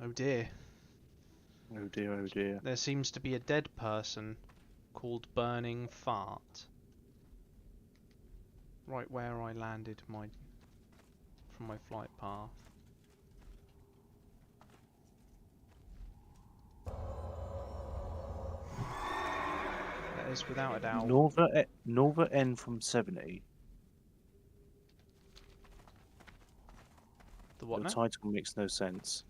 Oh dear. Oh dear, oh dear. There seems to be a dead person called Burning Fart. Right where I landed from my flight path. That is without a doubt. Northrend from 70. The what The now? title makes no sense.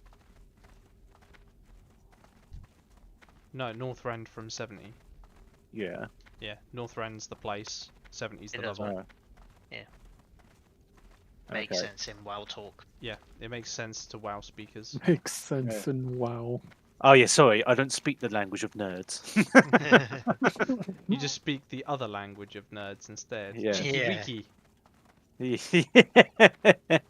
No, Northrend from 70. Yeah. Yeah, Northrend's the place, 70's the It does. level. Oh. Yeah. Makes Okay. sense in WoW talk. Yeah, it makes sense to WoW speakers. Makes sense in WoW. Oh yeah, sorry, I don't speak the language of nerds. You just speak the other language of nerds instead. Yeah. Cheeky Yeah. weeky.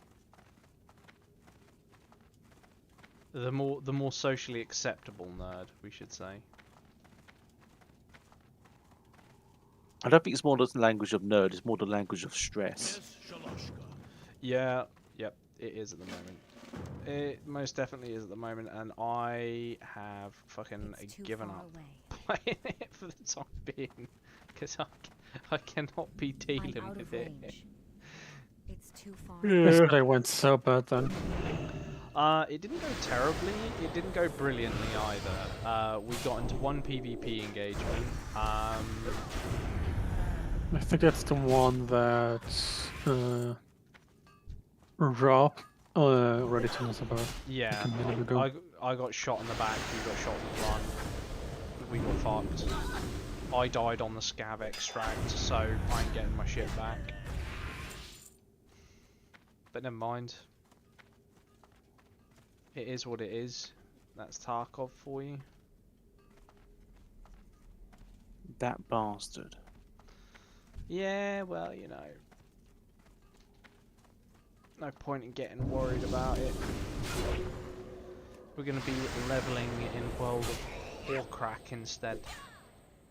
The more socially acceptable nerd, we should say. I don't think it's more the language of nerd, it's more the language of stress. Yeah, yep, it is at the moment. It most definitely is at the moment, and I have fucking It's too given far up away. playing it for the time being, because I cannot be I'm dealing out with of it. range. It's too far. Yesterday went so bad then. It didn't go terribly. It didn't go brilliantly either. We got into one PvP engagement. I think that's the one that Rob already told us about. Yeah, Like a minute ago. I got shot in the back. You got shot in the front. We got fucked. I died on the scav extract, so I ain't getting my shit back. But never mind. It is what it is. That's Tarkov for you. That bastard. Yeah, well, you know. No point in getting worried about it. We're going to be leveling in World of Horcrack instead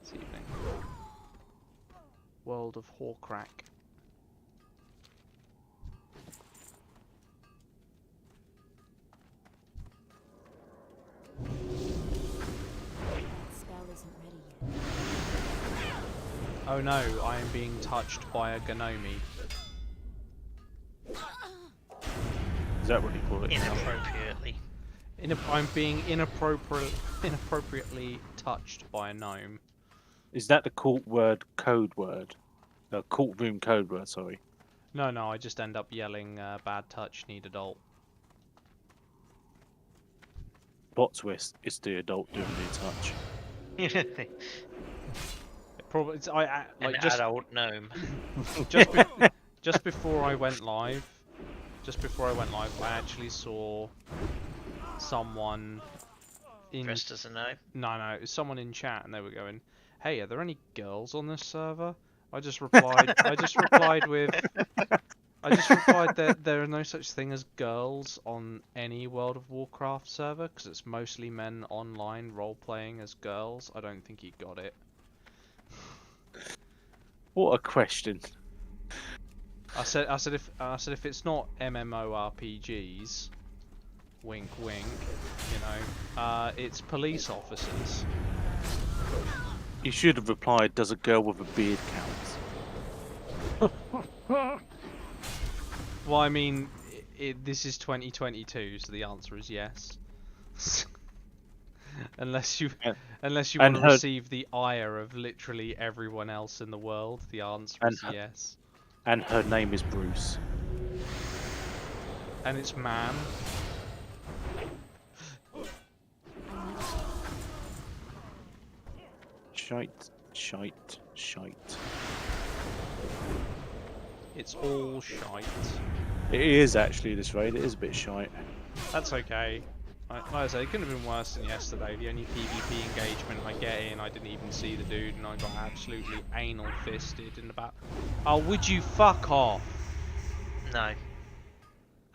this evening. World of Horcrack. That spell isn't ready yet. Oh no, I am being touched by a Gnomi. Is that what you call it? Inappropriately. I'm being inappropriately touched by a gnome. Is that the code word? The courtroom code word, sorry. No, I just end up yelling, bad touch, need adult. Plot twist, it's the adult doing the touch. Probably, like An just adult gnome. just before I went live, I actually saw someone in Dressed as a gnome. no, it was someone in chat, and they were going, "Hey, are there any girls on this server?" I just replied that there are no such thing as girls on any World of Warcraft server because it's mostly men online role playing as girls. I don't think he got it. What a question. I said if it's not MMORPGs, wink wink, you know, it's police officers. You should have replied, does a girl with a beard count? Well, I mean, this is 2022, so the answer is yes. Unless you want to receive the ire of literally everyone else in the world, the answer is yes. And her name is Bruce. And it's man. Shite. It's all shite. It is actually this raid, it is a bit shite. That's okay. Like I say, it couldn't have been worse than yesterday. The only PvP engagement I get in, I didn't even see the dude, and I got absolutely anal fisted in about. Oh, would you fuck off? No.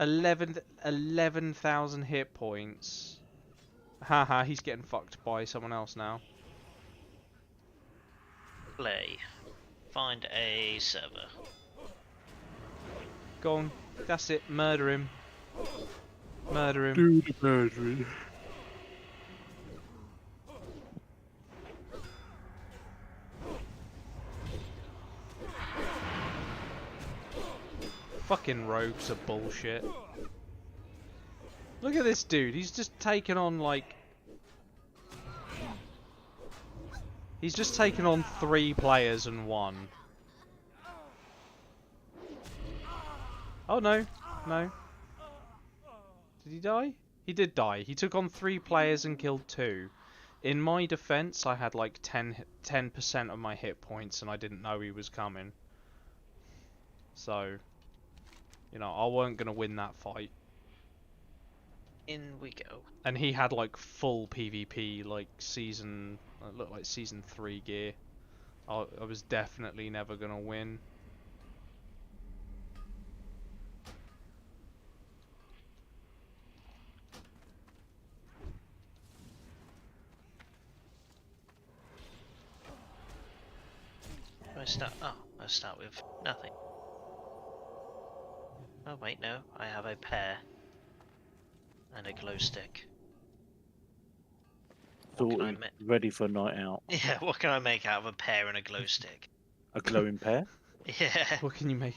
11,000 hit points. Haha, he's getting fucked by someone else now. Play. Find a server. Go on, that's it, murder him. Murder him. Do the murdering. Fucking rogues are bullshit. Look at this dude. He's just taken on like... He's just taken on 3 players and 1. Oh no. No. Did he die? He did die. He took on 3 players and killed 2. In my defense, I had like 10% of my hit points and I didn't know he was coming. So, you know, I weren't going to win that fight. In we go. And he had like full PvP, like season... It looked like season 3 gear. I was definitely never going to win. I start with nothing. Oh wait, no, I have a pear and a glow stick. What can I Thought ready for a night out. Yeah, what can I make out of a pear and a glow stick? A glowing pear. Yeah. What can you make?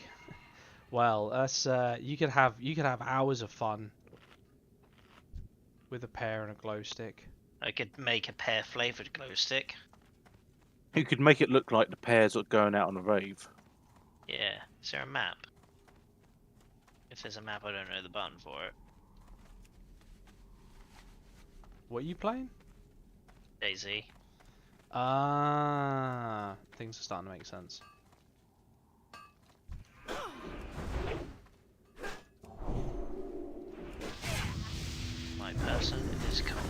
Well, that's you could have hours of fun with a pear and a glow stick. I could make a pear flavoured glow stick. You could make it look like the pears are going out on a rave. Yeah. Is there a map? If there's a map, I don't know the button for it. What are you playing? Daisy. Ah, things are starting to make sense. My person is cold.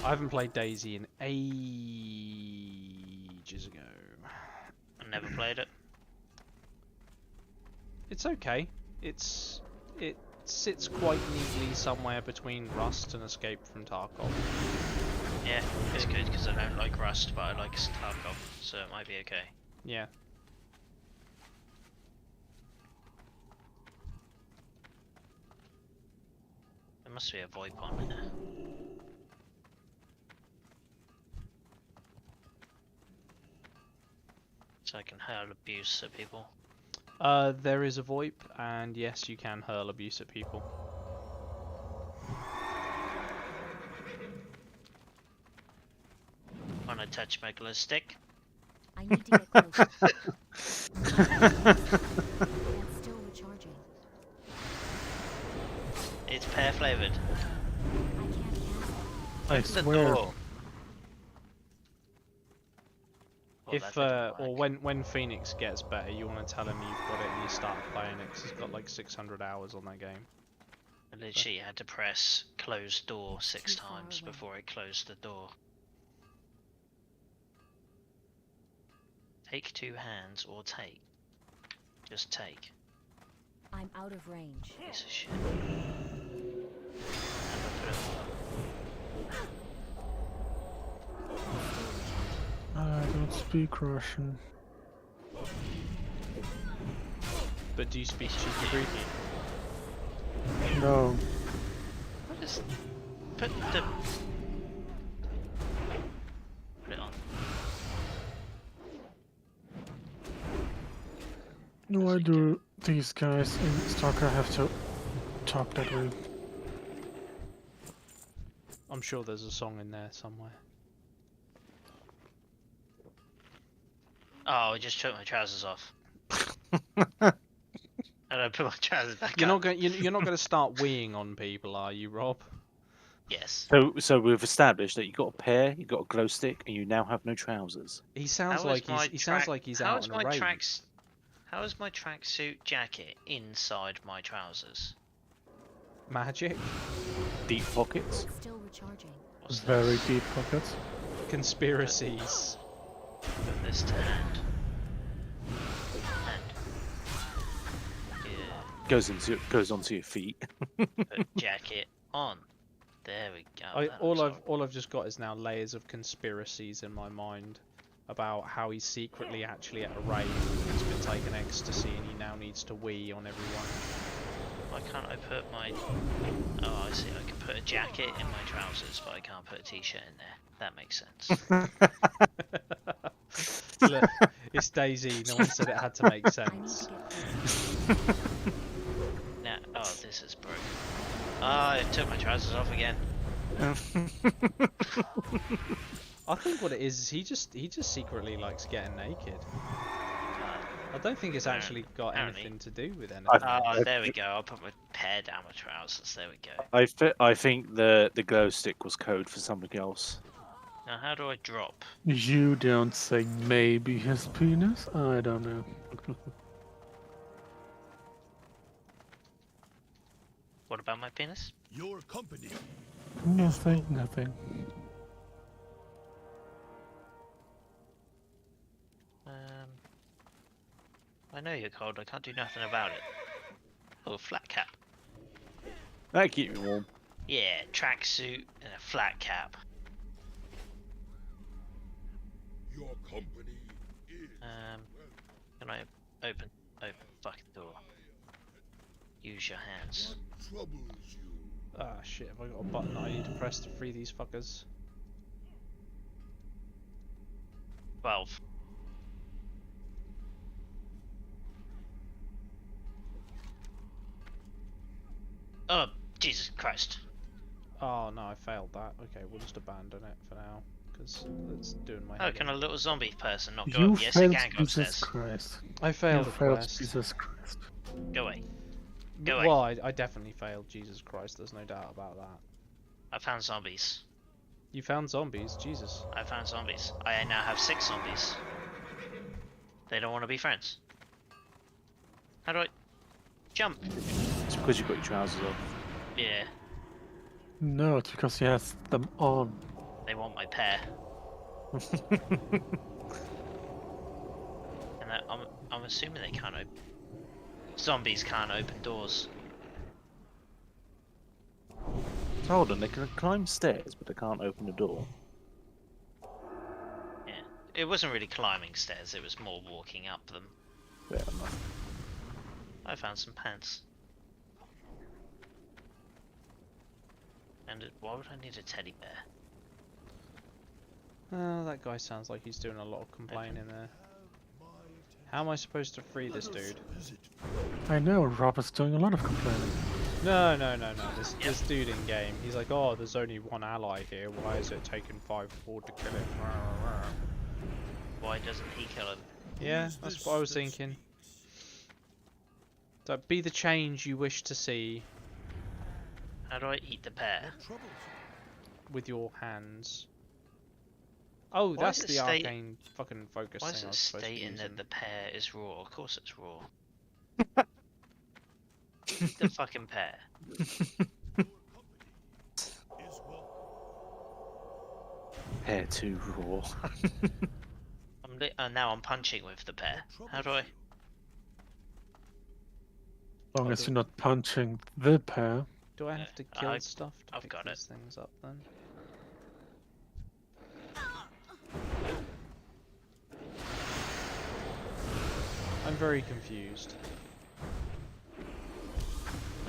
I haven't played Daisy in ages ago. I never played it. It's okay. It sits quite neatly somewhere between Rust and Escape from Tarkov. Yeah, it's good because I don't like Rust, but I like Tarkov, so it might be okay. Yeah. There must be a VoIP on in there. So I can hurl abuse at people. There is a VoIP, and yes, you can hurl abuse at people. Wanna touch my glow stick? I need to get closer. That's still recharging. It's pear flavoured. I can't cast it. I Open the swear. door. Well, If that didn't or work. when Phoenix gets better, you want to tell him you've got it and you start playing it, 'cause he's got like 600 hours on that game. I literally had to press close door 6 Too far times away. before it closed the door. Take 2 hands or take. Just take. I'm out of range. Piece of shit. And I put it I don't speak Russian. But do you speak cheeky Greeky? No. What is... Put it on. Why do these guys in Stalker have to talk that way? I'm sure there's a song in there somewhere. Oh, I just took my trousers off. And I put my trousers back You're up. not going. You're not going to start weeing on people, are you, Rob? Yes. So we've established that you got a pear, you got a glow stick, and you now have no trousers. He sounds How is like my he sounds like he's out on a rave. How is my tracksuit jacket inside my trousers? Magic, Deep pockets. It's still recharging. What's Very this? deep pockets. conspiracies. Put this to hand. Hand. Yeah. Goes onto your feet. Put jacket on. There we go. that looks All I've just got is now layers of conspiracies in my mind. about how he's secretly actually at a rave. He's been taking ecstasy and he now needs to wee on everyone. Why can't I put my... Oh, I see. I can put a jacket in my trousers, but I can't put a t-shirt in there. That makes sense. Look, it's Daisy. No one said it had to make I need sense. to get food. Now, oh, this is broken. Oh, I took my trousers off again. I think what it is he just secretly likes getting naked. I don't think it's actually got Apparently. anything to do with anything. Oh, there we go. I'll put my pair down my trousers. There we go. I think the glow stick was code for something else. Now, how do I drop? You don't say maybe his penis? I don't know. What about my penis? Your company. Nothing, nothing. I know you're cold. I can't do nothing about it. Oh, flat cap. That keep me warm. Yeah, tracksuit and a flat cap. Your company is. Can I open fucking door? Use your hands. What troubles you? Ah shit, have I got a button I need to press to free these fuckers? 12. Oh, Jesus Christ. Oh no, I failed that. Okay, we'll just abandon it for now, because it's doing my Oh, head can in. a little zombie person not go You up? Yes, I failed can go Jesus upstairs. Christ. I failed You a failed quest. Jesus Christ. Go away. Go away. Well, I definitely failed Jesus Christ, there's no doubt about that. I found zombies. You found zombies? Jesus. I found zombies. I now have 6 zombies. They don't want to be friends. How do I jump? It's because you got your trousers off. Yeah, No, it's because he has them on. they want my pair. And I'm assuming they can't open. Zombies can't open doors. Hold on, they can climb stairs, but they can't open the door. Yeah, it wasn't really climbing stairs. It was more walking up them. Fair enough. I found some pants. And why would I need a teddy bear? Oh, that guy sounds like he's doing a lot of complaining there. How am I supposed to free this dude? I know, Robert's doing a lot of complaining. No. This dude in game, he's like, oh, there's only one ally here. Why is it taking 5-4 to kill it? Why doesn't he kill him? Yeah, that's what I was thinking. So be the change you wish to see How do I eat the pear? with your hands. Oh, Why that's does the it state- arcane fucking focus Why thing is I it was supposed to be stating using. that the pear is raw? Of course it's raw. Eat the fucking pear. Hair too raw. Now I'm punching with the pear. How do I? As long as you're not punching the pair. Do I have to kill I've- stuff to I've pick got these things up then? I'm very confused.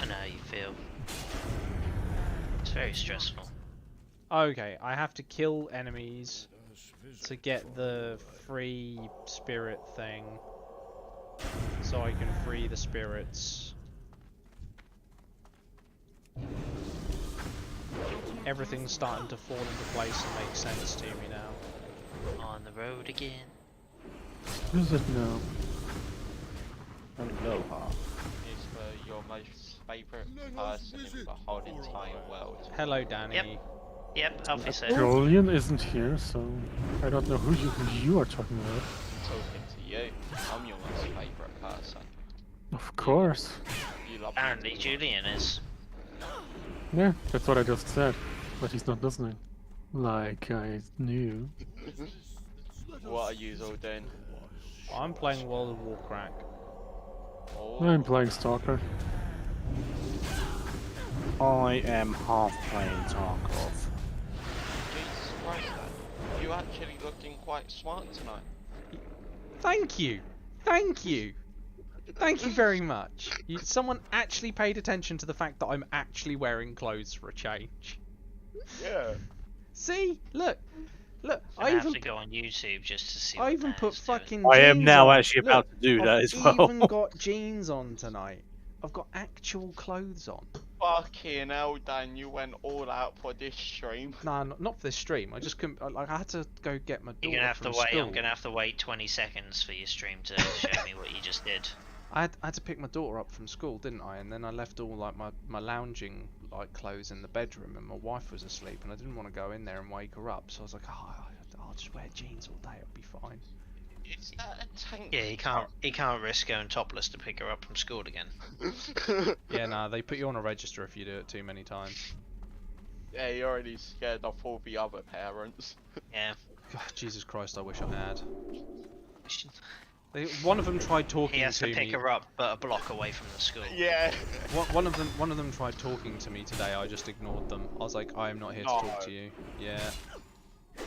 I know how you feel. It's very stressful. Okay, I have to kill enemies to get the free spirit thing, so I can free the spirits. Everything's starting to fall into place and make sense to me now. On the road again. Is it now? Oh no, huh? Is for your most favourite person in the whole entire world. Hello, Danny. Yep. Yep, Alfie said. Julian isn't here, so I don't know who you are talking about. I'm talking to you. I'm your most favourite person. Of course. You love Apparently me. Julian is. Yeah, that's what I just said. But he's not listening. Like I knew. What are you all doing? I'm playing World of Warcraft. Oh, I'm playing Stalker. I am half playing Tarkov. Jesus Christ, man. You you actually looking quite smart tonight. Thank you. Thank you. Thank you very much. Someone actually paid attention to the fact that I'm actually wearing clothes for a change. Yeah. See? Look. Look. I have to go on YouTube just to see I what even that put is doing. fucking I jeans am now on. actually Look, about to do that as well. I've even got jeans on tonight. I've got actual clothes on. Fucking hell, Dan, you went all out for this stream. Nah, not for this stream. I just couldn't. I had to go get my daughter You're gonna have to from wait. school. I'm gonna have to wait 20 seconds for your stream to show me what you just did. I had to pick my daughter up from school, didn't I? And then I left all like my lounging like clothes in the bedroom, and my wife was asleep, and I didn't want to go in there and wake her up. So I was like, oh, I'll just wear jeans all day. It'll be fine. Is that a tank? Yeah, he can't risk going topless to pick her up from school again. Yeah, nah, they put you on a register if you do it too many times. Yeah, you're already scared of all the other parents. Yeah. God, Jesus Christ, I wish I had. One of them tried talking He has to to pick me. her up, but a block away from the school. Yeah. One of them tried talking to me today. I just ignored them. I was like, I am not here to talk to you. Yeah.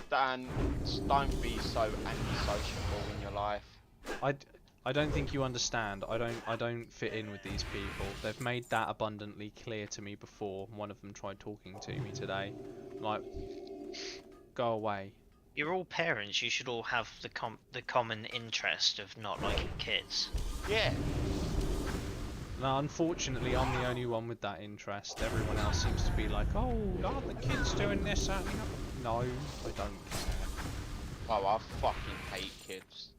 Dan, don't be so antisociable in your life. I don't think you understand. I don't fit in with these people. They've made that abundantly clear to me before. One of them tried talking to me today. Like, go away. You're all parents. You should all have the common interest of not liking kids. Yeah. No, unfortunately, I'm the only one with that interest. Everyone else seems to be like, oh, aren't the kids doing this? No, I don't care. Oh, I fucking hate kids.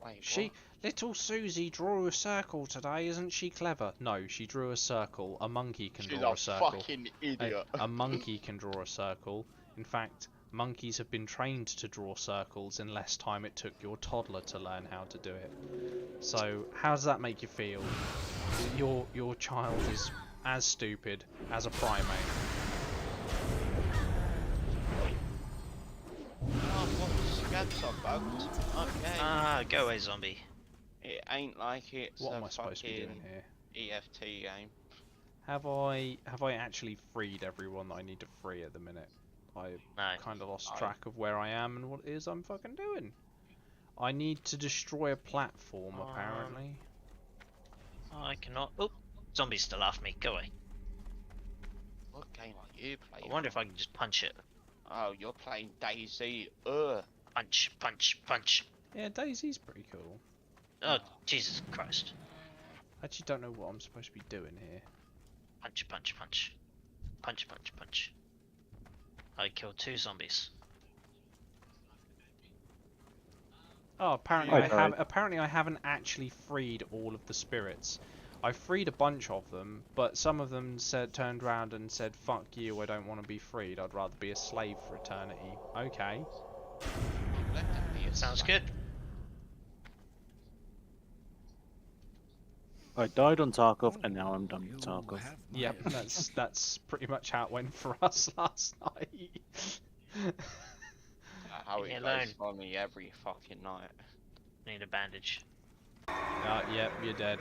Wait, Little Susie drew a circle today, isn't she clever? No, she drew a circle. A monkey can She's draw a a circle. fucking idiot. A monkey can draw a circle. In fact, monkeys have been trained to draw circles in less time it took your toddler to learn how to do it. So, how does that make you feel? Your child is as stupid as a primate. Oh, what? Scabs are bugged. Okay. Ah, go away, zombie. It ain't like it's What a am I supposed to be fucking doing here? EFT game. Have I actually freed everyone that I need to free at the minute? I No. kind of lost track of where I am and what it is I'm fucking doing. I need to destroy a platform, apparently. I cannot. Oh, zombie's still after me. Go away. What game are you playing? I wonder if I can just punch it. Oh, you're playing Daisy. Ugh. Punch, punch, punch. Yeah, Daisy's pretty cool. Oh, Jesus Christ. I actually don't know what I'm supposed to be doing here. Punch, punch, punch. Punch, punch, punch. I killed 2 zombies. Oh, Okay. apparently I haven't actually freed all of the spirits. I freed a bunch of them, but some of them turned around and said, "Fuck you, I don't want to be freed. I'd rather be a slave for eternity." Okay. Let them be a Sounds slave. good. I died on Tarkov, and now I'm done with Tarkov. Yep, that's pretty much how it went for us last night. How Leave me it alone. goes for me every fucking night. Need a bandage. Yep, you're dead.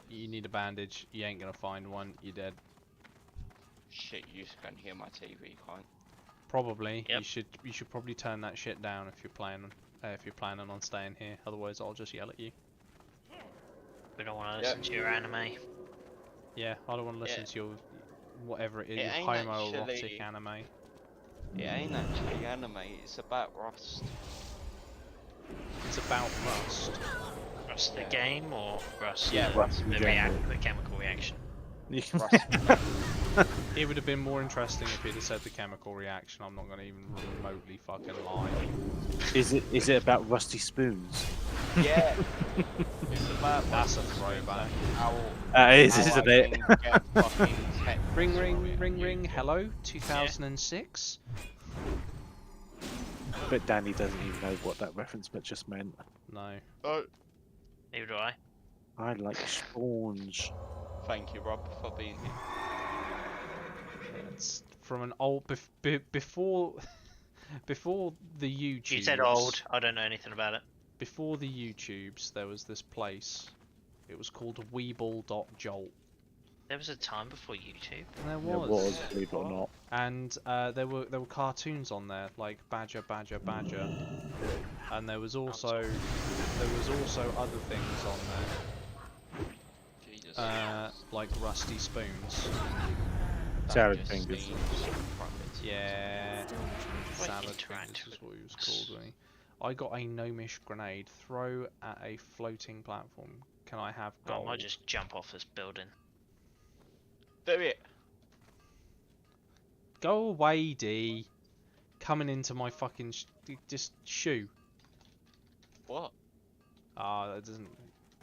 You need a bandage. You ain't gonna find one. You're dead. Shit, you can hear my TV, can't? Probably. Yep. You should probably turn that shit down if you're planning on staying here. Otherwise, I'll just yell at you. We don't want to listen to your anime. Yeah, I don't want to listen to your whatever it is, It ain't homoerotic actually- anime. It ain't actually anime, it's about Rust. It's about Rust. Rust the Yeah. game or Rust Yeah, the, Rust in the, general. the chemical reaction? Rust. It would have been more interesting if he'd have said the chemical reaction. I'm not going to even remotely fucking lie. Is it about rusty spoons? Yeah. It's about That's a throwback. how Is, how isn't I it? can get fucking tech Ring, on ring, ring, YouTube. ring. Hello, 2006. But Danny doesn't even know what that reference but just meant. No. Oh, Neither do I. I like sponge. thank you, Rob, for being here. It's from an old before before the YouTube. You said old. I don't know anything about it. Before the YouTubes, there was this place. It was called Weeble.jolt. There was a time before YouTube. There It was. was, believe it or not. And there were cartoons on there like Badger, Badger, Badger, and there was also other things on Jesus. there, like Rusty Spoons. Salad Just fingers. seems profit. Yeah, Still recharging. salad interact fingers is with what he was us. called. Wasn't he? I got a gnomish grenade. Throw at a floating platform. Can I have Well, I gold? might just jump off this building. Do it. Go away, D. Coming into my fucking just shoe. What? Ah, that doesn't.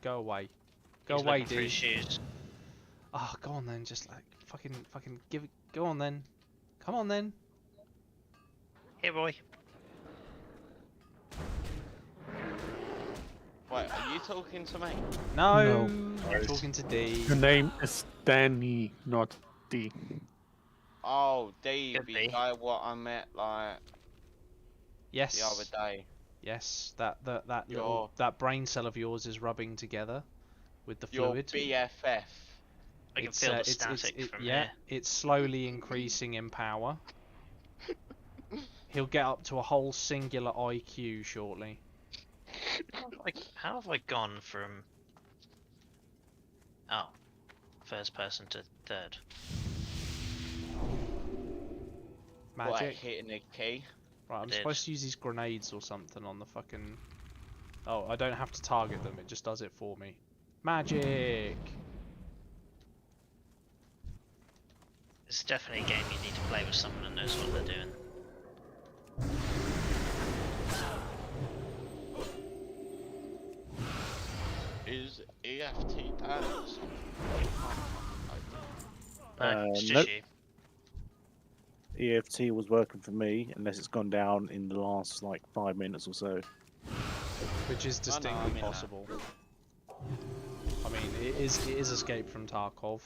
Go away. Go He's away, looking for D. his shoes. Ah, go on then. Just like fucking give it. Go on then. Come on then. Here, boy. Wait, are you talking to me? No. No. I'm talking to D. Your name is Danny, not D. Oh, Dave, Could you be. know what I meant like Yes. the other day. Yes. That little Your- that brain cell of yours is rubbing together with the Your fluid. BFF. I can feel the it's- static from yeah, here. it's slowly increasing in power. He'll get up to a whole singular IQ shortly. How have I gone from... Oh. First person to third. What, Magic. hitting a key? Right, I'm did. supposed to use these grenades or something on the fucking... Oh, I don't have to target them, it just does it for me. Magic! It's definitely a game you need to play with someone that knows what they're doing. Is EFT down or something? It's just nope. you. EFT was working for me, unless it's gone down in the last like 5 minutes or so. Which is Oh, no, I distinctly mean that. possible. I mean, it is Escape from Tarkov.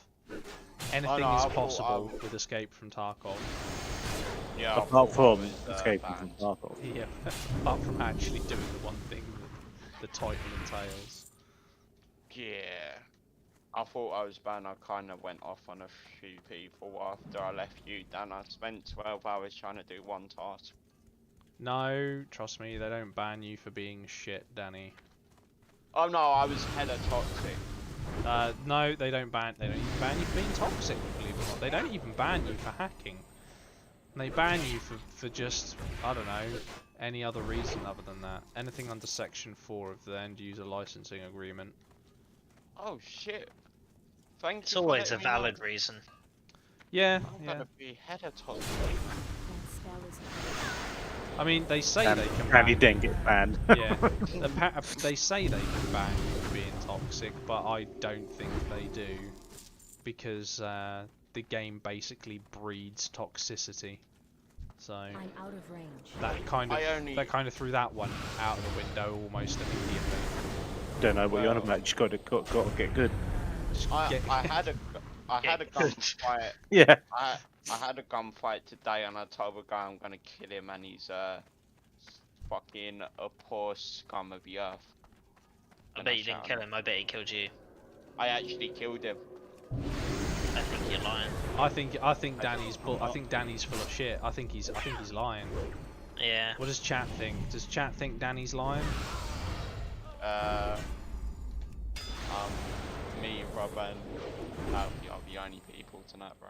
Anything I is thought possible with Escape from Tarkov. Yeah. I Apart thought from it was, escaping from banned. Tarkov. Yeah, apart from actually doing the one thing that the title entails. Yeah. I thought I was banned. I kind of went off on a few people after I left you, Dan. I spent 12 hours trying to do one task. No, trust me, they don't ban you for being shit, Danny. Oh no, I was hella toxic. No, they don't even ban you for being toxic, believe it or not. They don't even ban you for hacking. They ban you for just, I don't know, any other reason other than that. Anything under section 4 of the end user licensing agreement. Oh shit. Thank It's you. for always a letting me know. valid reason. Yeah, I'm yeah. gonna be hella toxic. That spell is I mean, they say And they can apparently ban didn't get banned. Yeah, they say they can ban you for being toxic, but I don't think they do, because the game basically breeds toxicity. So I'm out of range. that kind of threw that one out of the window almost immediately. Don't know what you're on Well- about. You got to get good. Just I get- had a gunfight. Yeah. I had a gunfight today, and I told the guy I'm gonna kill him, and he's fucking a poor scum of the earth. I And bet you didn't shot kill him, I bet he killed you. I actually killed him. I think you're lying. I think Danny's full of shit. I think he's lying. Yeah. What does chat think? Does chat think Danny's lying? Me, Rob, and Alfie are the only people to know, bro.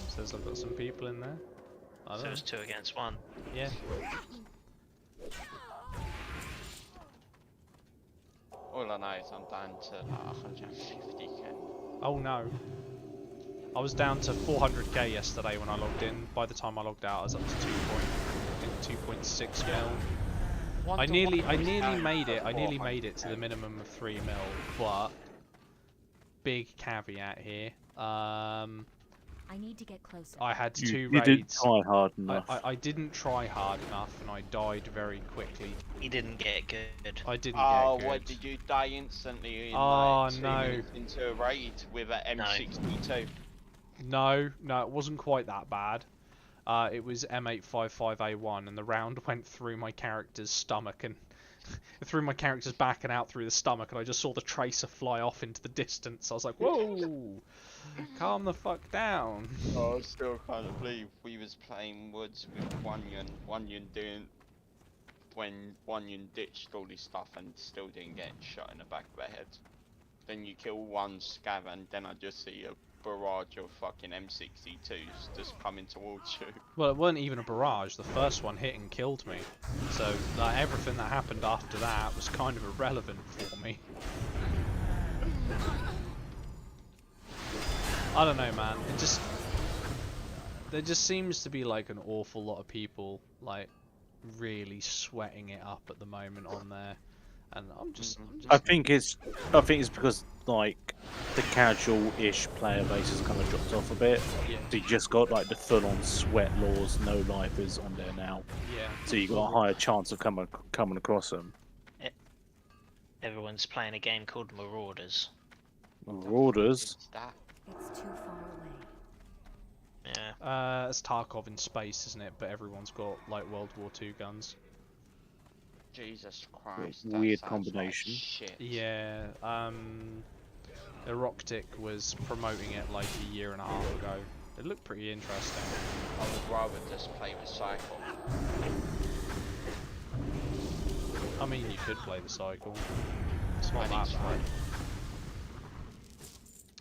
Says I've got some people in there. I So don't it's 2 against 1. know. Yeah. All I know is I'm down to like 150k. Oh no. I was down to 400k yesterday when I logged in. By the time I logged out, I was up to 2.6 mil. I nearly made it. I nearly made it to the minimum of 3 mil, but big caveat here. I need to get closer. I had two You didn't raids. try hard enough. I didn't try hard enough, and I died very quickly. He didn't get good. I didn't Oh, get good. what, did you die instantly in Oh, like 2 no. minutes into a raid with an No. M62? No, it wasn't quite that bad. It was M855A1, and the round went through my character's stomach and threw my character's back and out through the stomach, and I just saw the tracer fly off into the distance. I was like, whoa, calm the fuck down. I still can't believe we was playing woods with Wanyan doing when Wanyan ditched all his stuff and still didn't get shot in the back of the head. Then you kill one scav and then I just see a barrage of fucking M62s just coming towards you. Well, it wasn't even a barrage. The first one hit and killed me. So, like, everything that happened after that was kind of irrelevant for me. I don't know, man. There just seems to be like an awful lot of people like really sweating it up at the moment on there, and I'm just I think it's because like the casual-ish player base has kind of dropped off a bit. yeah, So you just got like the full-on sweat laws, no lifers on there now. yeah. So you got a higher chance of coming across them. Everyone's playing a game called Marauders. Marauders. It's that. It's too far away. Yeah. It's Tarkov in space, isn't it? But everyone's got like World War II guns. Jesus Christ. Weird that sounds combination. Like shit. Yeah. Eroctic was promoting it like a year and a half ago. It looked pretty interesting. I would rather just play with Cycle. I mean, you could play the cycle. It's not I that need to bad.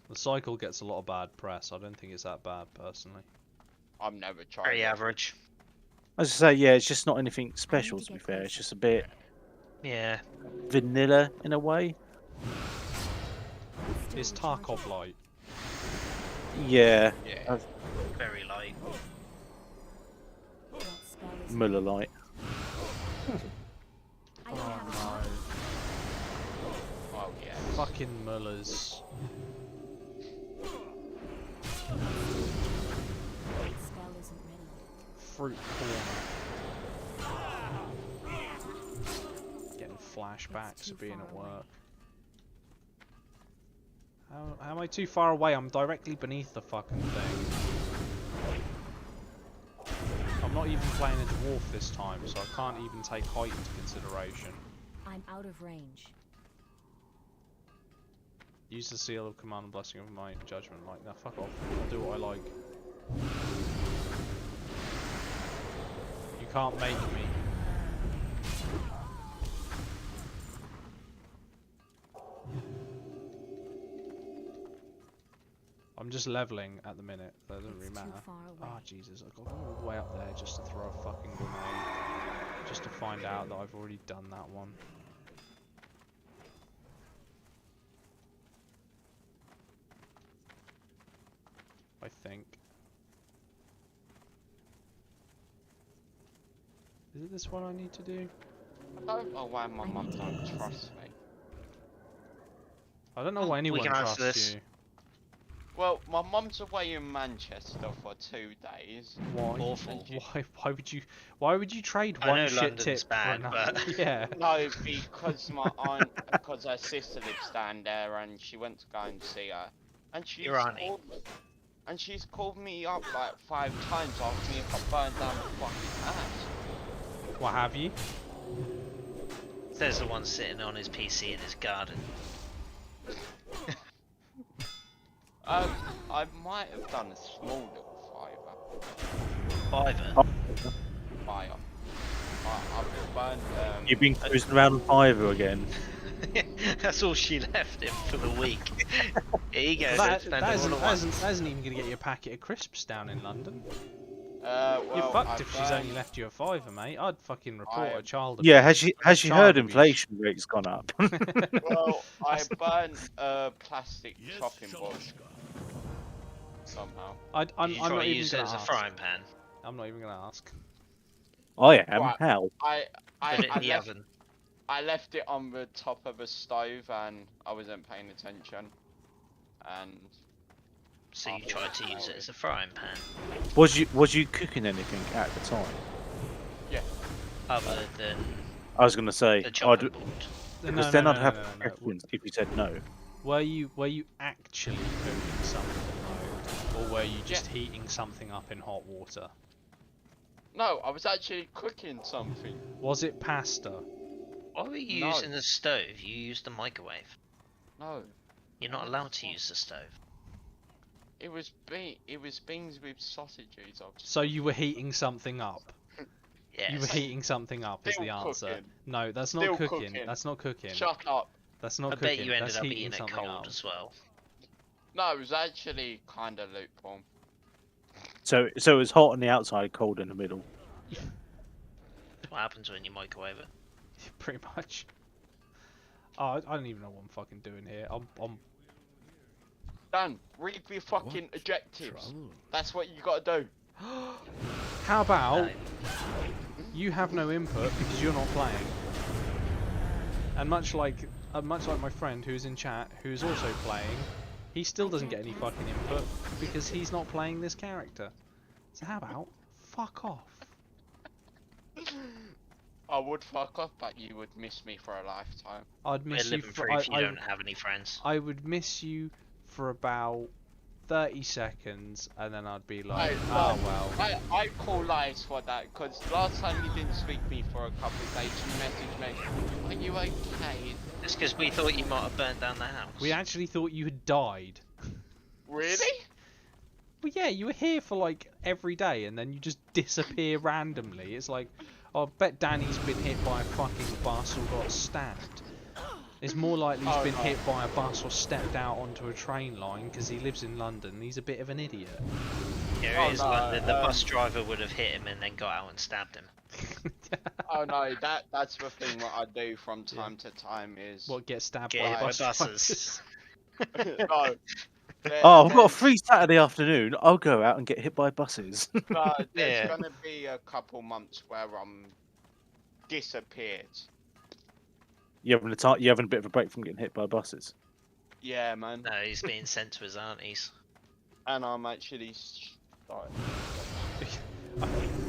The cycle gets a lot of bad press. I don't think it's that bad, personally. I've never tried. Pretty it. average. As I say, yeah, it's just not anything special to be get fair. closer. It's just a bit Yeah. vanilla in a way. Still It's recharging. Tarkov light. Yeah, Yeah. Very light. That spell is Muller light. I don't have a Oh yeah. Fucking Mullers. that spell isn't ready yet. Fruit corner. Getting flashbacks of being at work. How am I too far away? I'm directly beneath the fucking thing. I'm not even playing a dwarf this time, so I can't even take height into consideration. I'm out of range. Use the seal of command and blessing of my judgment. Like, now fuck off. I'll do what I like. You can't make me. I'm just leveling at the minute. That doesn't really It's too matter. far Ah, away. Jesus. I've got to go all the way up there just to throw a fucking grenade. Just to find out that I've already done that one. I think. Is it this one I need to do? I don't know why my mum don't trust me. I don't know why anyone can answer trusts this. you. Well, my mum's away in Manchester for 2 days. Why? Awful. Why would you trade I one know shit London's tip bad, for another? but- Yeah. No, because her sister lives down there and she went to go and see her. And she's Your auntie. and she's called me up like 5 times asking me if I burned down the fucking house. What have you? There's the one sitting on his PC in his garden. I might have done a small little Fiver. fire. I've burned. You've been cruising around Fiverr again. That's all she left him for the week. Here you go. That, spend that, it all isn't, at that, once. isn't, that isn't even going to get you a packet of crisps down in London. Well, You're fucked I if she's burned- only left you a fiver, mate. I'd fucking report I- a child. Yeah, abuse. has she Child heard abuse. inflation rate's gone up? Well, I burned a plastic Yes, chopping board Shalashka. somehow. I'm You not try to even use it going to as a ask. frying pan. I'm not even going to ask. I am. Right. How? I Put it in I the left, oven. I left it on the top of a stove and I wasn't paying attention. And So you tried to use it as a frying pan. Was you cooking anything at the time? Other than I was gonna say, the I'd, chopping board. because No, then no, I'd no, have no, no, no. questions if you said no. Were you actually cooking something, though? Or were you just heating something up in hot water? no, I was actually cooking something. Was it pasta? Why were you No. using the stove? You used the microwave. No, You're not allowed to use the stove. it was beans with sausages. So you were heating something up. You were Yes. heating something up is Still the answer. cooking. No, that's Still not cooking. cooking. That's not cooking. Shut up. That's not I cooking. bet you ended That's up heating eating it something cold up. as well. No, it was actually kind of lukewarm. So it was hot on the outside, cold in the middle. That's what happens when you microwave it. Pretty much. Oh, I don't even know what I'm fucking doing here. I'm Dan, read the fucking objectives. That's what you gotta do. How about No. you have no input because you're not playing? And much like my friend who's in chat, who's also playing, he still doesn't get any fucking input because he's not playing this character. So how about fuck off? I would fuck off, but you would miss me for a lifetime. I'd We're miss you living for proof you don't have any friends. I would miss you for about 30 seconds, and then I'd be like, Hey, oh no, well. I call lies for that, because last time you didn't speak to me for a couple of days, you messaged me, are you okay? It's because we thought you might have burned down the house. We actually thought you had died. Really? Well, yeah, you were here for like every day, and then you just disappear randomly. It's like, oh, I bet Danny's been hit by a fucking bus or got stabbed. It's more likely he's been hit by a bus or stepped out onto a train line because he lives in London and he's a bit of an idiot. Yeah, it is no, London. The bus driver would have hit him and then got out and stabbed him. Oh no, that's the thing what I do from time to time is... What, get stabbed Get by hit by bus buses. drivers? No. Oh, I've got a free Saturday afternoon. I'll go out and get hit by buses. No, there's Yeah. gonna be a couple months where I'm disappeared. You having a bit of a break from getting hit by buses. Yeah, man. No, he's being sent to his aunties. And I'm actually... Sorry.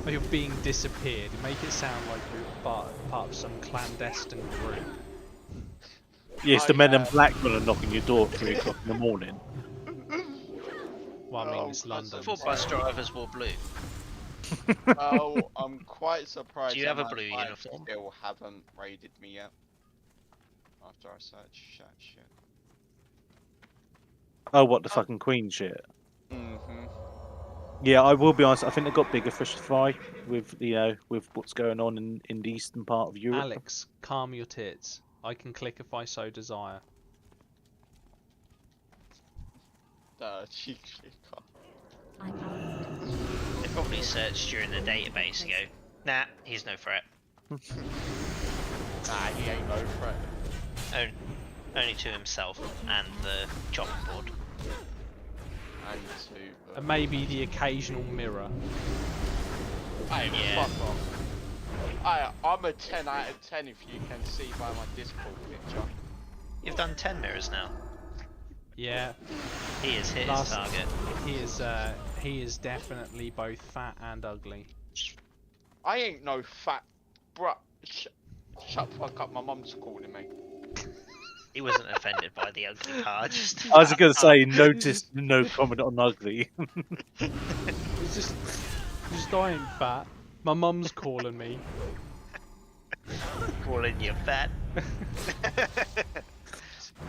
Or you're being disappeared. Make it sound like you're part of some clandestine group. Yes, Oh, the men in yeah. black when are knocking your door at 3 o'clock in the morning. Well, I mean, Oh, it's I London. I thought bus drivers wore blue. Oh, I'm quite surprised. Do you have that a my blue wife uniform? Still haven't raided me yet. After I search that shit. Oh, what the fucking Queen shit. Mm-hmm. Yeah, I will be honest. I think they've got bigger fish to fry with with what's going on in the eastern part of Europe. Alex, calm your tits. I can click if I so desire. Cheek. I'm out of range. They probably searched during the database and go, nah, he's no threat. Nah, he ain't no threat. Only to himself and the chopping board. And to... And maybe the occasional mirror. Hey, Yeah. fuck off. I'm a 10 out of 10 if you can see by my Discord picture. You've done 10 mirrors now. Yeah, He has hit Last- his target. he is definitely both fat and ugly. I ain't no fat... Bruh. Shut the fuck up, my mum's calling me. He wasn't offended by the ugly part. Just I was going to say, notice no comment on ugly. It's just I ain't fat. My mum's calling me. calling you fat.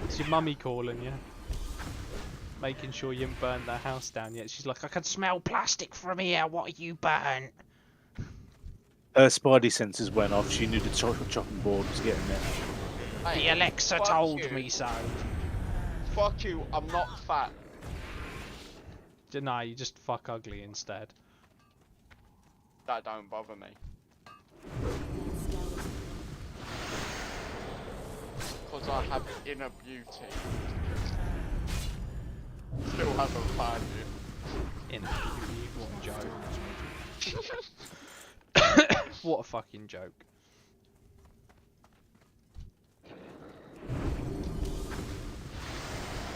It's your mummy calling you. Making sure you haven't burned their house down yet. She's like, I can smell plastic from here. What are you burnt? Her spidey senses went off. She knew the chopping board was getting there. Hey, The Alexa fuck told you. me so. Fuck you, I'm not fat. Nah, you just fuck ugly instead. That don't bother me. Because I have inner beauty. Still haven't found you. In beauty, what a joke. What a fucking joke.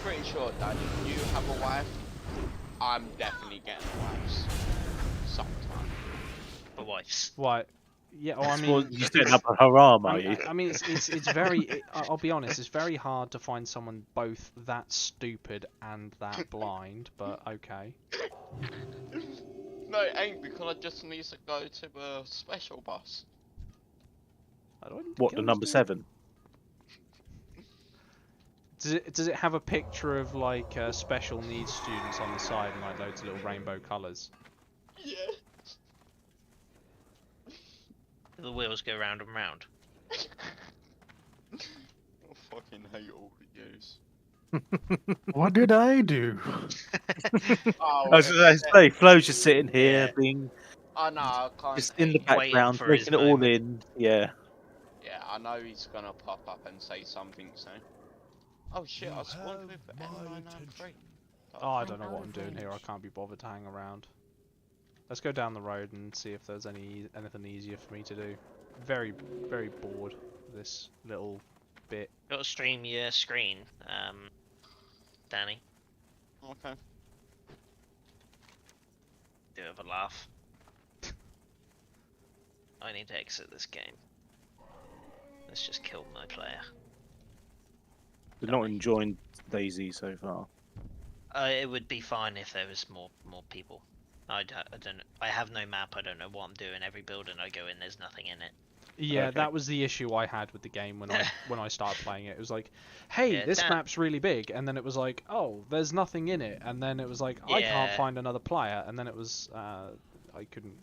Pretty sure, Dad, if you have a wife, I'm definitely getting a wife sometime. The wives. Right. Yeah, oh, I Well, mean, you setting up a haram, are you? I mean, it's very. I'll be honest, it's very hard to find someone both that stupid and that blind. But okay. No, it ain't because I just need to go to the special bus. I don't need to What, kill the this number dude. 7? Does it have a picture of like special needs students on the side and like loads of little rainbow colours? Yeah. The wheels go round and round. I fucking hate all of yous. What did I do? Oh, I was going to say, Flo's just sitting here, Yeah. being I know, I can't just in the hate. Waiting background, for his taking it all moment. in. Yeah. Yeah, I know he's gonna pop up and say something soon. Oh shit, I You spawned have with my M993. Oh, I I'm don't know out what of I'm doing here. I range. can't be bothered to hang around. Let's go down the road and see if there's anything easier for me to do. Very, very bored of this little bit. Got to stream your screen, Danny. Okay. Do have a laugh. I need to exit this game. Let's just kill my player. They're not enjoying Daisy so far. It would be fine if there was more people. I don't. I have no map. I don't know what I'm doing. Every building I go in, there's nothing in it. Yeah, Okay. that was the issue I had with the game when I started playing it. It was like, hey, Yeah, this Dan- map's really big, and then it was like, oh, there's nothing in it, and then it was like, I can't Yeah. find another player, and then it was, I couldn't.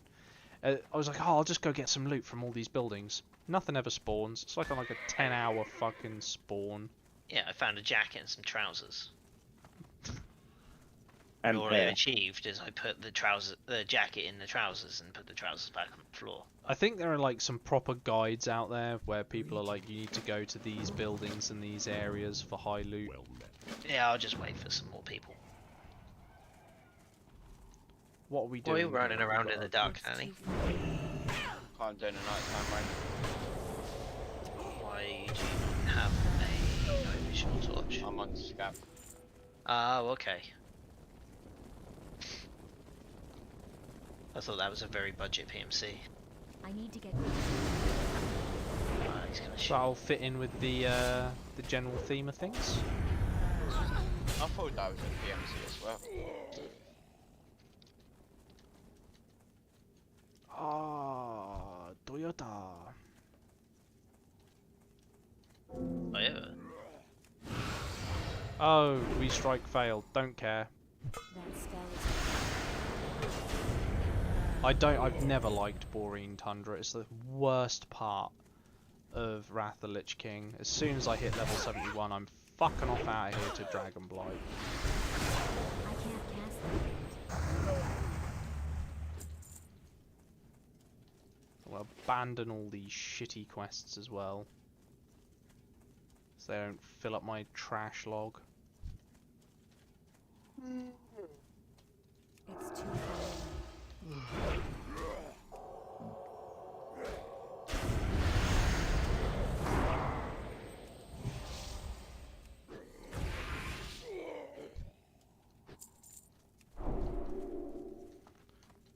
I was like, oh, I'll just go get some loot from all these buildings. Nothing ever spawns. It's like on like a 10-hour fucking spawn. Yeah, I found a jacket and some trousers. And all I hair. achieved is I put the jacket in the trousers and put the trousers back on the floor. I think there are like some proper guides out there where people are like, you need to go to these buildings and these areas for high loot. Yeah, I'll just wait for some more people. What are we Why are doing? you running around in the dark, It's Annie? too far. Can't do the nighttime rain. Why do you have a night vision torch? I'm on scap. Oh, okay. I thought that was a very budget PMC. I need to get He's gonna shoot. So I'll fit in with the general theme of things. I thought that was a PMC as well. Ah, Toyota. Oh, yeah. Oh, restrike failed. Don't care. that skeleton. I've never liked Borean Tundra. It's the worst part of Wrath the Lich King. As soon as I hit level 71, I'm fucking off out of here to Dragonblight. I can't cast that. I'll abandon all these shitty quests as well, so they don't fill up my trash log. It's too far.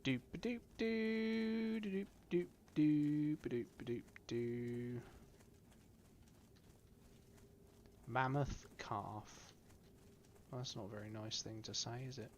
Doop doop doo doop doop doop doop doop doo. Mammoth calf. Well, that's not a very nice thing to say, is it?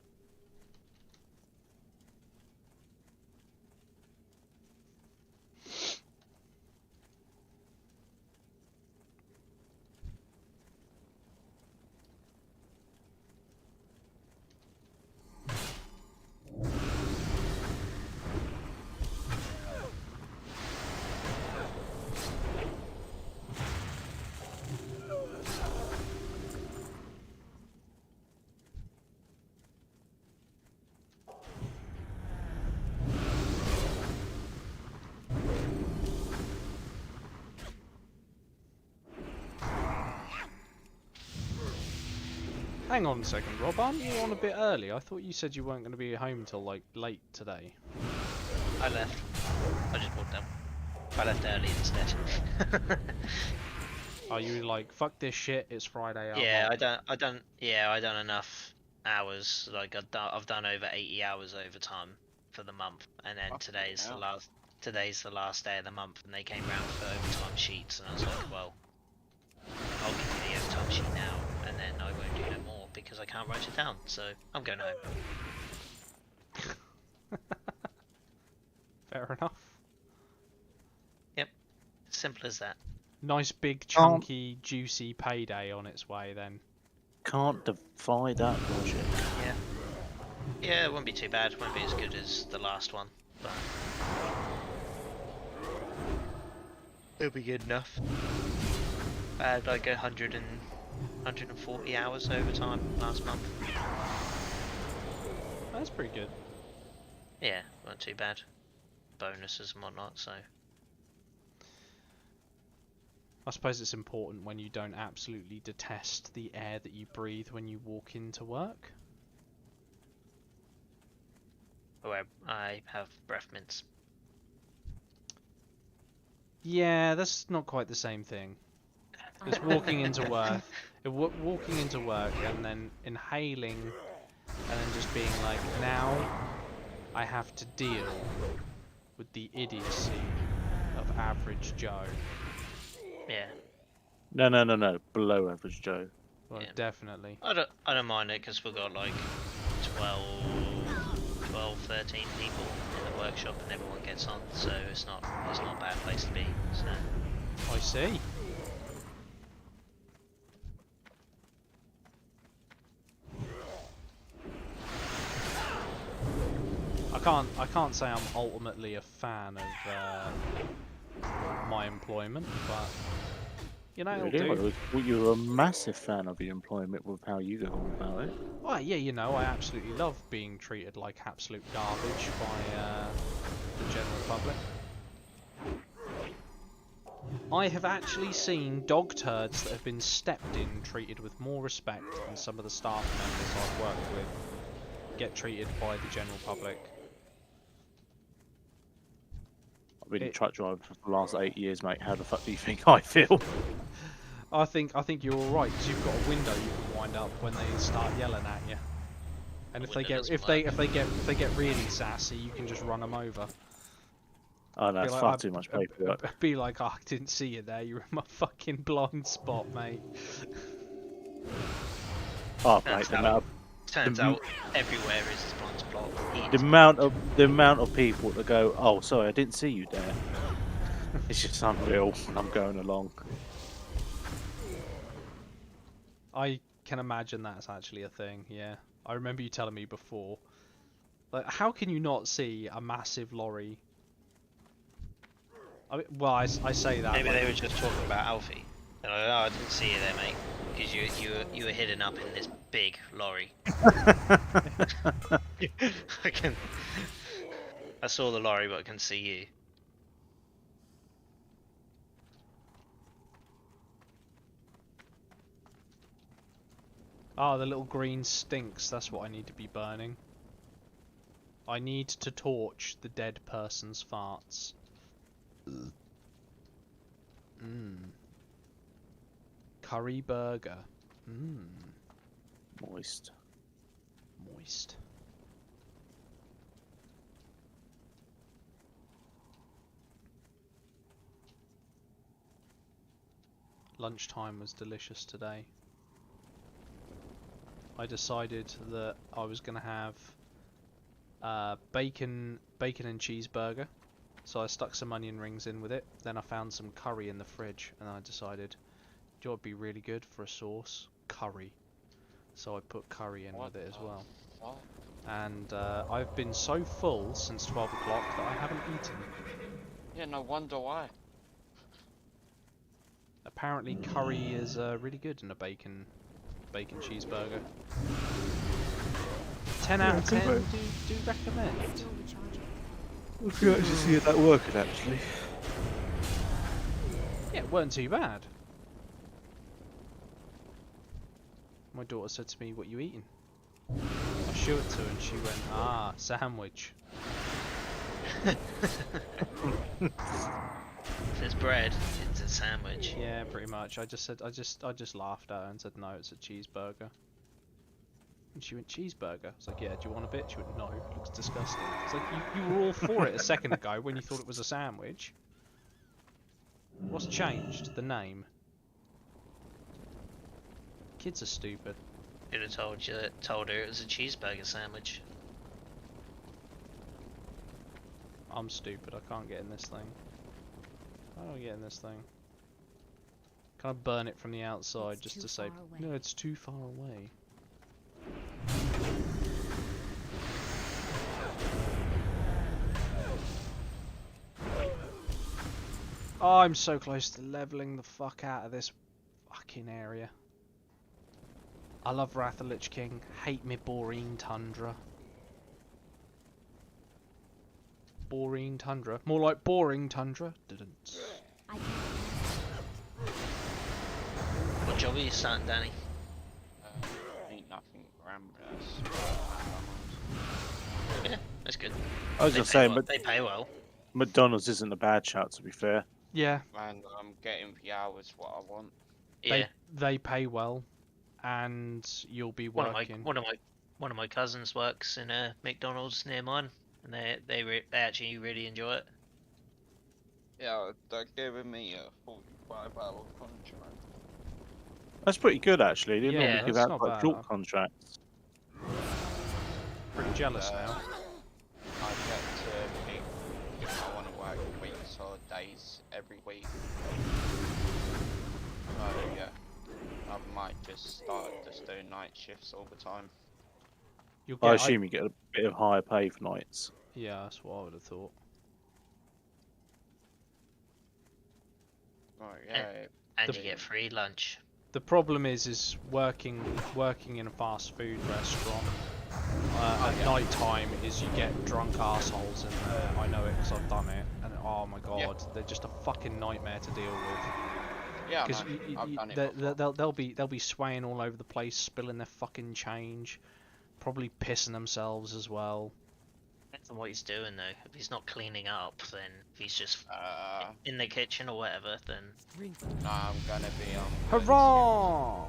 Hang on a second, Rob. Aren't you on a bit early? I thought you said you weren't going to be home till like late today. I left. I just walked out. I left early instead. Are you like, fuck this shit? It's Friday. I'm Yeah, off." I done enough hours. Like I've done over 80 hours overtime for the month, and then Fucking today's hell. the last day of the month, and they came round for overtime sheets, and I was like, well, I'll give you the overtime sheet now, and then I won't do no more because I can't write it down. So I'm going home. Fair enough. Simple as that. Nice big chunky juicy payday on its way then. Can't defy that logic. Yeah. Yeah, it won't be too bad. Won't be as good as the last one, but it'll be good enough. I had like 140 hours overtime last month. That's pretty good. Yeah, not too bad. Bonuses and whatnot, so. I suppose it's important when you don't absolutely detest the air that you breathe when you walk into work. Oh, I have breath mints. Yeah, that's not quite the same thing. It's walking into work, walking into work and then inhaling, and then just being like, now I have to deal with the idiocy of average Joe. Yeah. No. Below average Joe. Well, Yeah. definitely. I don't mind it because we've got like 12, 13 people in the workshop and everyone gets on, so it's not a bad place to be. So I see. I can't say I'm ultimately a fan of my employment, but you know, it'll do. Well, you were a massive fan of your employment with how you go on about it. Well, yeah, you know, I absolutely love being treated like absolute garbage by the general public. I have actually seen dog turds that have been stepped in treated with more respect than some of the staff members I've worked with get treated by the general public. I've been a truck driver for the last 8 years, mate. How the fuck do you think I feel? I think you're all right because you've got a window you can wind up when they start yelling at you. And if they get really sassy, you can just run them over. Oh no, it's far too much paperwork. Be like, oh, I didn't see you there. You're in my fucking blind spot, mate. Oh, mate, turns out everywhere is his blind spot. the amount of people that go, oh, sorry, I didn't see you there. It's just unreal when I'm going along. I can imagine that's actually a thing. Yeah, I remember you telling me before. Like, how can you not see a massive lorry? I mean, well, I say that. Maybe like, they were just talking about Alfie. And I I didn't see you there, mate, because you were hidden up in this big lorry. I saw the lorry, but I can see you. Oh, the little green stinks. That's what I need to be burning. I need to torch the dead person's farts. Curry burger. Moist. Moist. Lunchtime was delicious today. I decided that I was going to have bacon and cheeseburger, so I stuck some onion rings in with it. Then I found some curry in the fridge, and I decided, do you know what would be really good for a sauce? Curry. So I put curry in with it as well. What? And I've been so full since 12 o'clock that I haven't eaten. Yeah, no wonder why. Apparently curry is really good in a bacon cheeseburger. 10 out of 10, do recommend. Still recharging. I can actually see that working, actually. Yeah, it weren't too bad. My daughter said to me, what you eating? I showed it to her and she went, ah, sandwich. If there's bread, it's a sandwich. Yeah, pretty much. I just laughed at her and said, no, it's a cheeseburger. And she went, cheeseburger? I was like, yeah, do you want a bit? She went, no, it looks disgusting. It's like, you were all for it a second ago when you thought it was a sandwich. What's changed? The name. Kids are stupid. Could have told her it was a cheeseburger sandwich. I'm stupid, I can't get in this thing. How do I get in this thing? Can I burn it from the outside It's just too to say, far away. no, it's too far away. Oh, I'm so close to leveling the fuck out of this fucking area. I love Wrath of Lich King. Hate me boring tundra. Boring tundra. More like boring tundra. Didn't. I can't cast What job are you starting, Danny? Ain't nothing glamorous. Yeah, that's good. I was They gonna pay say, well. They pay well. McDonald's isn't a bad shout, to be fair. Yeah, And I'm getting the hours what I want. Yeah. they pay well, and you'll be working. One of my cousins works in a McDonald's near mine, and they actually really enjoy it. Yeah, they're giving me a 45-hour contract. That's pretty good, actually. They Yeah, normally give that's out not quite bad. short contracts. Pretty jealous Uh, now. I get to pick if I want to work weeks or days every week. So yeah, I might just start just doing night shifts all the time. You'll I get. assume you get a bit of higher pay for nights. Yeah, that's what I would have thought. Right, yeah. And The- you get free lunch. The problem is working in a fast food restaurant at night time is you get drunk assholes in there. I know it because I've done it, and oh my god, Yeah. they're just a fucking nightmare to deal with. Yeah, Because man, I've done it before. they'll be swaying all over the place, spilling their fucking change, probably pissing themselves as well. Depends on what he's doing though. If he's not cleaning up, then if he's just Uh, in the kitchen or whatever, then no, I'm gonna be on. Hurrah!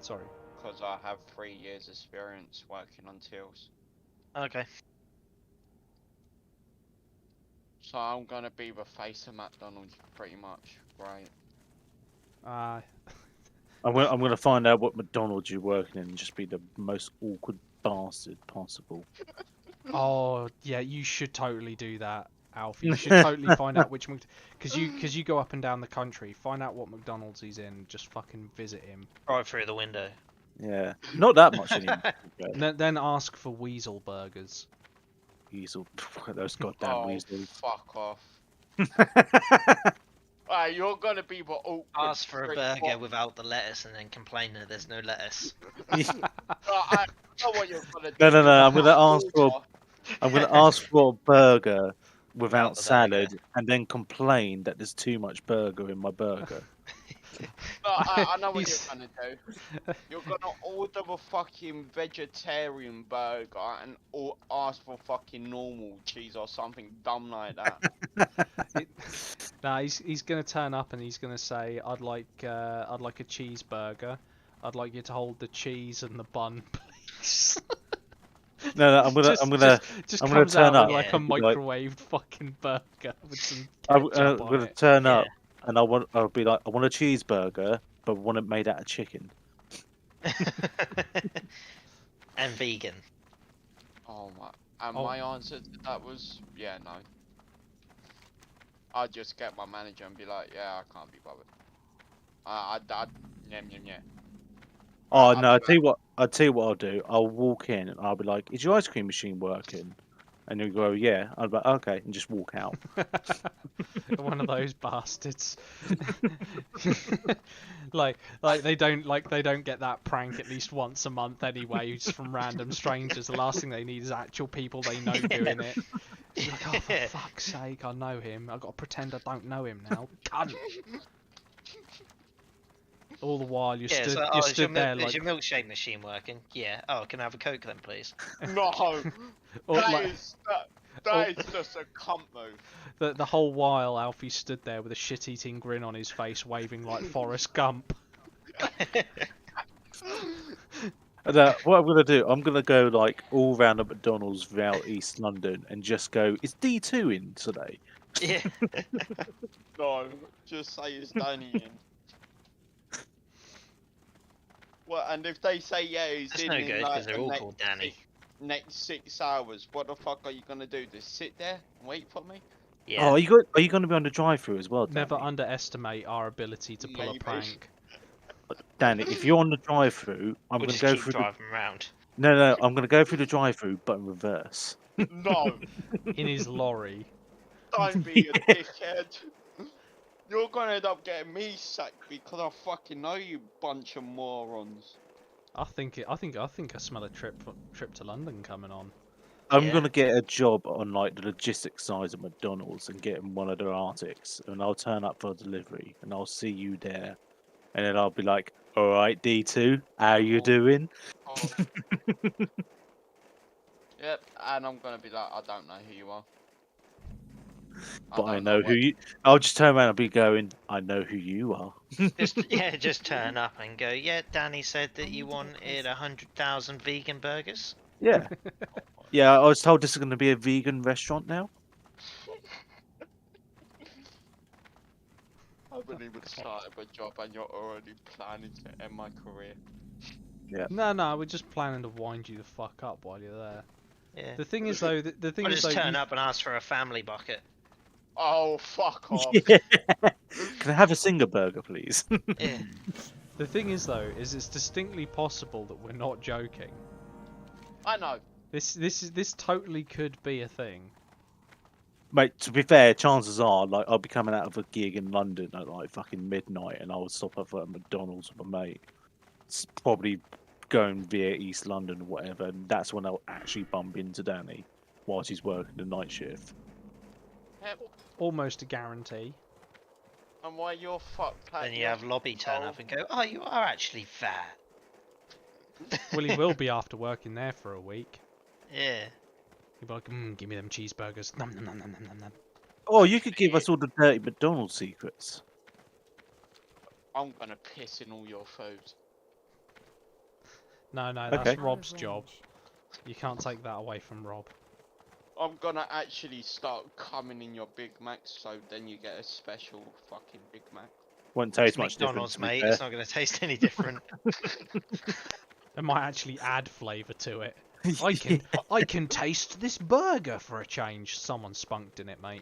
Sorry. Because I have 3 years experience working on tills. okay. So I'm gonna be the face of McDonald's pretty much. Great. Uh, I'm gonna find out what McDonald's you're working in and just be the most awkward bastard possible. oh yeah, you should totally do that, Alfie. You should totally find out which because you go up and down the country, find out what McDonald's he's in, just fucking visit him. Right through the window. Yeah, not that much anymore. Then ask for Weasel burgers. Weasel, those goddamn Oh, weasels. fuck off. Alright, you're gonna be the awkward. Ask for a prick burger what- without the lettuce and then complain that there's no lettuce. I know what you're gonna do. No. I'm gonna ask for a burger Without without the salad, and then complain that there's too much burger in my burger. No, I know what He's- you're gonna do. You're gonna order the fucking vegetarian burger and or ask for fucking normal cheese or something dumb like that. Nah, he's gonna turn up and he's gonna say, I'd like a cheeseburger. I'd like you to hold the cheese and the bun, please. No, I'm gonna just I'm gonna comes turn out up with like a and be like- microwaved fucking burger with some I'm ketchup on gonna it. turn Yeah. up and I'll be like, I want a cheeseburger, but I want it made out of chicken. And vegan. Oh my. And Oh. my answer to that was, yeah, no. I'd just get my manager and be like, yeah, I can't be bothered. Yeah. Oh I'll no! be I'll tell you what I'll do. I'll walk in and I'll be like, "Is your ice cream machine working?" And you'll go, "Yeah." I'll be like, "Okay," and just walk out. One of those bastards. like they don't get that prank at least once a month anyway, just from random strangers. The last thing they need is actual people they know doing it. You're like, oh, for fuck's sake, I know him. I've got to pretend I don't know him now. Cunt. All the while you're Yeah, stood, so, you're is stood your, there is like, your milkshake machine working? Yeah. Oh, can I have a Coke then, please? No! or, That like is that is just a cunt move. the whole while Alfie stood there with a shit-eating grin on his face, waving like Forrest Gump. And, what I'm gonna do, I'm gonna go like all round the McDonald's throughout East London and just go, "Is D2 in today?" Yeah. No, just say it's Danny in. Well, and if they say yeah, he's That's in no in good like because they're the all next called Danny. next 6 hours, what the fuck are you gonna do? Just sit there and wait for me? Yeah. Oh, are you going to be on the drive-through as well, Danny? Never underestimate our ability to pull a Maybe. prank. Danny, if you're on the drive-through, I'm We'll going to just go keep through the. driving around. No, I'm going to go through the drive-through, but in reverse. No, In his lorry. don't be a dickhead. You're gonna end up getting me sacked because I fucking know you bunch of morons. I think I smell a trip to London coming on. I'm Yeah. going to get a job on like the logistics side of McDonald's and get in one of their Arctics, and I'll turn up for delivery, and I'll see you there, and then I'll be like, "All right, D2, how you Oh. doing?" Oh. Yep, and I'm gonna be like, I don't know who you are. But I don't know who what- you. I'll just turn around and be going, "I know who you are." Just turn up and go. Yeah, Danny said that you wanted 100,000 vegan burgers. Yeah, yeah. I was told this is going to be a vegan restaurant now. I haven't even started my job and you're already planning to end my career. No, we're just planning to wind you the fuck up while you're there. Yeah. The thing is though, the thing I'll is just though, turn you- up and ask for a family bucket. Oh, fuck off. Yeah. Can I have a Singer burger, please? Yeah. the thing is though, is it's distinctly possible that we're not joking. I know. This totally could be a thing. Mate, to be fair, chances are, like, I'll be coming out of a gig in London at like fucking midnight, and I'll stop off at McDonald's with a mate. It's probably going via East London or whatever, and that's when I'll actually bump into Danny whilst he's working the night shift. Yep. Almost a guarantee. And why you're fucked like Then you have Lobby turn up and go, oh, you are actually fat. Well, he will be after working there for a week. Yeah. He'll be like, give me them cheeseburgers. Nom nom nom nom nom nom nom. Oh, you could give us all the dirty McDonald's secrets. I'm gonna piss in all your food. No, that's Okay. Out of Rob's job. range. You can't take that away from Rob. I'm gonna actually start coming in your Big Macs, so then you get a special fucking Big Mac. Won't It's taste much different. McDonald's, To be mate. fair. It's not going to taste any different. It might actually add flavour to it. I can taste this burger for a change. Someone spunked in it, mate.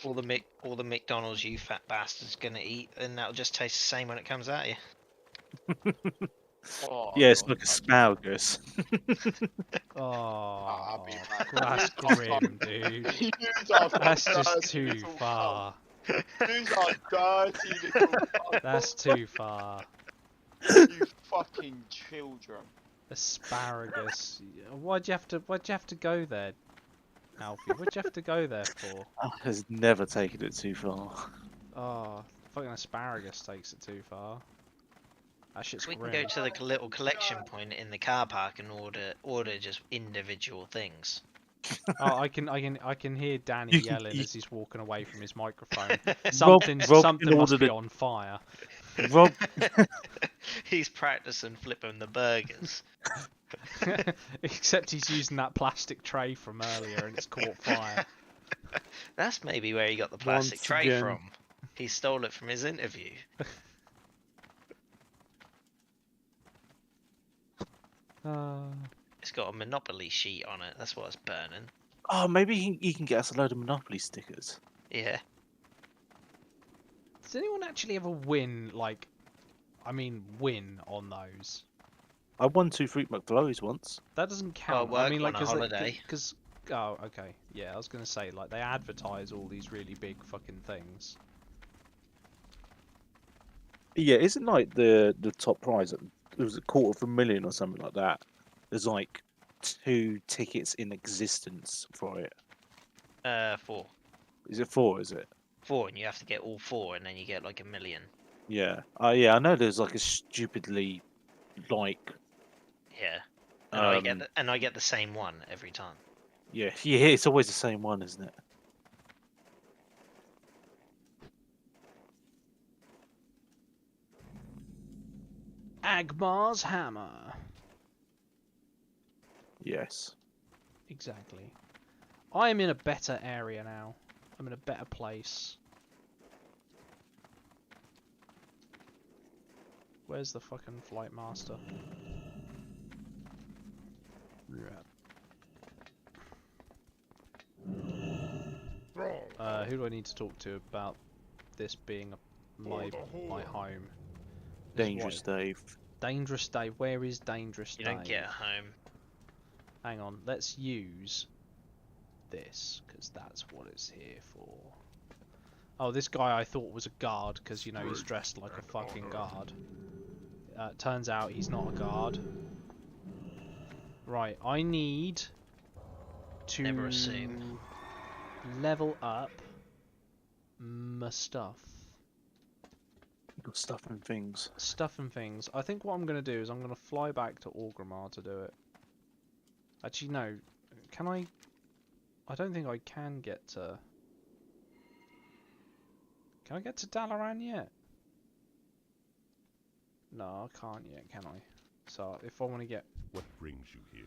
all the McDonald's you fat bastard's going to eat, and that'll just taste the same when it comes at you. Oh, Yeah, it's you're like such- asparagus. Oh, I'll be back. that's grim, dude. You are That's just dirty too little far. These are dirty little fuckers, That's too far. you fucking children. Asparagus. Why'd you have to go there, Alfie? What'd you have to go there for? Has never taken it too far. Oh, fucking asparagus takes it too far. That shit's We can grim. go to the little collection point in the car park and order just individual things. Oh, I can hear Danny You can- yelling you- as he's walking away from his microphone. Something Rob something can must order be the- on fire. Rob, He's practicing flipping the burgers. Except he's using that plastic tray from earlier and it's caught fire. That's maybe where he got the plastic Once tray again. from. He stole it from his interview. It's got a Monopoly sheet on it. That's what it's burning. oh, maybe he can get us a load of Monopoly stickers. Yeah. Does anyone actually ever win, like, I mean, win on those? I won 2 Fruit McFlurries once. That doesn't count. work I mean, like, on a holiday. because oh, okay, yeah, I was gonna say, like, they advertise all these really big fucking things. Yeah, isn't like the top prize? It was $250,000 or something like that. There's like 2 tickets in existence for it. 4. Is it 4? Is it? 4, and you have to get all 4, and then you get like $1 million. Yeah. Yeah, I know. There's like a stupidly like. Yeah. Um, And I get the same one every time. yeah, it's always the same one, isn't it? Agmar's hammer. Yes. Exactly. I am in a better area now. I'm in a better place. Where's the fucking flight master? who do I need to talk to about this being my home? This is Dangerous what- Dave. Dangerous Dave. Where is Dangerous You Dave? don't get home. Hang on. Let's use this because that's what it's here for. Oh, this guy I thought was a guard because you know he's dressed like a fucking guard. Turns out he's not a guard. Right, I need to Never assume. level up my stuff. Got stuff and things. Stuff and things. I think what I'm going to do is I'm going to fly back to Orgrimmar to do it. Actually, no. Can I? I don't think I can get to... Can I get to Dalaran yet? No, I can't yet, can I? So, if I want to get... What brings you here?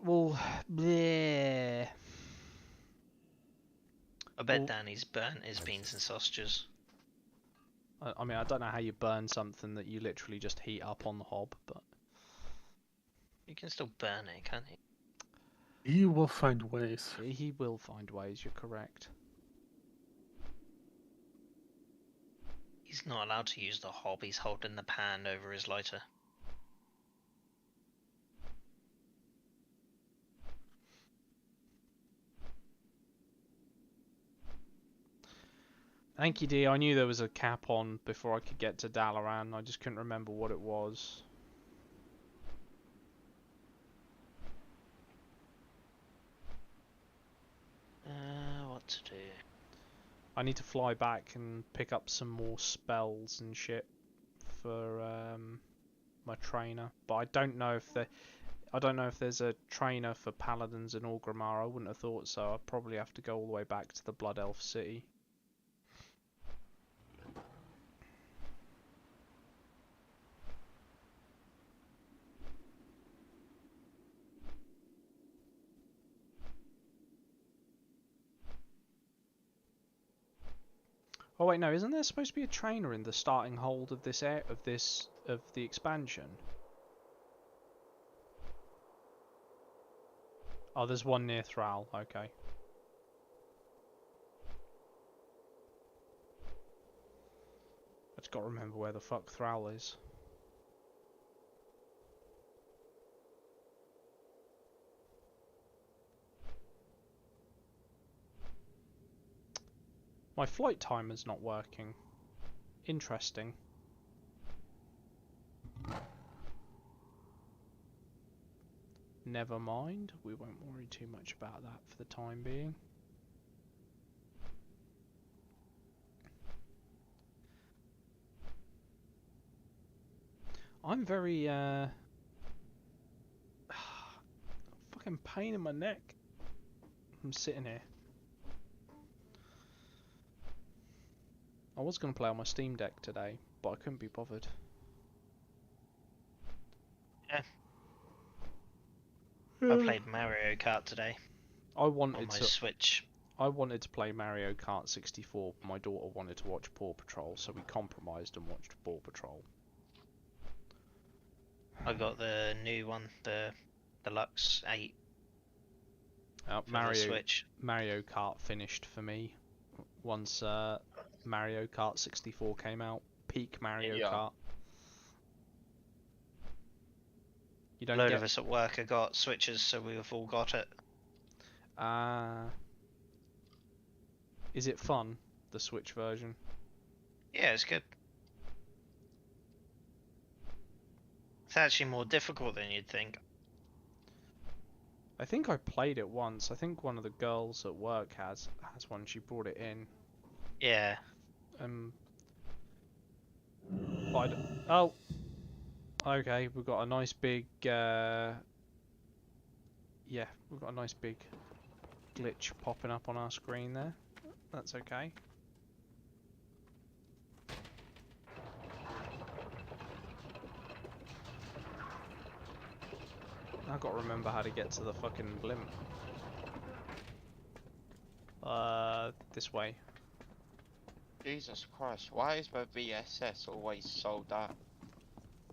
Well, bleh. I bet Well- Danny's burnt his beans and sausages. I mean, I don't know how you burn something that you literally just heat up on the hob, but... You can still burn it, can't you? He will find ways. He will find ways, you're correct. He's not allowed to use the hob, he's holding the pan over his lighter. Thank you, D. I knew there was a cap on before I could get to Dalaran. I just couldn't remember what it was. What to do? I need to fly back and pick up some more spells and shit for my trainer. But I don't know if there's a trainer for paladins in Orgrimmar. I wouldn't have thought so. I'd probably have to go all the way back to the Blood Elf City. Oh wait, no, isn't there supposed to be a trainer in the starting hold of this of the expansion? Oh, there's one near Thrall. Okay. I just got to remember where the fuck Thrall is. My flight timer's not working. Interesting. Never mind, we won't worry too much about that for the time being. I'm very fucking pain in my neck. I'm sitting here. I was going to play on my Steam Deck today, but I couldn't be bothered. I played Mario Kart today I on wanted my to Switch. I wanted to play Mario Kart 64, but my daughter wanted to watch Paw Patrol, so we compromised and watched Paw Patrol. I got the new one, the Deluxe 8 for the Switch. Mario Kart finished for me once Mario Kart 64 came out. Peak Mario Yeah. Kart. You A don't load get of us at work have got Switches, so we've all got it. Is it fun, the Switch version? Yeah, it's good. It's actually more difficult than you'd think. I think I played it once. I think one of the girls at work has one. She brought it in. Yeah. But oh, okay. We've got a nice big. Yeah, we've got a nice big glitch popping up on our screen there. That's okay. I've got to remember how to get to the fucking blimp. This way. Jesus Christ, why is my VSS always sold out?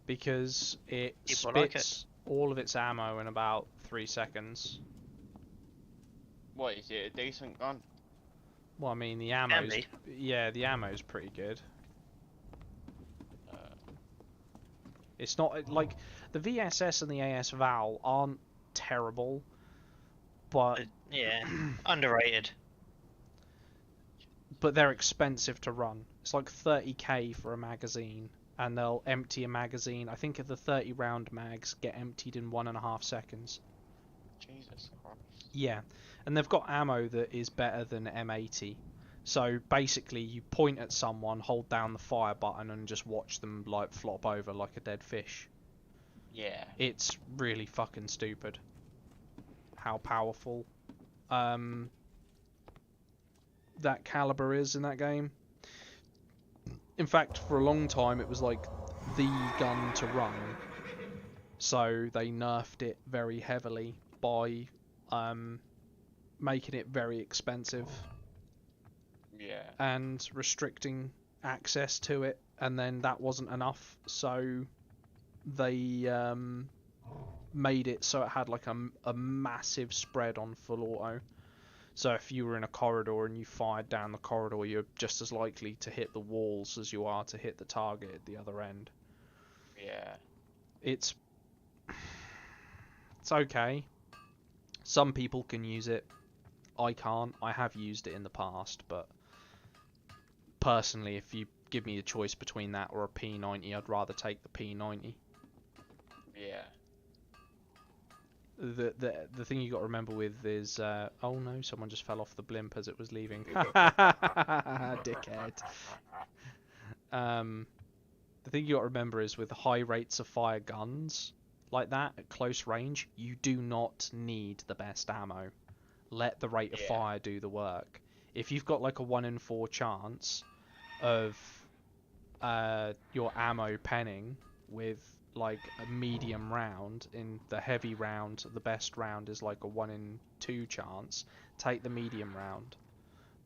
Because it People like spits all of its ammo in about 3 seconds. What is it, a decent gun? Well, I mean, the Can ammo's... be. Yeah, the ammo's pretty good. Uh, It's not... Like, the VSS and the AS Val aren't terrible, but... Yeah, underrated. but they're expensive to run. It's like 30k for a magazine, and they'll empty a magazine. I think the 30 round mags get emptied in 1.5 seconds. Jesus Christ. Yeah, and they've got ammo that is better than M80. So basically, you point at someone, hold down the fire button, and just watch them like flop over like a dead fish. Yeah. It's really fucking stupid how powerful that caliber is in that game. In fact, for a long time, it was like the gun to run. So they nerfed it very heavily by making it very expensive Yeah. and restricting access to it. And then that wasn't enough, so they made it so it had like a massive spread on full auto. So if you were in a corridor and you fired down the corridor, you're just as likely to hit the walls as you are to hit the target at the other end. Yeah. It's okay. Some people can use it. I can't. I have used it in the past, but personally, if you give me a choice between that or a P90, I'd rather take the P90. Yeah. The thing you got to remember with is oh no, someone just fell off the blimp as it was leaving. Dickhead. The thing you got to remember is with high rates of fire guns like that at close range, you do not need the best ammo. Let the rate of fire do the work. If you've got like a 1 in 4 chance of your ammo penning with like a medium round, in the heavy round the best round is like a 1 in 2 chance, take the medium round,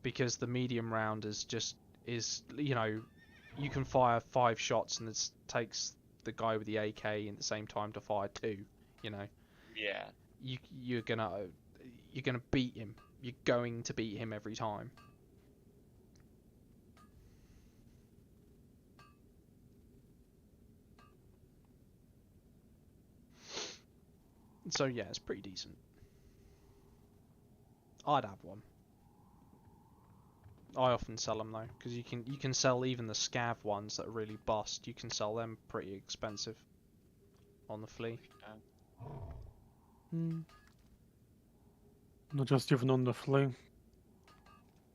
because the medium round is you know, you can fire 5 shots and it takes the guy with the AK in the same time to fire 2, you know. Yeah. You're gonna beat him. You're going to beat him every time. So yeah, it's pretty decent. I'd have one. I often sell them though, because you can sell even the scav ones that are really bust. You can sell them pretty expensive on the flea. Not just even on the flea.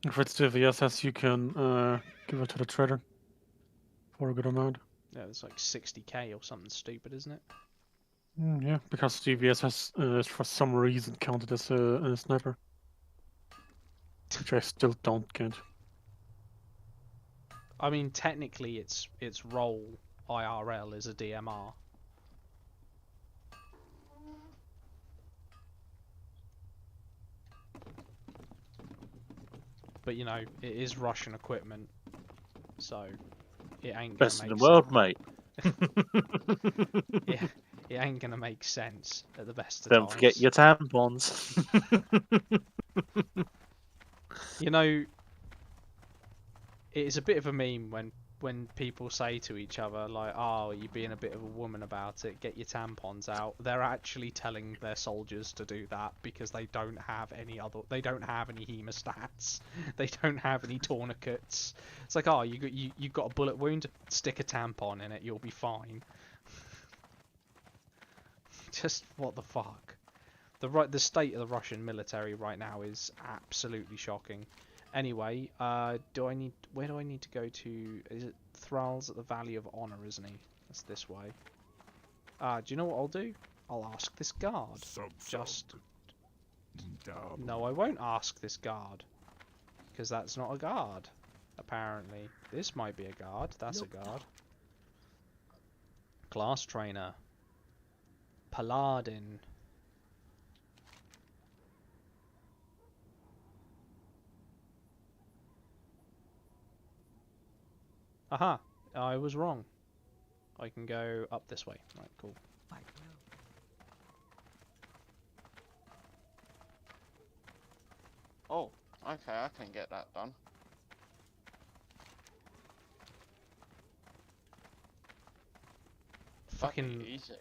If it's the VSS, you can give it to the trader for a good amount. Yeah, it's like 60k or something stupid, isn't it? Yeah, because the VSS is for some reason counted as a sniper. Which I still don't get. I mean, technically, its role IRL is a DMR. But you know, it is Russian equipment, so it ain't gonna Best in make the world, sense. mate. It ain't gonna make sense at the best of Don't forget times. your tampons. You know, it is a bit of a meme when people say to each other like, "Oh, you're being a bit of a woman about it. Get your tampons out." They're actually telling their soldiers to do that because they don't have any hemostats. They don't have any tourniquets. It's like, "Oh, you got a bullet wound? Stick a tampon in it. You'll be fine." Just what the fuck? The state of the Russian military right now is absolutely shocking. Anyway, where do I need to go to? Is it Thrall's at the Valley of Honor, isn't he? That's this way. Do you know what I'll do? I'll ask this guard. Just... No, I won't ask this guard. Because that's not a guard, apparently. This might be a guard. That's a guard. Class trainer. Paladin. Aha! I was wrong. I can go up this way. Right, cool. Oh, Okay, I can get that done. That'd Fucking be easy.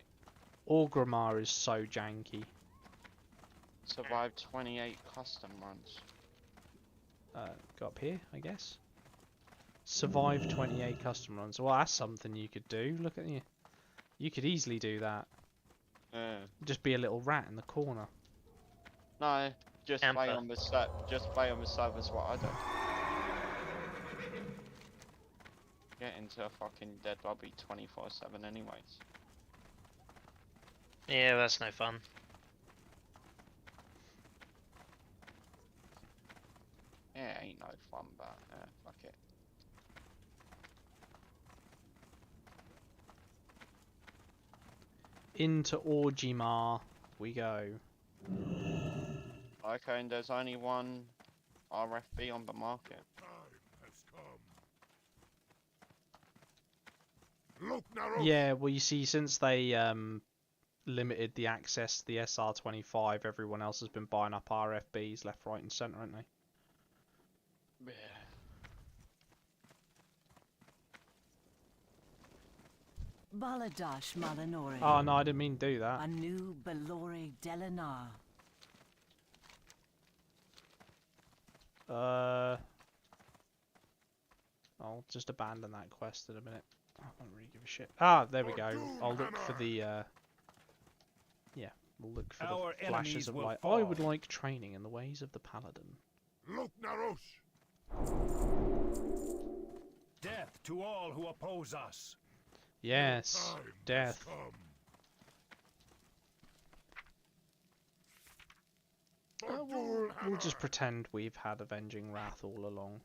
Orgrimmar is so janky. Survive 28 custom runs. Go up here, I guess. Survive 28 custom runs. Well, that's something you could do. Look at you. You could easily do that. Just be a little rat in the corner. No, just play Camper. on the just play on the servers what I do. Get into a fucking dead lobby 24/7 anyways. Yeah, that's no fun. Yeah, ain't no fun, but fuck it. Into Orgrimmar we go. Okay, and there's only one RFB on the market. Time has come. Look, Naros. Yeah, well, you see, since they limited the access to the SR25, everyone else has been buying up RFBs left, right, and centre, haven't they? Yeah. Baladash Malanori. Oh no, I didn't mean to do that. Anu Belori Delanar. I'll just abandon that quest in a minute. I don't really give a shit. Ah, there we go. I'll look for the yeah, we'll look for Our the flashes enemies of will light. I would fall. like training in the ways of the paladin. Look, Naros. Death to all who oppose us. Yes, Time has death. come. We'll just pretend we've had avenging wrath all along.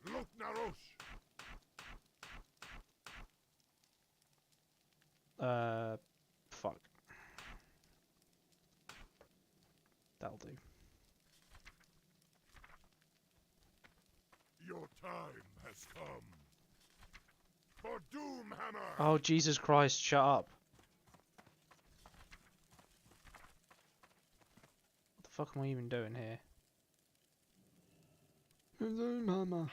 Look, Naros. Fuck. That'll do. Your time has come. For Doomhammer. Oh, Jesus Christ, shut up. What the fuck am I even doing here? Hello, mama.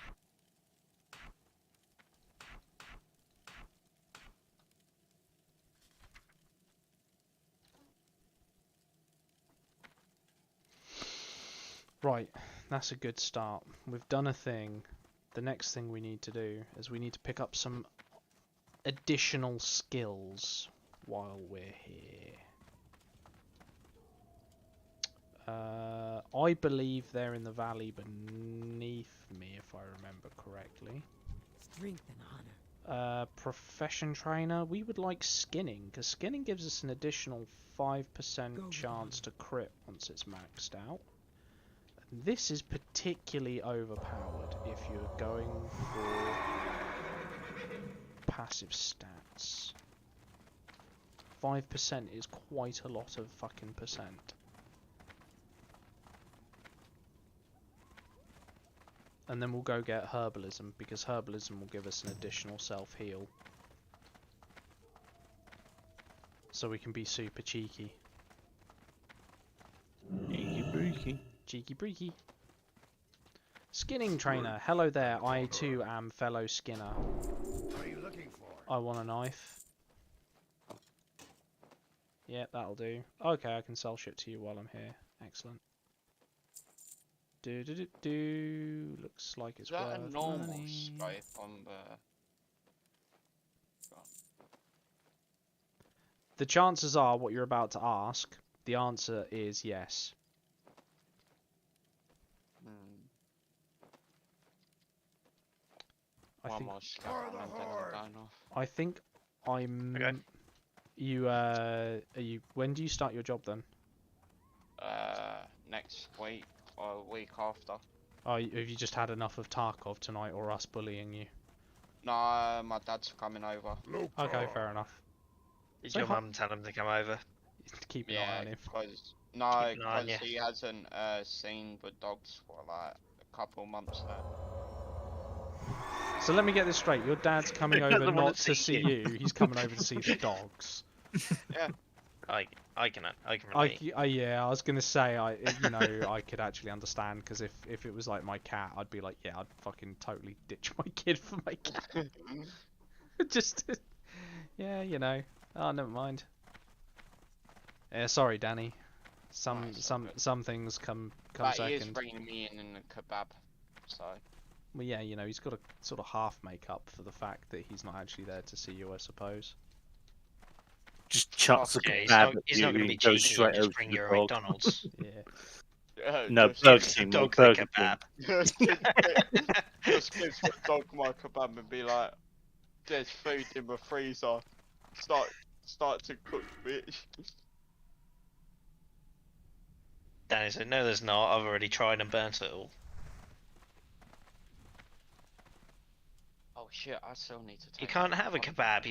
Right, that's a good start. We've done a thing. The next thing we need to do is we need to pick up some additional skills while we're here. I believe they're in the valley beneath me, if I remember correctly. Strength and honor. Profession trainer. We would like skinning, because skinning gives us an additional 5% chance to crit once it's maxed out. And this is particularly overpowered if you're going for passive stats. 5% is quite a lot of fucking percent. And then we'll go get herbalism, because herbalism will give us an additional self-heal. So we can be super cheeky. Cheeky breeky. Skinning trainer. Hello there, I too am fellow skinner. What are you looking for? I want a knife. Yeah, that'll do. Okay, I can sell shit to you while I'm here. Excellent. Do. Looks like it's Is that worth a normal money. scope on the... The chances are, what you're about to ask, the answer is yes. I One think. more scope and then I'm going off. I think I'm. Okay. You are you? When do you start your job then? Next week or a week after. Oh, have you just had enough of Tarkov tonight, or us bullying you? No, my dad's coming over. Look, Okay, fair enough. Did So your ho- mum tell him to come over? Keep an eye Yeah, on him. because Keep an eye on ya. he hasn't seen the dogs for like a couple months now. So let me get this straight. Your dad's coming He over doesn't wanna not to see see you. you. He's coming over to see the dogs. Yeah. I can relate. Yeah, I was gonna say I could actually understand because if it was like my cat, I'd be like, yeah, I'd fucking totally ditch my kid for my cat. Just, yeah, Oh, never mind. Yeah, sorry, Danny. Some things come But he is second. bringing me in a kebab, so. Well, yeah, he's got to sort of half make up for the fact that he's not actually there to see you, I suppose. Just chucks a Yeah, kebab at he's you not going to be and goes cheeky straight and just over bring to you the a dog. McDonald's. Yeah, No, just, Burger Gives the King, dog mate, the Burger kebab. just gives the dog my kebab and be like, "There's food in the freezer. Start to cook, bitch." Danny said, "No, there's not. I've already tried and burnt it all." Oh shit! I still need to take. You can't have a kebab.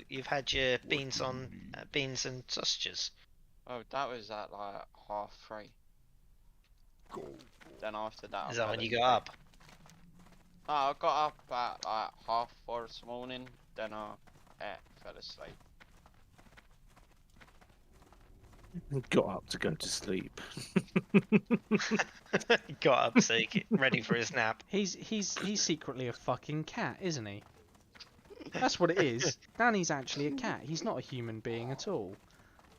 You've had your beans and sausages. Oh, that was at like 3:30. Go. Then after that, Is I've that when had you a got up? No, I got up at like 4:30 this morning. Then I fell asleep. Got up to go to sleep. Got up so he get ready for his nap. He's secretly a fucking cat, isn't he? That's what it is. Danny's actually a cat. He's not a human being at all.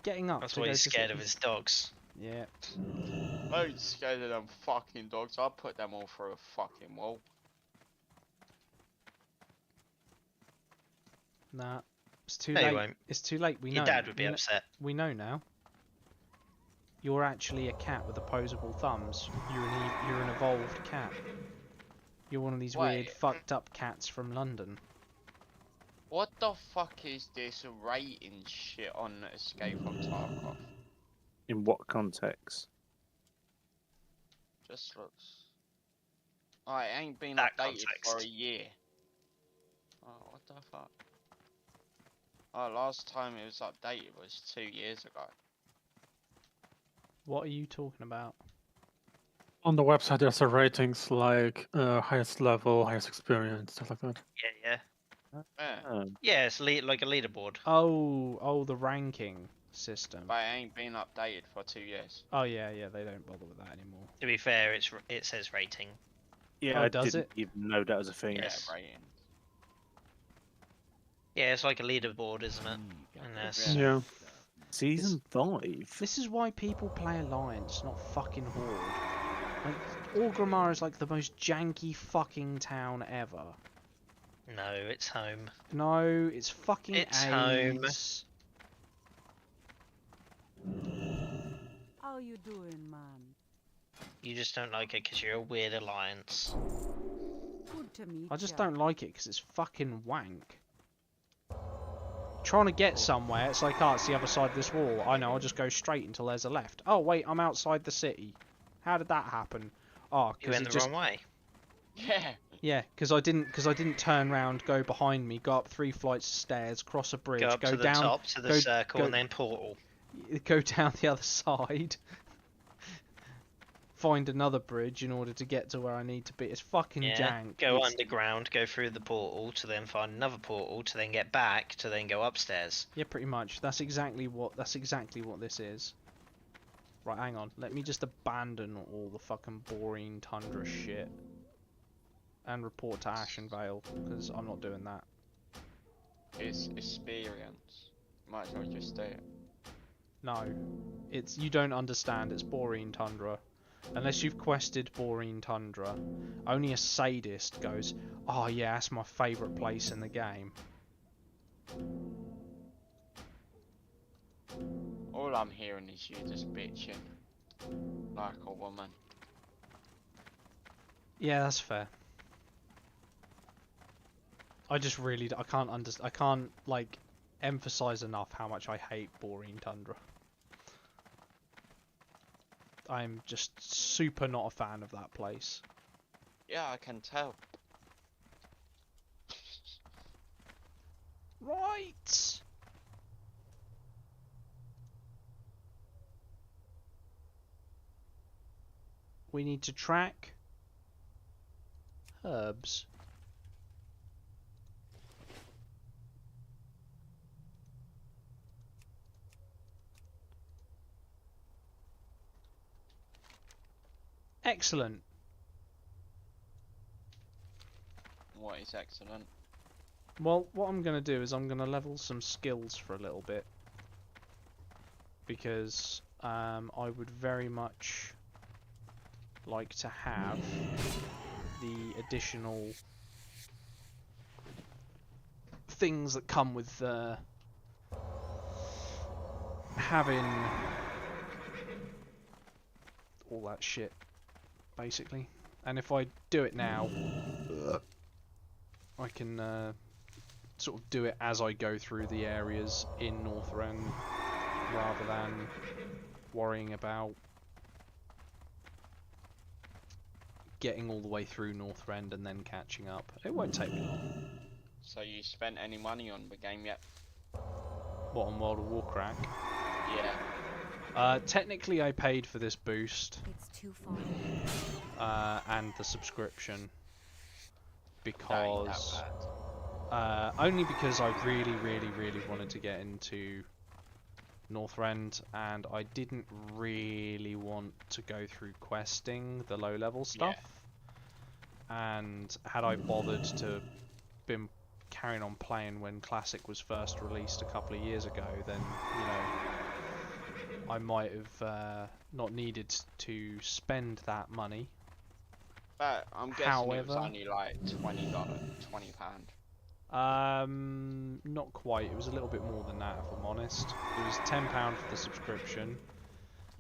Getting up That's to why go he's to scared sleep. of his dogs. Yeah. I ain't scared of them fucking dogs. I'll put them all through a fucking wall. Nah. It's too No, you late. won't. It's too late. We know. Your dad would be we kn- upset. We know now. You're actually a cat with opposable thumbs. You're an evolved cat. You're one of these weird, Wait. fucked up cats from London. What the fuck is this rating shit on Escape from Tarkov? In what context? Just looks. Oh, it ain't been That updated for a context. year. Oh, what the fuck? Oh, last time it was updated was 2 years ago. What are you talking about? On the website, there's a ratings like highest level, highest experience, stuff like that. Yeah. Yeah, Yeah, it's like a leaderboard. Oh, the ranking system. but it ain't been updated for 2 years. Oh yeah, they don't bother with that anymore. To be fair, it says rating. Yeah, Oh, I does didn't it? even know that was a thing. Yes. Yeah, rating. Yeah, it's like a leaderboard, isn't it? And there's Yeah. Season 5. This is why people play Alliance, not fucking Horde. Like, Orgrimmar is like the most janky fucking town ever. no, it's home. No, it's fucking It's home. AIDS. How you doing, man? You just don't like it because you're a weird alliance. Good to meet I just ya. don't like it because it's fucking wank. Trying to get somewhere, it's like, oh, it's the other side of this wall. I know, I'll just go straight until there's a left. Oh, wait, I'm outside the city. How did that happen? Oh, You because went it the just... wrong way. Yeah. Yeah, because I didn't turn round, go behind me, go up 3 flights of stairs, cross a bridge, Go up go to the down, top to the go- circle go- and then portal. go down the other side, find another bridge in order to get to where I need to be. It's fucking Yeah. jank. Go It's- underground, go through the portal to then find another portal to then get back to then go upstairs. Yeah, pretty much. That's exactly what this is. Right, hang on. Let me just abandon all the fucking boring tundra shit and report to Ashen Vale because I'm not doing that. It's experience. Might as well just do it. No, you don't understand. It's boring tundra. Unless you've quested boring tundra, only a sadist goes, "Oh yeah, that's my favourite place in the game." All I'm hearing is you just bitching. Like a woman. Yeah, that's fair. I can't like emphasize enough how much I hate boring tundra. I'm just super not a fan of that place. Yeah, I can tell. Right. We need to track herbs. Excellent. What is excellent? Well, what I'm going to do is I'm going to level some skills for a little bit. Because I would very much like to have the additional things that come with having all that shit, basically. And if I do it now, I can sort of do it as I go through the areas in Northrend, rather than worrying about getting all the way through Northrend and then catching up. It won't take me long. So you spent any money on the game yet? What, on World of Warcraft? Yeah. Technically I paid for this boost It's too far. and the subscription That ain't that because bad. only because I really wanted to get into Northrend, and I didn't really want to go through questing the low level stuff. And had I bothered to been carrying on playing when Classic was first released a couple of years ago, then I might have not needed to spend that money. But I'm guessing it was However- only like $20, £20. Not quite. It was a little bit more than that, if I'm honest. It was £10 for the subscription,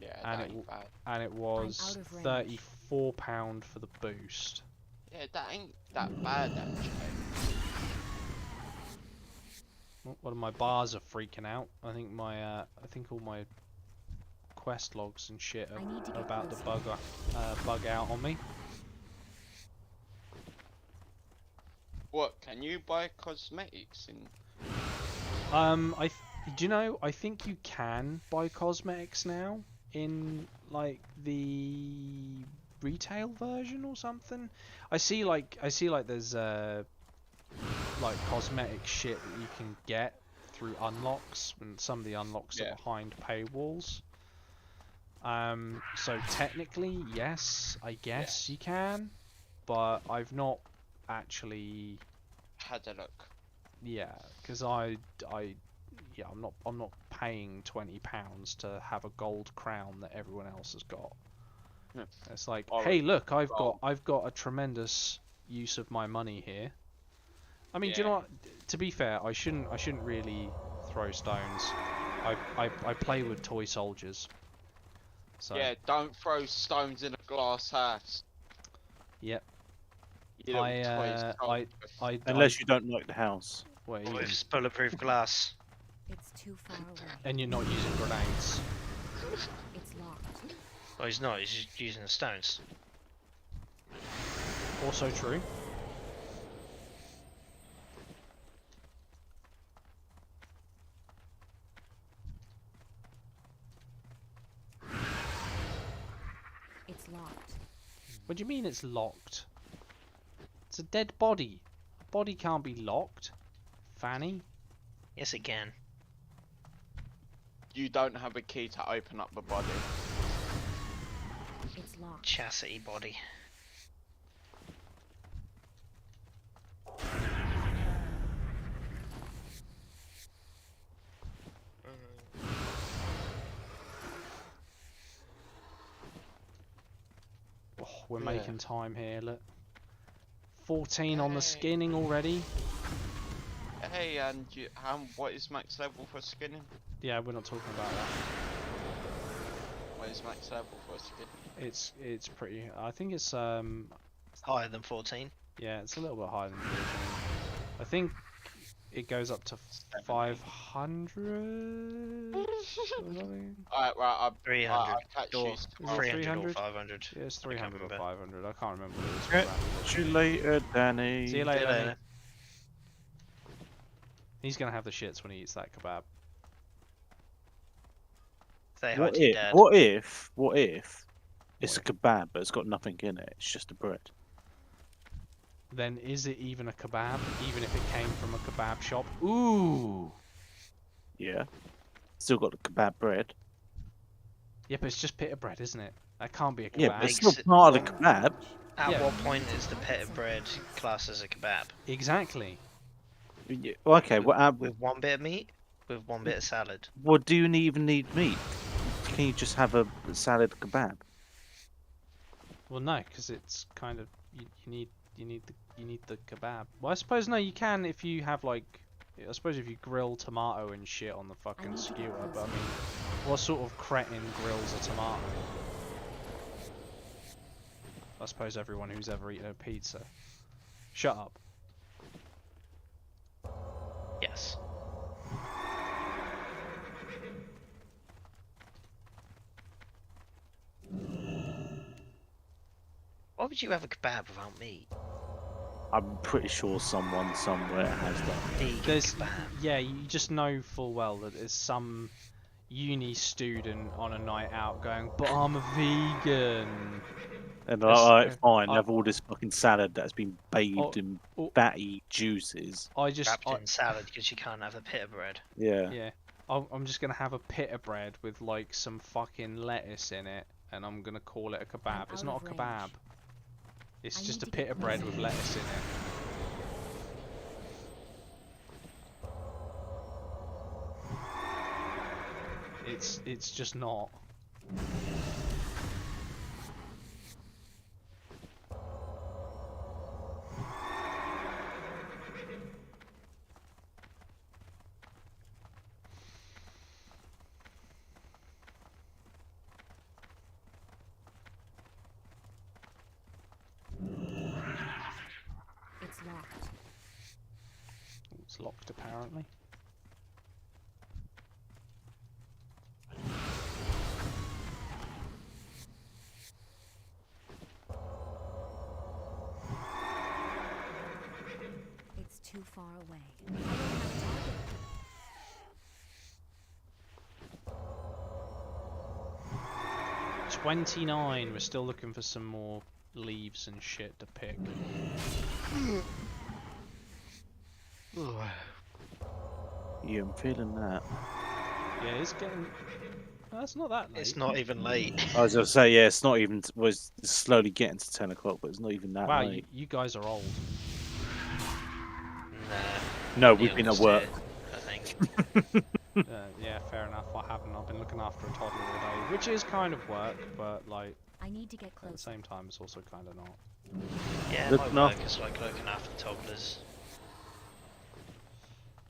Yeah, and that it ain't bad. and it was out of range. £34 for the boost. Yeah, that ain't that bad actually. Oh, one of my bars are freaking out. I think I think all my quest logs and shit I need to are get about to closer. bug out on me. What, can you buy cosmetics in? Do you know? I think you can buy cosmetics now in like the retail version or something. I see like there's like cosmetic shit that you can get through unlocks, and some of the unlocks Yeah. are behind paywalls. So technically, yes, I guess you can, but I've not actually. Had a look. Yeah, because I'm not paying £20 to have a gold crown that everyone else has got. Yeah. It's like, Or hey, look, I've gold. got a tremendous use of my money here. I mean, do you Yeah. know what? To be fair, I shouldn't really throw stones. I play with toy soldiers. So Yeah, don't throw stones in a glass house. yep. You little toy soldier. Unless you don't like the house. Wait, Or it's bulletproof glass. It's too far away. and you're not using grenades. It's locked. Well, he's not. He's just using the stones. Also true. It's locked. What do you mean it's locked? It's a dead body. A body can't be locked. Fanny. Yes, it can. You don't have a key to open up the body. It's locked. Chastity body. Oh, we're Yeah. making time here, look. 14 on the Hey. skinning already. Hey, and what is max level for skinning? Yeah, we're not talking about that. What is max level for skinning? It's pretty. I think it's Higher than 14. yeah, it's a little bit higher than 14. I think it goes up to 500 or something. Alright, right, I'll 300. catch Or you tomorrow. 300 or 300? 500. Yeah, it's I can't 300 or remember. 500. I can't remember what it is. Catch you later, Danny. See you later. See you Danny. later. He's gonna have the shits when he eats that kebab. Say hi What to your if? dad. What if? It's a kebab, but it's got nothing in it. It's just the bread. Then is it even a kebab? Even if it came from a kebab shop? Ooh. Yeah. Still got the kebab bread. Yeah, but it's just pita bread, isn't it? That can't be a kebab. Yeah, but it's Makes still it- part of the kebab. At Yeah. what point is the pita bread classed as a kebab? Exactly. Yeah, okay, With one bit of meat? With one bit of salad? what do you even need meat? Can you just have a salad kebab? Well, no, because it's kind of you need the kebab. Well, I suppose no, you can if you have like, I suppose if you grill tomato and shit on the fucking need to get skewer. But I closer. mean, what sort of cretin grills a tomato? I suppose everyone who's ever eaten a pizza. Shut up. Yes. Why would you have a kebab without meat? I'm pretty sure someone somewhere has that. Vegan There's kebab. yeah, you just know full well that there's some uni student on a night out going, but I'm a vegan. And Yes, alright, fine, I- have all this fucking salad that's been bathed Oh, in oh. fatty juices. Wrapped in salad because you can't have a pita bread. Yeah. Yeah, I'm just gonna have a pita bread with like some fucking lettuce in it, and I'm gonna call it a kebab. It's out not of a kebab. range. It's I just a need to get pita bread closer. with lettuce in it. It's just not. It's locked. It's locked apparently. It's too far away. I don't have target. 29. We're still looking for some more leaves and shit to pick. Yeah, I'm feeling that. Yeah, it's getting. That's not that late. It's not even late. I was gonna say, yeah, it's not even. Was it's slowly getting to 10 o'clock, but it's not even that Wow, late. you guys are old. No, we've been at Neil's work. here, I think. Yeah, fair enough. I haven't. I've been looking after a toddler all day, which is kind of work, but like I need to get at the closer. same time, it's also kind of not. Yeah, Look my enough. work is like looking after toddlers.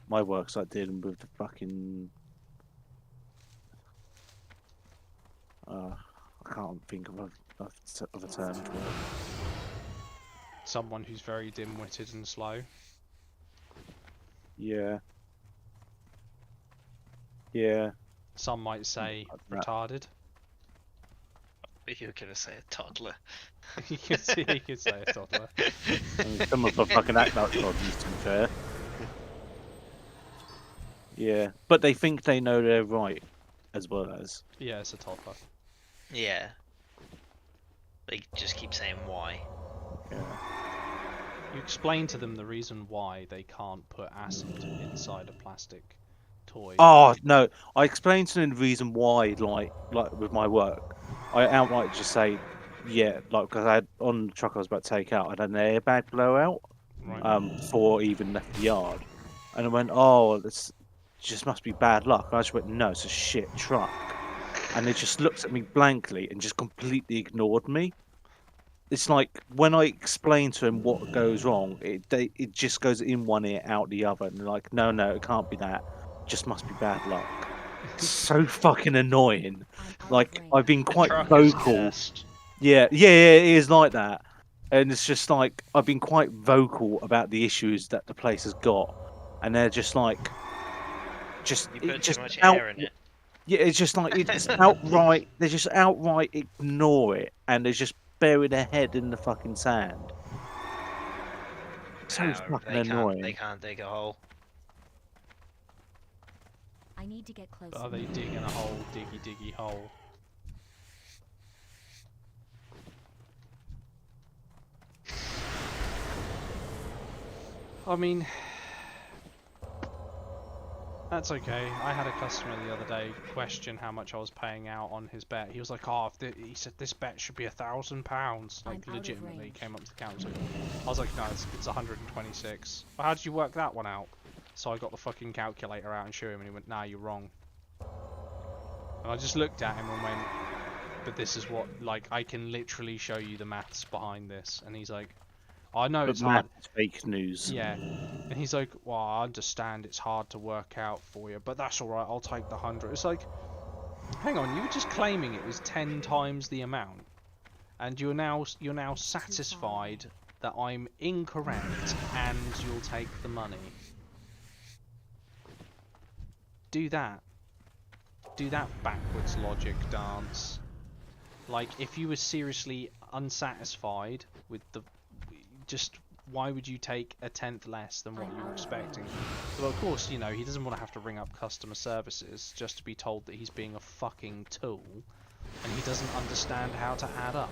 My work's like dealing with the fucking. I can't think of a term for it. Someone who's very dim-witted and slow. Yeah. Yeah. Some might say Like that. retarded. You were gonna say a toddler. you could say a toddler. I mean, some of them fucking act like toddlers, to be fair. Yeah, but they think they know they're right, as well as. Yeah, it's a toddler. Yeah. They just keep saying why. Yeah. You explain to them the reason why they can't put acid inside a plastic toy. Oh no! I explained to them the reason why, like with my work, I outright just say, yeah, like because I had on the truck I was about to take out, I had an airbag blowout, Right. before I even left the yard, and I went, oh, this just must be bad luck. And I just went, no, it's a shit truck, and they just looked at me blankly and just completely ignored me. It's like when I explain to him what goes wrong, it just goes in one ear out the other, and they're like, no, it can't be that. Just must be bad luck. It's so fucking annoying. I'm out of Like range. I've been The quite truck is vocal. cursed. Yeah, it is like that, and it's just like I've been quite vocal about the issues that the place has got, and they're just like, You put just too much out. air in it. Yeah, it's just like it's outright. They just outright ignore it, and they just bury their head in the fucking sand. So However, fucking they annoying. can't dig a hole. I need to get closer. Are they digging a hole, diggy hole? I mean, That's okay. I had a customer the other day question how much I was paying out on his bet. He was like, "Oh, he said this bet should be £1,000." Like I'm out of legitimately, range. came up to the counter. I was like, "No, it's 126." Well, how did you work that one out? So I got the fucking calculator out and showed him, and he went, "Nah, you're wrong." And I just looked at him and went, "But this is what, like, I can literally show you the maths behind this." And he's like, "I know But it's hard." that's fake news. Yeah. And he's like, "Well, I understand it's hard to work out for you, but that's alright, I'll take the 100. It's like, hang on, you were just claiming it was 10 times the amount, and you're now satisfied that I'm incorrect and you'll take the money. Do that. Do that backwards logic dance. Like, if you were seriously unsatisfied with the... just... why would you take a tenth less than what you were expecting? Well, of course, you know, he doesn't want to have to ring up customer services just to be told that he's being a fucking tool, and he doesn't understand how to add up.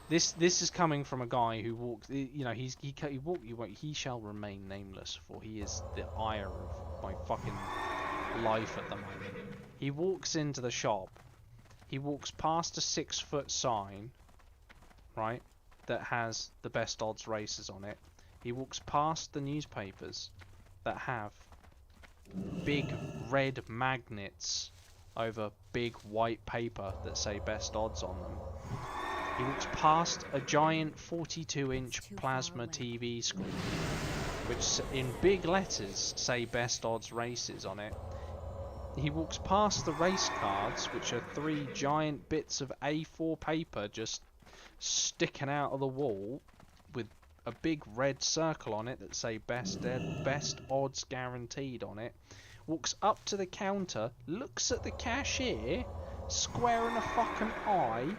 This is coming from a guy who walks, you know, he shall remain nameless, for he is the ire of my fucking life at the moment. He walks into the shop, he walks past a 6-foot sign, right, that has the best odds races on it. He walks past the newspapers that have big red magnets over big white paper that say best odds on them. He walks past a giant 42-inch plasma TV screen, which in big letters say best odds races on it. He walks past the race cards, which are 3 giant bits of A4 paper just sticking out of the wall with a big red circle on it that say best odds guaranteed on it. Walks up to the counter, looks at the cashier, squaring a fucking eye.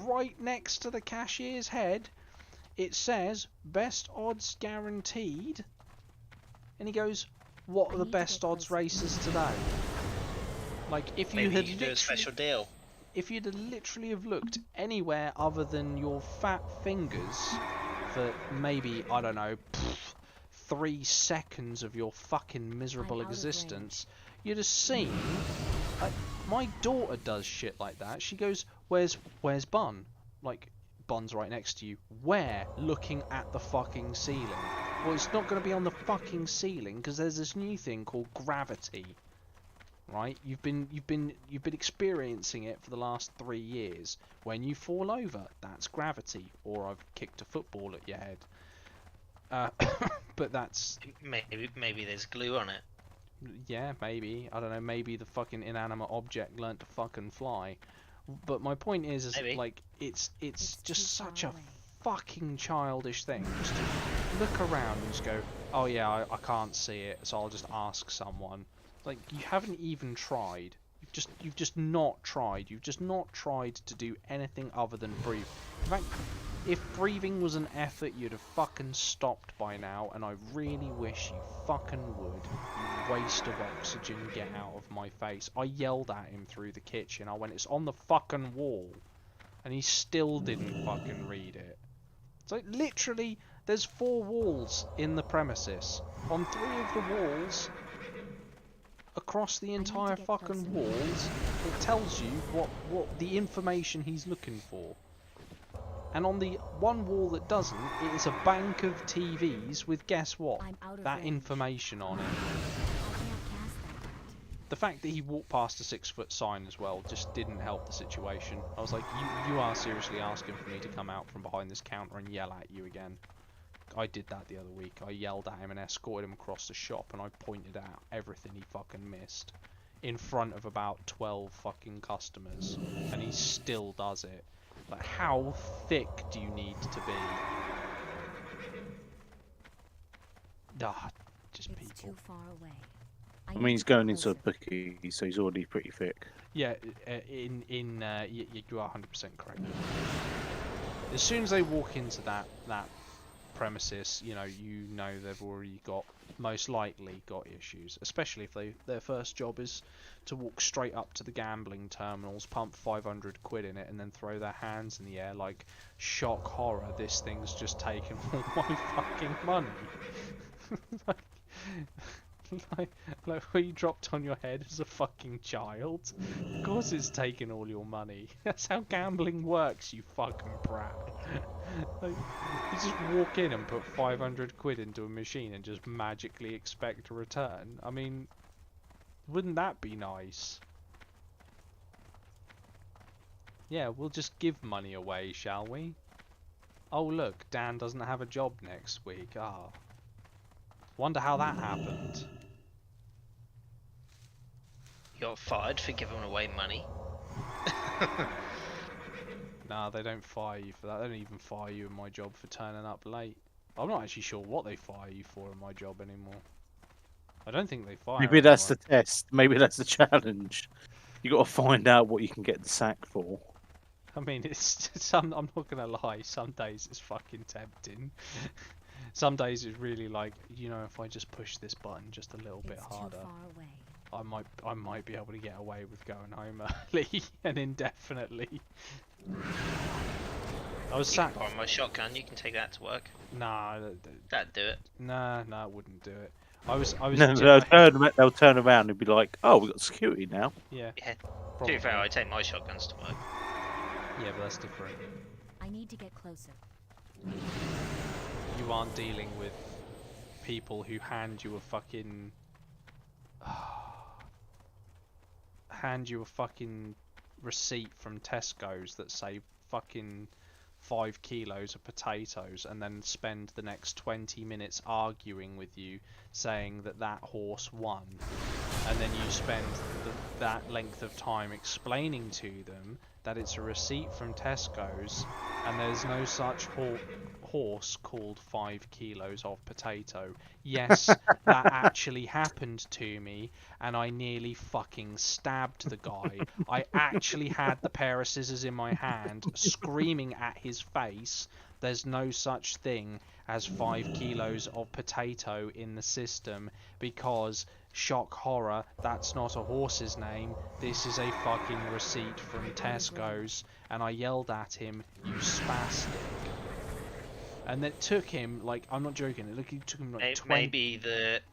Right next to the cashier's head, it says best odds guaranteed, and he goes, "What are the best odds races today?" Like, if you Maybe had you could do a special deal. if you'd have literally have looked anywhere other than your fat fingers for maybe, I don't know, 3 seconds of your fucking miserable existence, you'd have seen. Like, my daughter does shit like that. She goes, where's Bun? Like, Bun's right next to you. Where? Looking at the fucking ceiling. Well, it's not going to be on the fucking ceiling because there's this new thing called gravity. Right? You've been experiencing it for the last 3 years. When you fall over, that's gravity. Or I've kicked a football at your head. But that's... Maybe there's glue on it. Yeah, maybe. I don't know, maybe the fucking inanimate object learnt to fucking fly. But my point is Maybe. like, it's just such a fucking childish thing. Just to look around and just go, "Oh yeah, I can't see it, so I'll just ask someone." Like, you haven't even tried. You've just not tried. You've just not tried to do anything other than breathe. In fact, if breathing was an effort, you'd have fucking stopped by now, and I really wish you fucking would. You waste of oxygen, get out of my face. I yelled at him through the kitchen. I went, "It's on the fucking wall." And he still didn't fucking read it. So literally, there's 4 walls in the premises. On 3 of the walls, across the entire fucking walls, it tells you what the information he's looking for. And on the one wall that doesn't, it is a bank of TVs with, guess what? That information on it. The fact that he walked past a 6-foot sign as well just didn't help the situation. I was like, you are seriously asking for me to come out from behind this counter and yell at you again. I did that the other week. I yelled at him and escorted him across the shop, and I pointed out everything he fucking missed in front of about 12 fucking customers, and he still does it. Like, how thick do you need to be? Ah, just It's people. too far away. I mean, he's going into a bookie, so he's already pretty thick. Yeah, you are 100% correct. As soon as they walk into that premises, you know they've already most likely got issues. Especially if their first job is to walk straight up to the gambling terminals, pump 500 quid in it, and then throw their hands in the air like, shock horror, this thing's just taken all my fucking money. like what you dropped on your head as a fucking child. Of course it's taking all your money. That's how gambling works, you fucking brat. Like, you just walk in and put 500 quid into a machine and just magically expect a return. I mean, wouldn't that be nice? Yeah, we'll just give money away, shall we? Oh look, Dan doesn't have a job next week. Ah. Wonder how that happened. You got fired for giving away money. Nah, they don't fire you for that. They don't even fire you in my job for turning up late. I'm not actually sure what they fire you for in my job anymore. I don't think they fire Maybe that's the anyone. test. Maybe that's the challenge. You got to find out what you can get the sack for. I mean, it's some. I'm not gonna lie. Some days it's fucking tempting. Some days it's really like, you know, if I just push this button just a little bit It's harder, too far away. I might be able to get away with going home early and indefinitely. I was You sat. can borrow my shotgun. You can take that to work. Nah, That'd do it. nah, it wouldn't do it. I was. No, they'll turn around and be like, "Oh, we've got security now." Yeah. Yeah. To Probably. be fair, I take my shotguns to work. Yeah, but that's different. I need to get closer. You aren't dealing with people who hand you a fucking receipt from Tesco's that say fucking 5 kilos of potatoes and then spend the next 20 minutes arguing with you saying that that horse won, and then you spend that length of time explaining to them that it's a receipt from Tesco's and there's no such horse called 5 kilos of potato. Yes, that actually happened to me and I nearly fucking stabbed the guy. I actually had the pair of scissors in my hand screaming at his face, there's no such thing as 5 kilos of potato in the system because, shock horror, that's not a horse's name, this is a fucking receipt from Tesco's. And I yelled at him, you spastic. And it took him, like, I'm not joking, it took him like 20...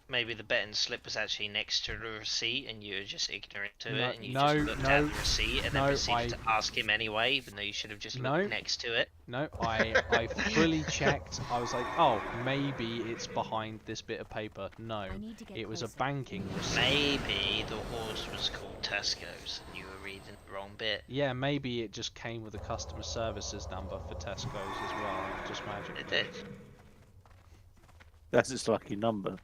Maybe the betting slip was actually next to the receipt and you were just ignorant to No, it and you no, just looked no, at the receipt and then no, proceeded to ask him anyway, even though you should have just No. looked next to it. No, I fully checked. I was like, oh, maybe it's behind this bit of paper. No, I need to get it was a closer. banking receipt. Maybe the horse was called Tesco's and you were reading the wrong bit. Yeah, maybe it just came with a customer services number for Tesco's as well, just magically. It did. That's its lucky number.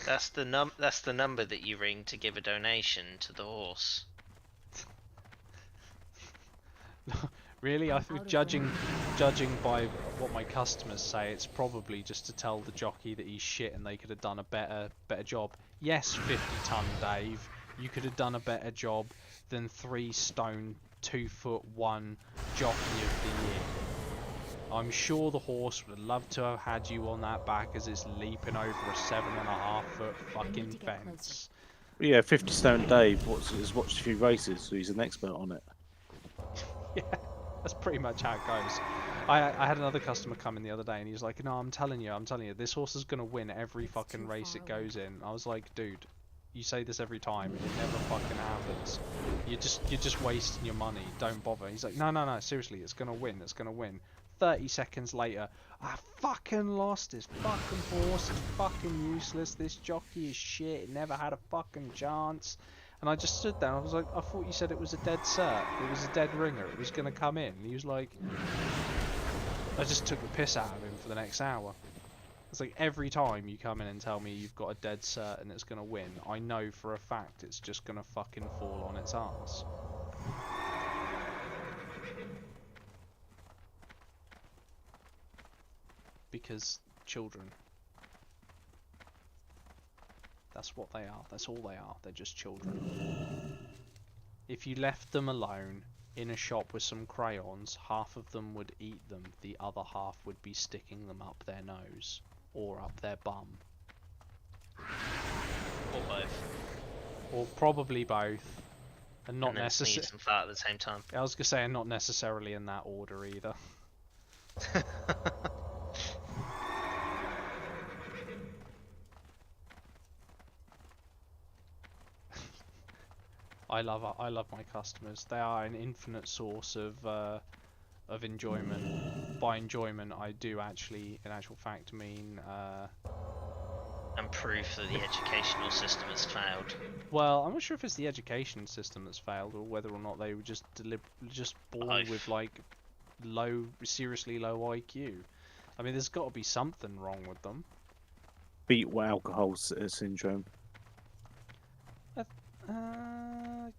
That's the number that you ring to give a donation to the horse. Really, I Out think of judging by what my customers say, it's probably just to tell the jockey that he's shit and they could have done a better job. Yes, 50-ton Dave, you could have done a better job than 3 stone 2 foot 1 jockey of the year. I'm sure the horse would love to have had you on that back as it's leaping over a 7.5 foot fucking to get fence. Yeah, 50 Stone Dave has watched a few races, so he's an expert on it. Yeah, that's pretty much how it goes. I had another customer come in the other day and he was like, no, I'm telling you, this horse is gonna win every It's fucking too race far it goes in. I was like, dude, you say this every time, it never fucking happens. You're just wasting your money. Don't bother. He's like, no, seriously, it's gonna win. 30 seconds later, I fucking lost this fucking horse. It's fucking useless. This jockey is shit. It never had a fucking chance. And I just stood there and I was like, I thought you said it was a dead cert. It was a dead ringer. It was going to come in. And he was like... I just took the piss out of him for the next hour. It's like every time you come in and tell me you've got a dead cert and it's going to win, I know for a fact it's just going to fucking fall on its arse. Because children. That's what they are. That's all they are. They're just children. If you left them alone in a shop with some crayons, half of them would eat them, the other half would be sticking them up their nose or up their bum. Or both. Or probably both. And not And then necessarily. sneeze and fart at the same time. I was gonna say, not necessarily in that order either. I love my customers. They are an infinite source of enjoyment. By enjoyment, I do actually, in actual fact, mean And proof that the educational system has failed. well, I'm not sure if it's the education system that's failed or whether or not they were just just born with like seriously low IQ. I mean, there's got to be something wrong with them. Beat alcohol syndrome.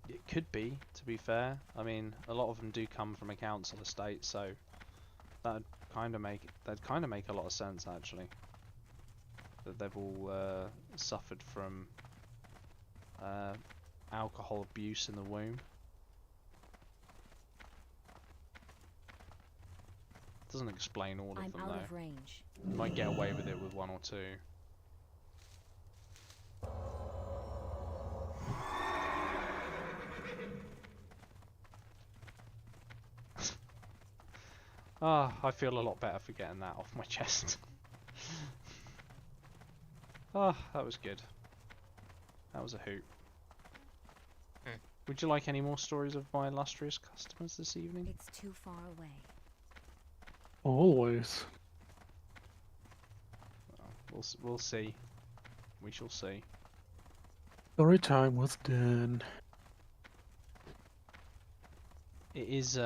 It could be, to be fair. I mean, a lot of them do come from a council estate, so that'd kind of make a lot of sense actually. That they've all suffered from alcohol abuse in the womb. Doesn't explain all of I'm them out though. of range. You might get away with it with one or two. Ah, I feel a lot better for getting that off my chest. Ah, that was good. That was a hoot. Would you like any more stories of my illustrious customers this evening? It's too far away. Always. Well, we'll see. We shall see. Story time with Dan. It is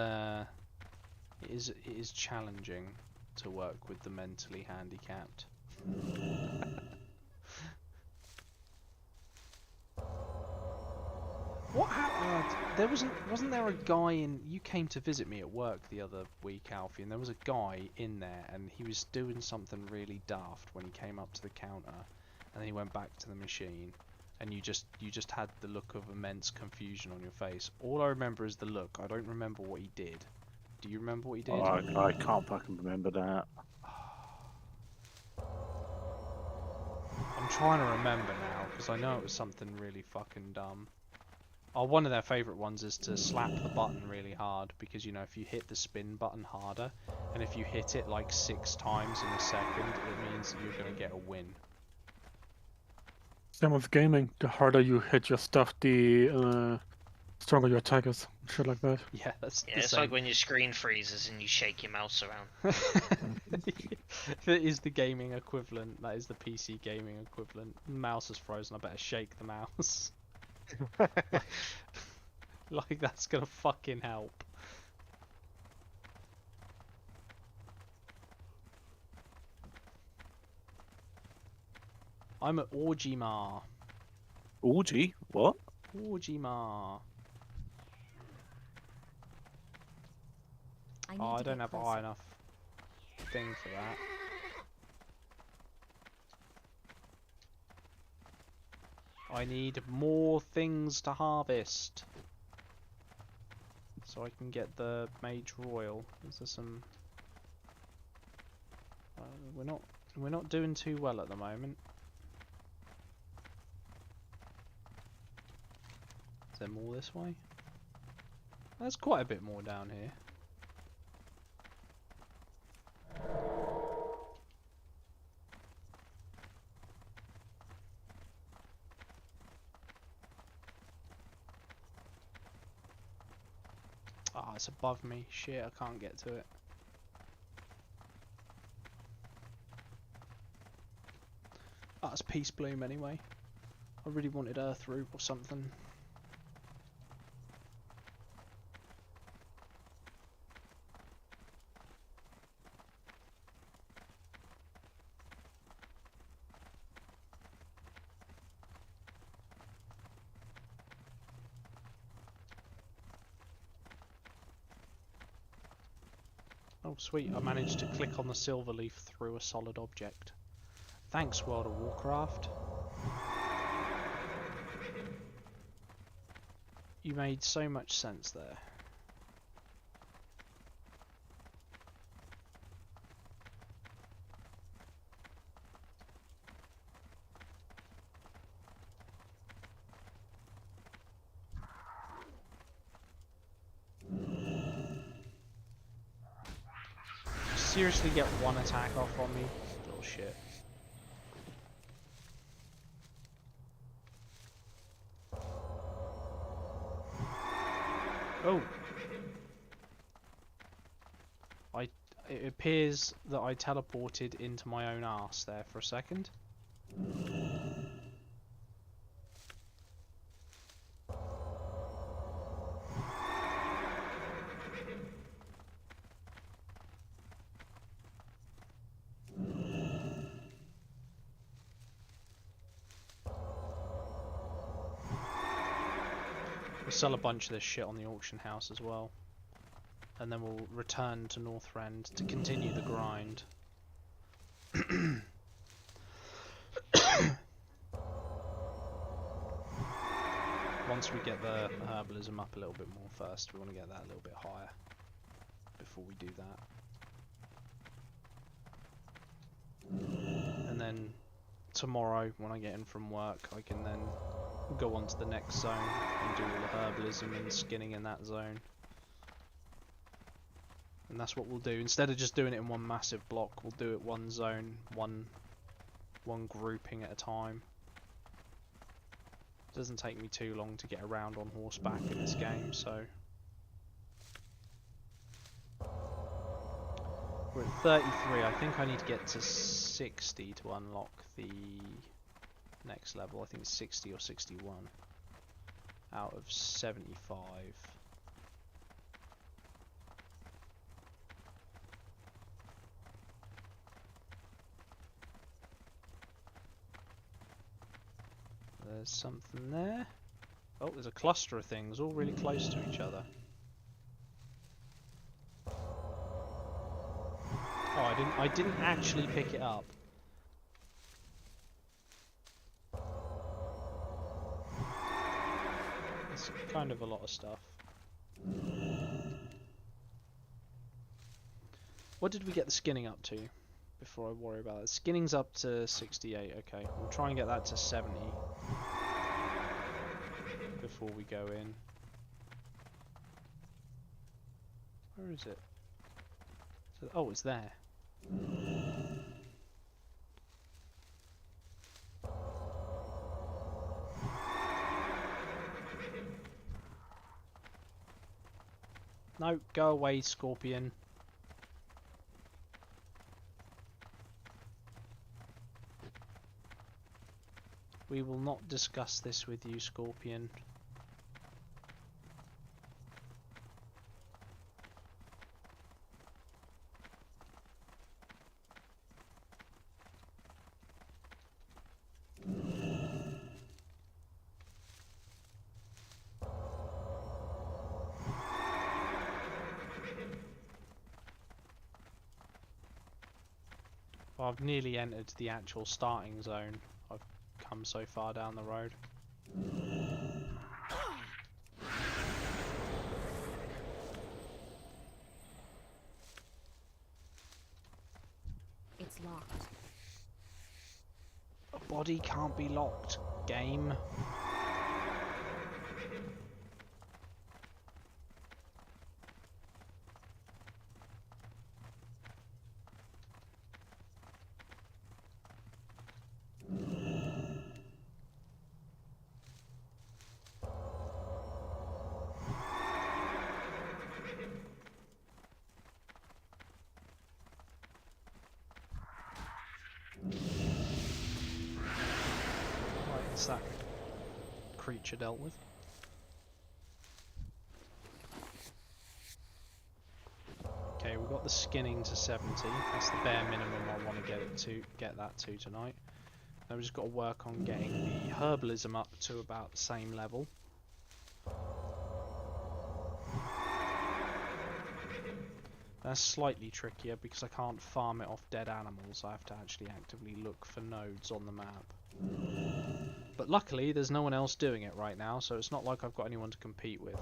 challenging to work with the mentally handicapped. What happened? Wasn't there a guy in? You came to visit me at work the other week, Alfie, and there was a guy in there, and he was doing something really daft when he came up to the counter, and then he went back to the machine, and you just had the look of immense confusion on your face. All I remember is the look. I don't remember what he did. Do you remember what he did? Oh, I can't fucking remember that. I'm trying to remember now because I know it was something really fucking dumb. Oh, one of their favourite ones is to slap the button really hard because, you know, if you hit the spin button harder and if you hit it like 6 times in a second, it means that you're going to get a win. Same with gaming. The harder you hit your stuff, the stronger your attack is. Shit like that. Yeah, that's Yeah, the it's same. like when your screen freezes and you shake your mouse around. That is the gaming equivalent. That is the PC gaming equivalent. Mouse is frozen. I better shake the mouse. Like that's gonna fucking help. I'm at Orgymar. Orgy? What? Orgymar. I need Oh, I to don't get have a closer. high enough thing for that. I need more things to harvest. So I can get the Mage Royal. Is there some... we're not doing too well at the moment. Is there more this way? There's quite a bit more down here. Ah, it's above me. Shit, I can't get to it. Ah, it's Peace Bloom anyway. I really wanted Earth Root or something. Oh sweet, I managed to click on the silver leaf through a solid object. Thanks, World of Warcraft. You made so much sense there. Seriously get one attack off on me? Little shit. Oh. It appears that I teleported into my own arse there for a second. We'll sell a bunch of this shit on the auction house as well. And then we'll return to Northrend to continue the grind. Once we get the herbalism up a little bit more first, we want to get that a little bit higher before we do that. And then tomorrow, when I get in from work, I can then go on to the next zone and do all the herbalism and skinning in that zone. And that's what we'll do. Instead of just doing it in one massive block, we'll do it one zone, one grouping at a time. It doesn't take me too long to get around on horseback in this game, so... We're at 33. I think I need to get to 60 to unlock the next level. I think it's 60 or 61 out of 75. There's something there. Oh, there's a cluster of things all really close to each other. Oh, I didn't actually pick it up. It's kind of a lot of stuff. What did we get the skinning up to before I worry about it? Skinning's up to 68, okay. We'll try and get that to 70 before we go in. Where is it? Oh, it's there. No, go away, Scorpion. We will not discuss this with you, Scorpion. Well, I've nearly entered the actual starting zone. I've come so far down the road. It's locked. A body can't be locked, game. Is that creature dealt with? Okay, we've got the skinning to 70. That's the bare minimum I want to get that to tonight. Now we've just got to work on getting the herbalism up to about the same level. That's slightly trickier because I can't farm it off dead animals. I have to actually actively look for nodes on the map. But luckily, there's no one else doing it right now, so it's not like I've got anyone to compete with.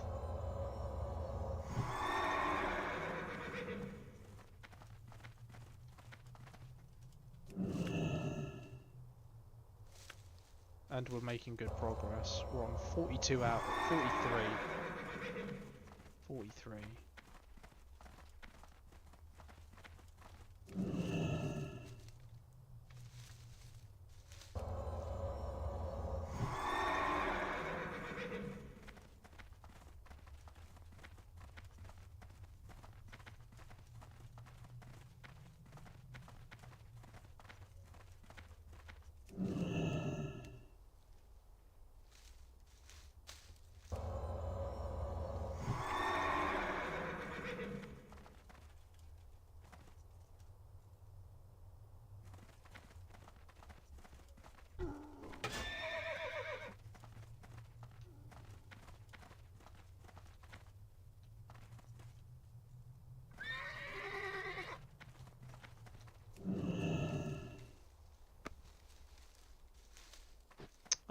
And we're making good progress. We're on 42 out of 43. 43.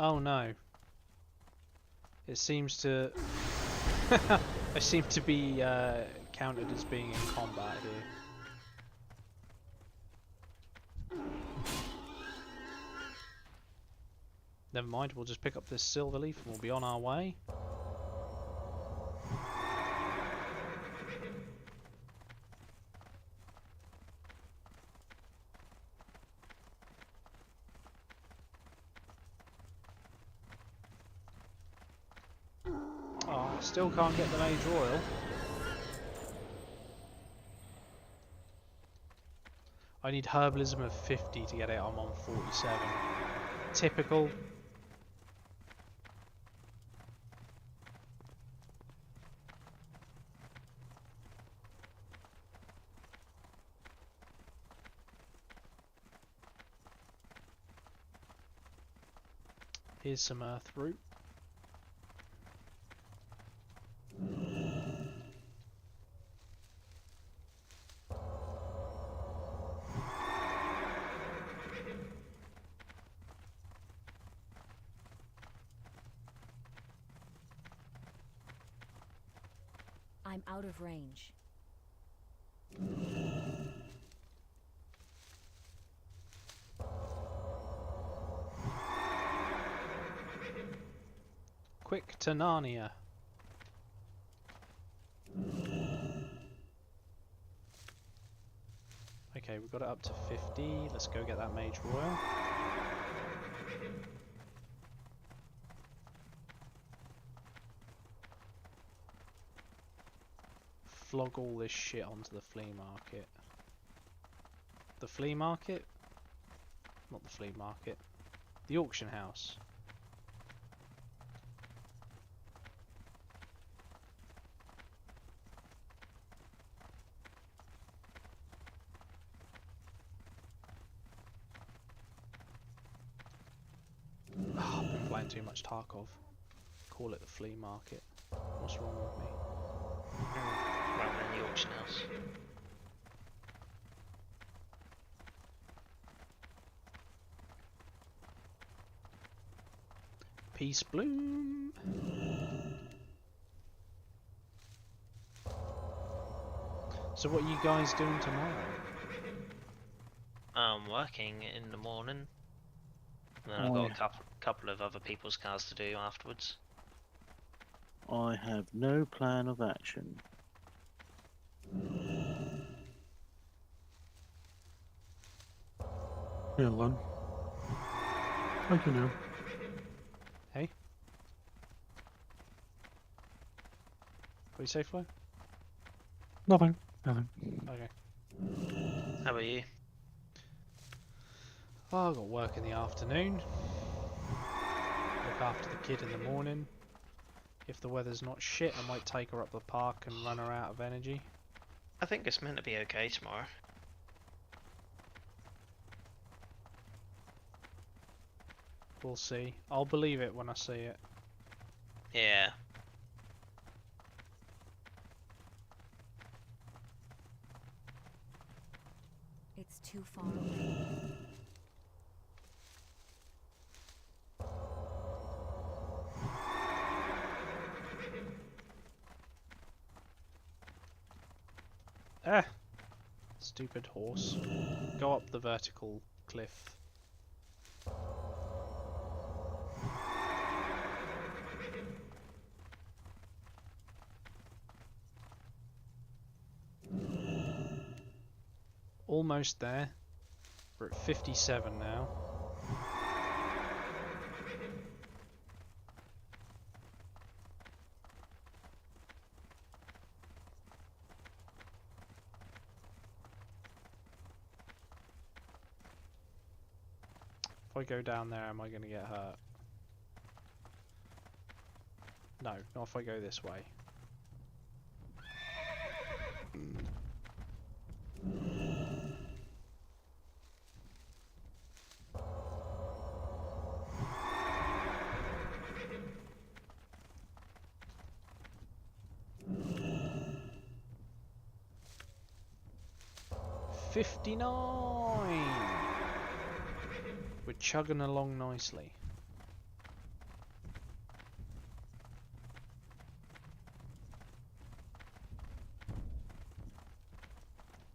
Oh no. It seems to... I seem to be counted as being in combat here. Never mind, we'll just pick up this silver leaf and we'll be on our way. Oh, I still can't get the Mage Royal. I need herbalism of 50 to get it. I'm on 47. Typical. Here's some earth root. I'm out of range. Quick to Narnia. Okay, we've got it up to 50. Let's go get that Mage Royal. Flog all this shit onto the flea market. The flea market? Not the flea market. The auction house. Oh, I've been playing too much Tarkov. Call it the flea market. What's wrong with me? Rather than the auction house. Peace bloom. So what are you guys doing tomorrow? I'm working in the morning. And then I've got a couple of other people's cars to do afterwards. I have no plan of action. Yeah, Lon. Like you know. Hey? What do you say, Flo? Nothing. Nothing. Okay. How about you? Oh, I've got work in the afternoon. Look after the kid in the morning. If the weather's not shit, I might take her up the park and run her out of energy. I think it's meant to be okay tomorrow. We'll see. I'll believe it when I see it. Yeah. It's too far away. Ah! Stupid horse. Go up the vertical cliff. Almost there. We're at 57 now. If I go down there, am I going to get hurt? No, not if I go this way. '59. We're chugging along nicely.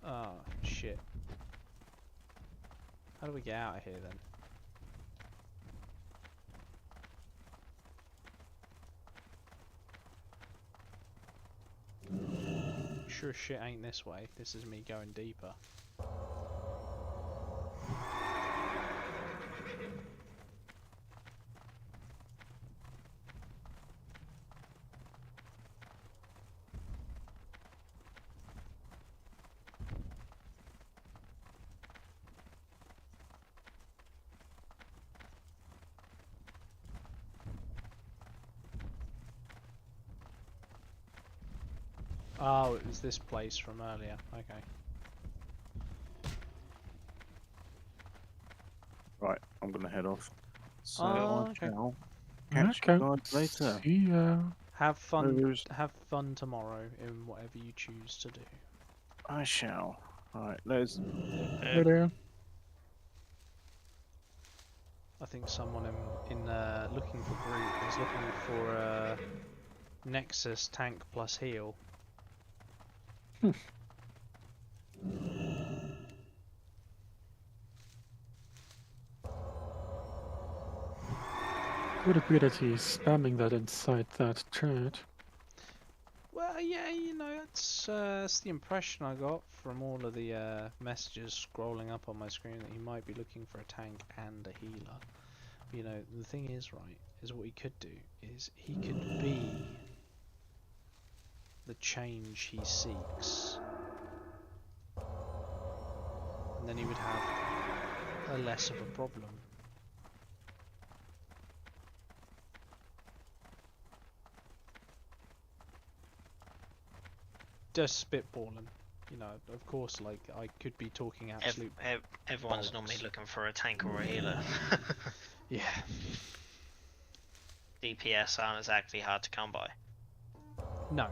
Oh, shit. How do we get out of here then? Sure shit ain't this way. This is me going deeper. Oh, it was this place from earlier. Okay. Right, I'm gonna head off. So Oh, I okay. shall catch you guys later. See ya. Have fun. Who's- Have fun tomorrow in whatever you choose to do. I shall. Alright, let's. Later. I think someone in looking for group is looking for Nexus tank plus heal. Could it be that he's spamming that inside that chat? Well, yeah, you know, it's the impression I got from all of the messages scrolling up on my screen that he might be looking for a tank and a healer. You know, the thing is, right, is what he could do is he could be the change he seeks, and then he would have a less of a problem. Just spitballing, you know. Of course, like I could be talking absolute. Everyone's bollocks. normally looking for a tank or a healer. Yeah. DPS aren't exactly hard to come by. No.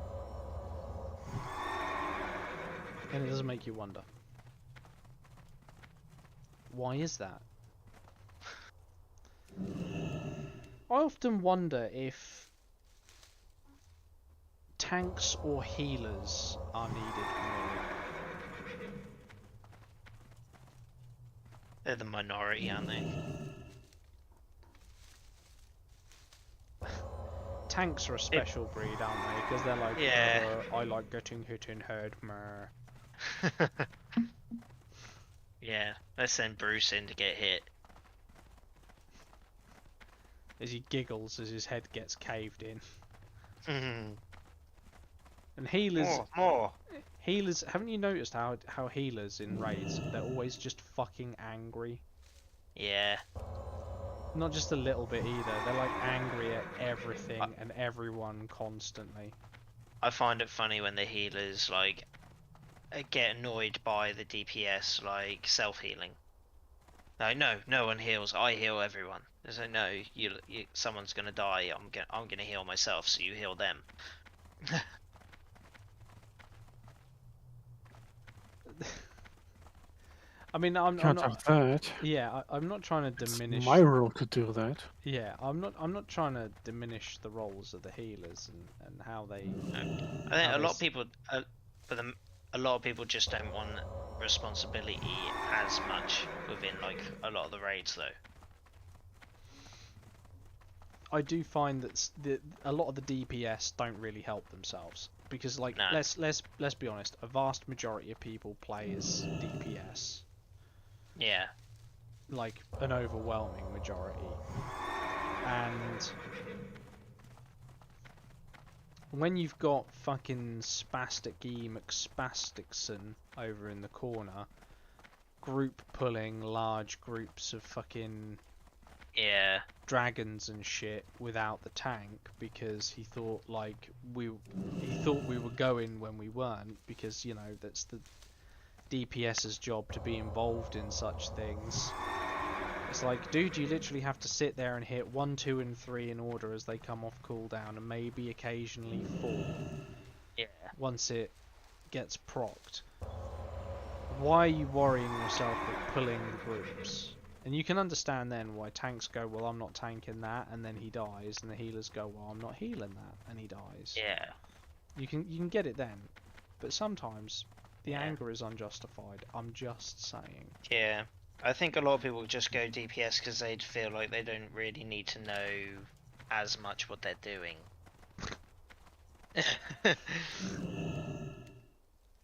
And it does make you wonder. Why is that? I often wonder if tanks or healers are needed more. They're the minority, aren't they? Tanks are a special breed, aren't they? Because they're like, Yeah. I like getting hit in head, mer. Yeah, let's send Bruce in to get hit. As he giggles as his head gets caved in. And healers, More. healers. Haven't you noticed how healers in raids, they're always just fucking angry? Yeah. Not just a little bit either. They're like angry at everything and everyone constantly. I find it funny when the healers like get annoyed by the DPS like self-healing. Like, no one heals. I heal everyone. It's like, no, you someone's gonna die. I'm gonna heal myself, so you heal them. I mean, I'm Can't not. have that. Yeah, I'm not trying to It's diminish. my role to do that. Yeah, I'm not trying to diminish the roles of the healers and how they. I think a lot of people, a lot of people just don't want responsibility as much within like a lot of the raids, though. I do find that a lot of the DPS don't really help themselves because, like, No. let's be honest, a vast majority of people play as DPS, Yeah. like an overwhelming majority, and when you've got fucking Spastic E McSpasticson over in the corner, group pulling large groups of fucking Yeah. dragons and shit without the tank because he thought like we were going when we weren't, because you know that's the DPS's job to be involved in such things. It's like, dude, you literally have to sit there and hit 1, 2 and 3 in order as they come off cooldown, and maybe occasionally 4 Yeah. once it gets procced. Why are you worrying yourself with pulling the groups? And you can understand then why tanks go, well, I'm not tanking that, and then he dies, and the healers go, well, I'm not healing that, and he dies. Yeah. You can get it then, but sometimes The Yeah. anger is unjustified. I'm just saying. Yeah, I think a lot of people just go DPS because they'd feel like they don't really need to know as much what they're doing.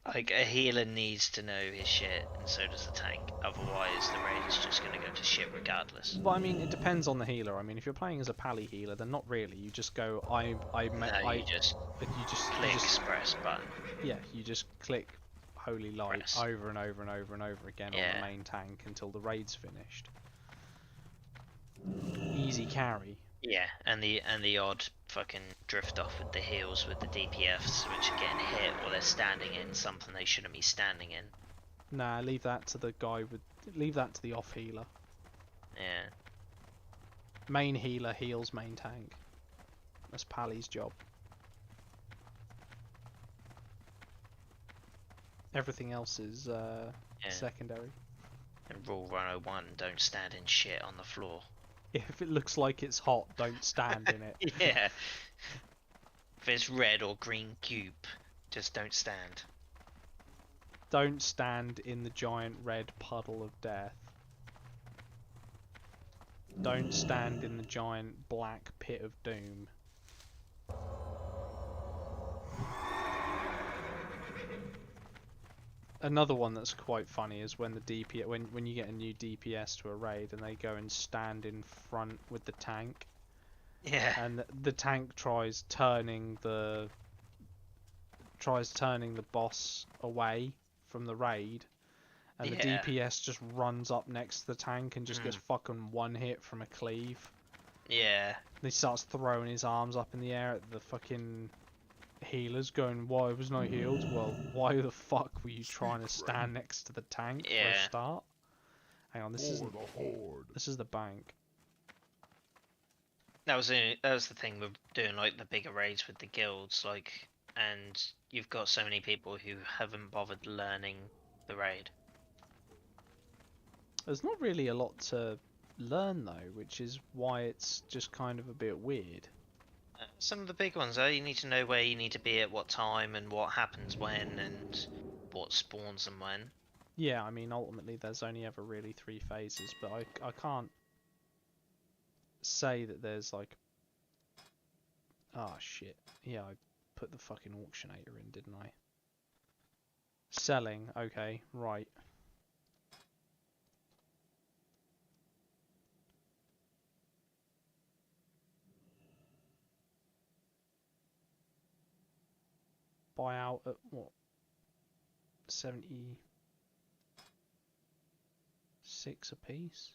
Like, a healer needs to know his shit, and so does the tank. Otherwise, the raid is just gonna go to shit regardless. But I mean, it depends on the healer. I mean, if you're playing as a pally healer, then not really. You just go, No, you just click press button. yeah, you just click Holy Light Press. over and over and over and over again on Yeah. the main tank until the raid's finished. Easy carry. Yeah, and the odd fucking drift off with the heals with the DPFs, which are getting hit while they're standing in something they shouldn't be standing in. Nah, leave that to the guy with. Leave that to the off healer. Yeah. Main healer heals main tank. That's Pally's job. Everything else is Yeah. secondary. And Rule 101, don't stand in shit on the floor. If it looks like it's hot, don't stand in it. Yeah. If it's red or green cube, just don't stand. Don't stand in the giant red puddle of death. Don't stand in the giant black pit of doom. Another one that's quite funny is when the DPS, when you get a new DPS to a raid and they go and stand in front with the tank, Yeah. and the tank tries turning the boss away from the raid, and the Yeah. DPS just runs up next to the tank and just gets fucking one hit from a cleave. Yeah. And he starts throwing his arms up in the air at the fucking healers, going, "Why wasn't I healed?" Well, why the fuck were you trying to stand next to the tank for a Yeah. start? Hang on, this For isn't. the horde. This is the bank. That was the thing with doing like the bigger raids with the guilds, like, and you've got so many people who haven't bothered learning the raid. There's not really a lot to learn though, which is why it's just kind of a bit weird. Some of the big ones, though, you need to know where you need to be at what time and what happens when and what spawns and when. Yeah, I mean, ultimately there's only ever really 3 phases, but I can't say that there's like... Oh shit. Yeah, I put the fucking auctionator in, didn't I? Selling, okay, right. Buy out at what? 76 a piece?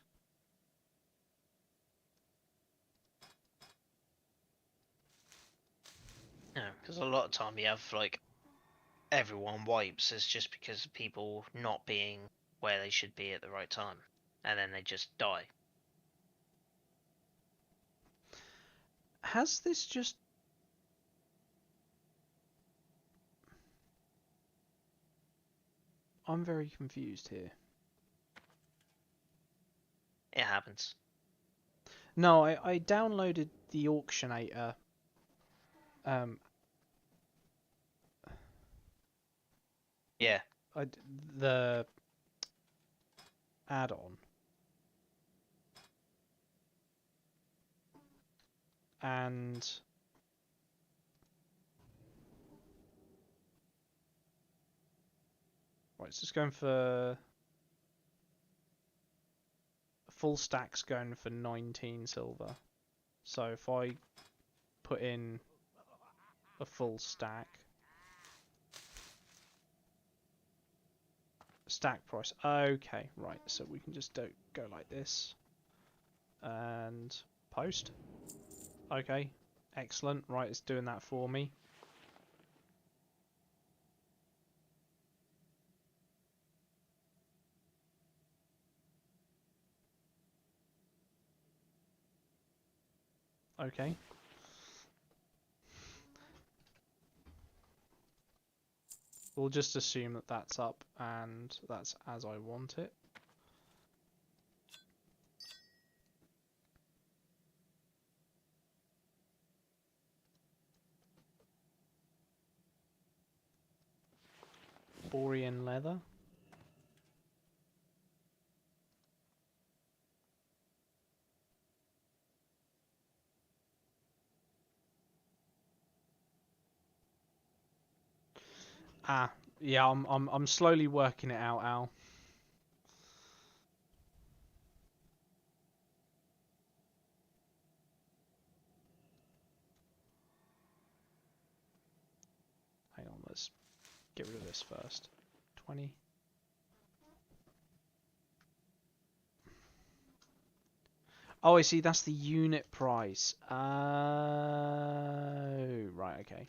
No, because a lot of time you have like everyone wipes. It's just because of people not being where they should be at the right time, and then they just die. Has this just... I'm very confused here. It happens. No, I downloaded the auctionator. Yeah. The add-on. And right, it's just going for full stack's going for 19 silver. So if I put in a full stack price, okay, right, so we can just go like this and post. Okay, excellent. Right, it's doing that for me. Okay. We'll just assume that that's up and that's as I want it. Borean leather. Ah, yeah, I'm slowly working it out, Al. Hang on, let's get rid of this first. 20. Oh, I see, that's the unit price. Oh, right, okay.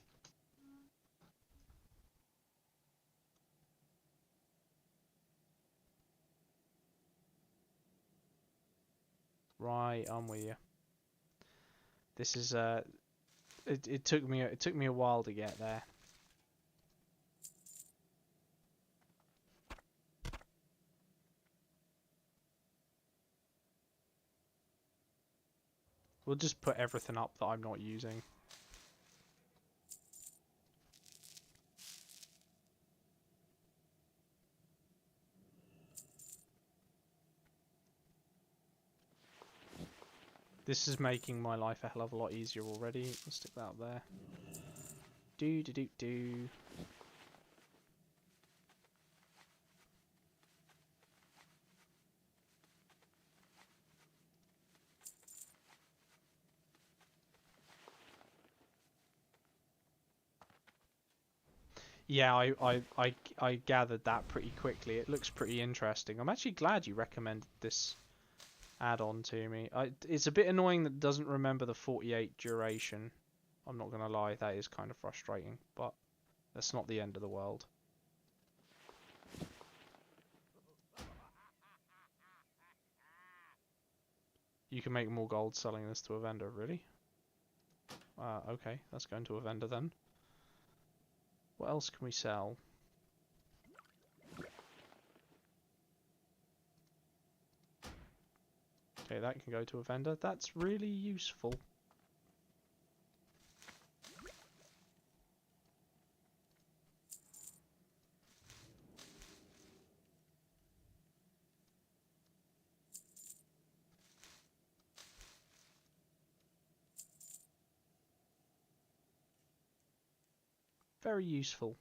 Right, I'm with you. This is it took me a while to get there. We'll just put everything up that I'm not using. This is making my life a hell of a lot easier already. Let's stick that up there. Do do do do. Yeah, I gathered that pretty quickly. It looks pretty interesting. I'm actually glad you recommended this add-on to me. It's a bit annoying that it doesn't remember the 48 duration. I'm not gonna lie, that is kind of frustrating, but that's not the end of the world. You can make more gold selling this to a vendor, really? Okay, let's go into a vendor then. What else can we sell? Okay, that can go to a vendor. That's really useful. Very useful.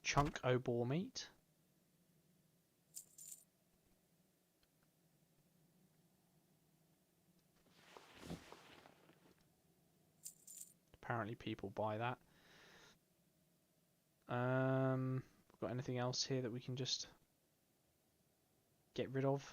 Chunk o' boar meat. Apparently people buy that. Got anything else here that we can just get rid of?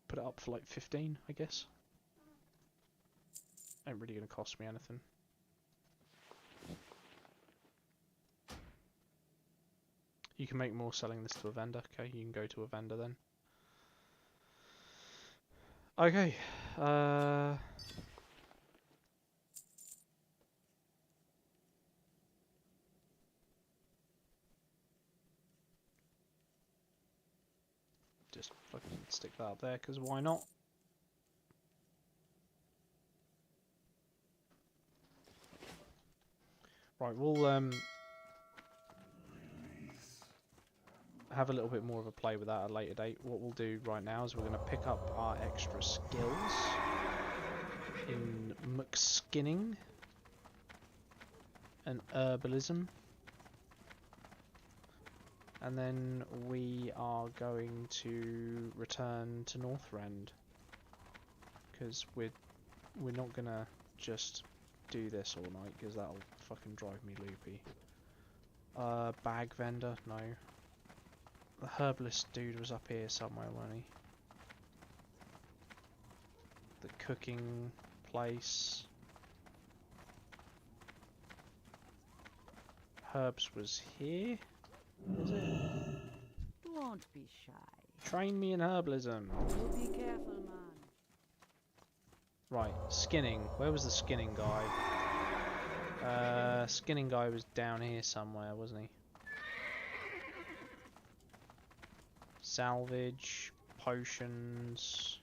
Put it up for like 15, I guess. Ain't really gonna cost me anything. You can make more selling this to a vendor. Okay, you can go to a vendor then. Okay. Just fucking stick that up there, because why not? Right, we'll have a little bit more of a play with that at a later date. What we'll do right now is we're going to pick up our extra skills in McSkinning and herbalism, and then we are going to return to Northrend, because we're not gonna just do this all night, because that'll fucking drive me loopy. Bag vendor, no. The herbalist dude was up here somewhere, wasn't he? The cooking place. Herbs was here, was it? Don't be shy. Train me in herbalism. You be careful, man. Right, skinning. Where was the skinning guy? Skinning guy was down here somewhere, wasn't he? Salvage, potions,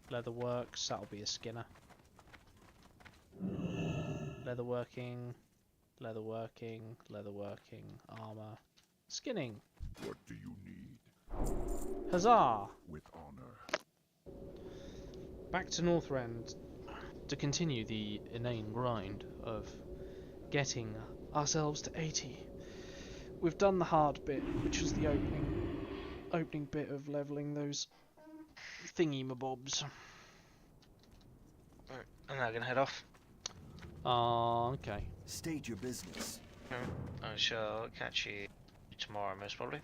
leatherworks. That'll be a skinner. Leatherworking, leatherworking, leatherworking, armor, skinning. What do you need? Huzzah! With honor. Back to Northrend to continue the inane grind of getting ourselves to 80. We've done the hard bit, which was the opening bit of leveling those thingy-mabobs. Right, I'm now gonna head off. Okay. State your business. I shall catch you tomorrow, most probably.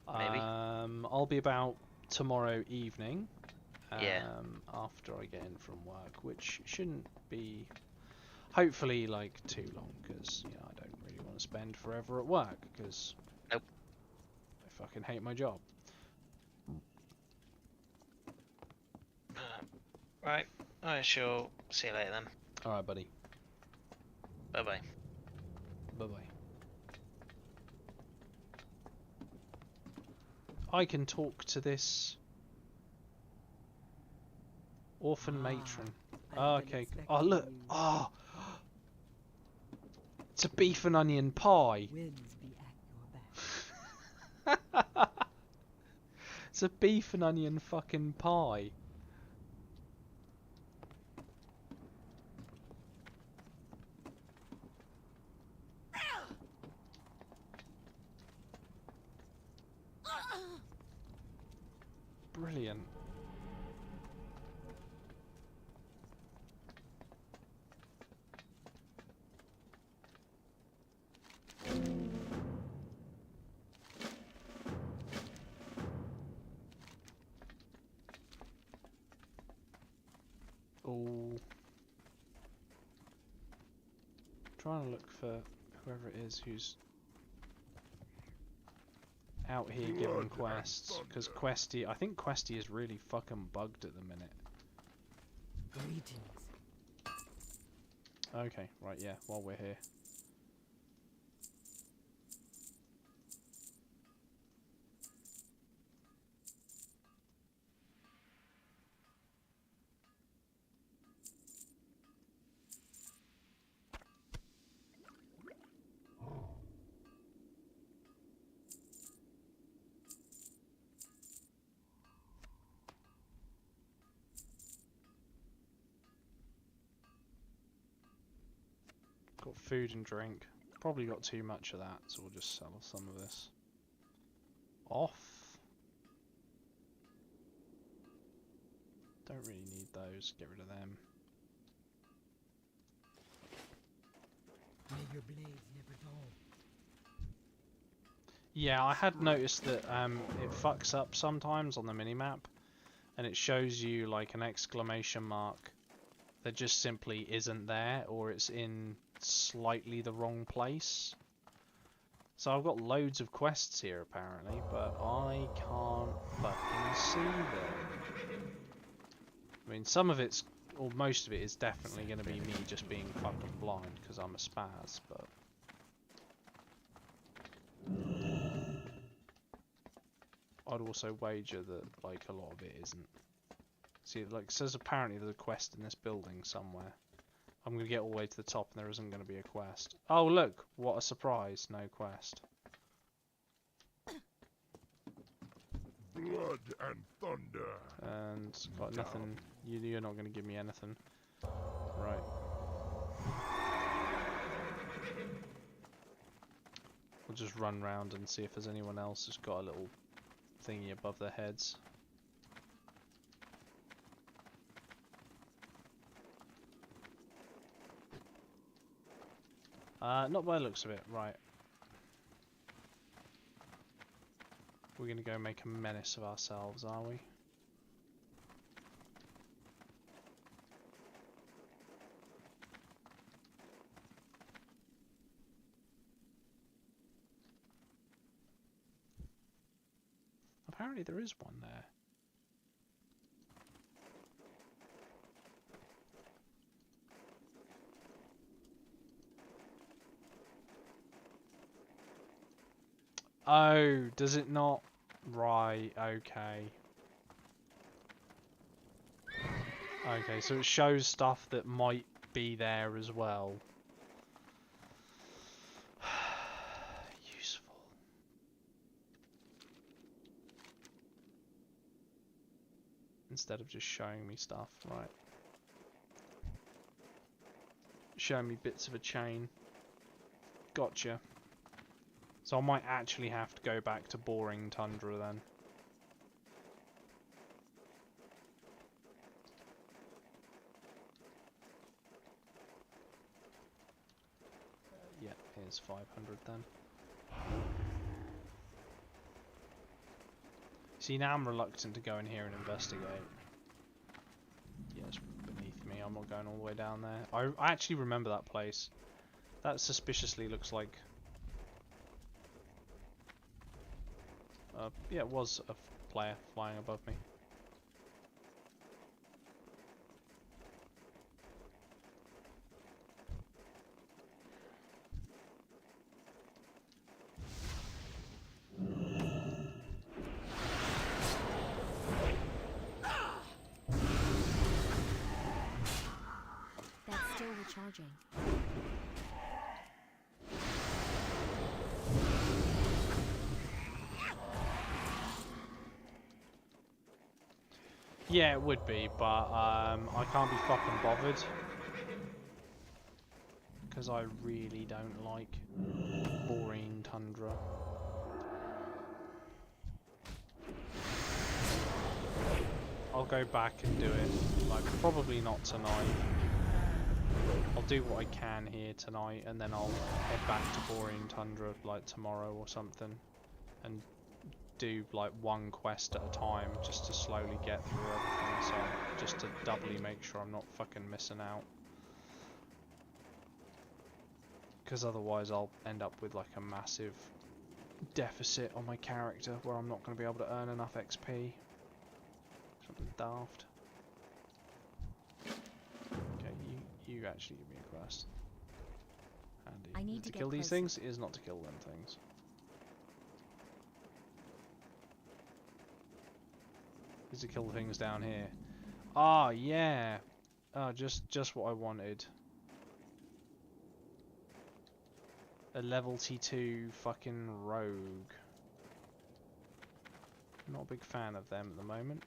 Maybe. I'll be about tomorrow evening. Yeah. After I get in from work, which shouldn't be, hopefully, like too long, because you know I don't really want to spend forever at work, because Nope. I fucking hate my job. Right, I shall see you later then. All right, buddy. Bye bye. Bye bye. I can talk to this orphan matron. Oh, okay. Oh, look. Oh, it's a beef and onion pie. Winds be at your back. It's a beef and onion fucking pie. Brilliant. Oh. Trying to look for whoever it is who's out here giving Blood and quests, because thunder. Questy, I think Questy is really fucking bugged at the minute. Greetings. Okay, right, yeah, while we're here. Got food and drink. Probably got too much of that, so we'll just sell some of this. Off. Don't really need those, get rid of them. May your blades never dull. Yeah, I had noticed that it fucks up sometimes on the minimap, and it shows you like an exclamation mark that just simply isn't there, or it's in slightly the wrong place. So I've got loads of quests here apparently, but I can't fucking see them. I mean, some of it's, or most of it is definitely going to be me just being fucking blind because I'm a spaz, but... I'd also wager that, like, a lot of it isn't. See, like, it says apparently there's a quest in this building somewhere. I'm going to get all the way to the top and there isn't going to be a quest. Oh, look! What a surprise. No quest. Blood and thunder. And got nothing. You're not going to give me anything. Right. We'll just run round and see if there's anyone else who's got a little thingy above their heads. Not by the looks of it, right. We're gonna go make a menace of ourselves, are we? Apparently there is one there. Oh, does it not? Right, okay. Okay, so it shows stuff that might be there as well. Useful. Instead of just showing me stuff, right. Showing me bits of a chain. Gotcha. So I might actually have to go back to boring tundra then. Yeah, here's 500 then. See, now I'm reluctant to go in here and investigate. Yeah, it's beneath me. I'm not going all the way down there. I actually remember that place. That suspiciously looks like... yeah, it was a player flying above me. That's still recharging. Yeah, it would be, but I can't be fucking bothered. Because I really don't like boring tundra. I'll go back and do it. Like, probably not tonight. I'll do what I can here tonight, and then I'll head back to boring tundra like tomorrow or something, and do like one quest at a time just to slowly get through everything, so just to doubly make sure I'm not fucking missing out. Because otherwise I'll end up with like a massive deficit on my character where I'm not going to be able to earn enough XP. Something daft. Okay, you actually give me a quest. Handy. I need Is it to to kill get these closer. things? It is not to kill them things. Is to kill the things down here. Ah, yeah. Just what I wanted. A level T2 fucking rogue. Not a big fan of them at the moment.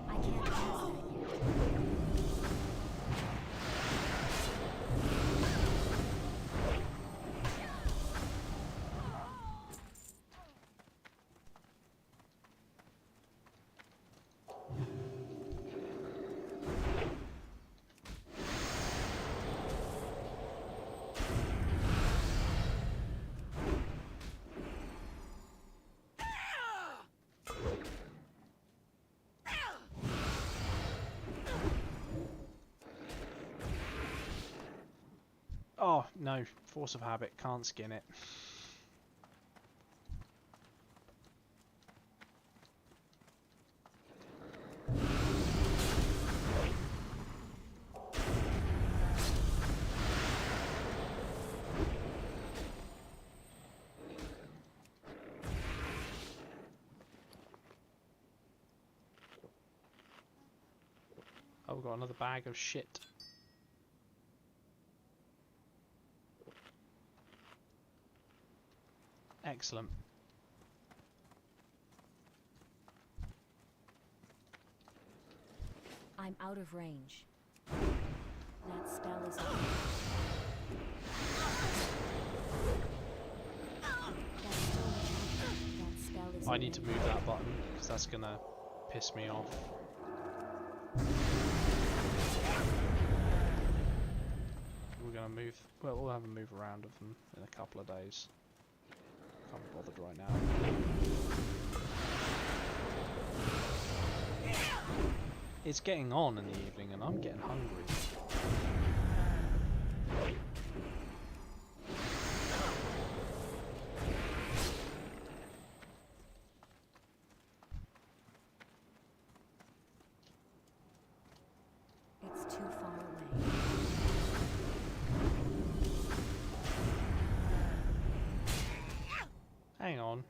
I can't pass that yet. Oh, no. Force of habit. Can't skin it. Oh, we've got another bag of shit. Excellent. I'm out of range. That spell is over. That's still recharging. That spell is I need to over. move that button because that's gonna piss me off. We're gonna move. Well, we'll have a move around of them in a couple of days. Can't be bothered right now. It's getting on in the evening and I'm getting hungry. Hang on.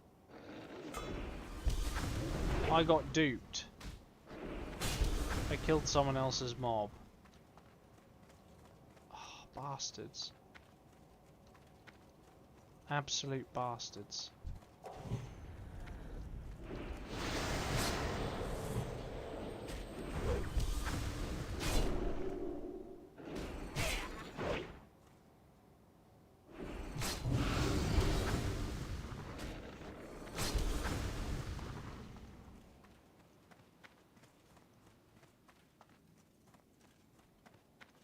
I got duped. I killed someone else's mob. Oh, bastards. Absolute bastards.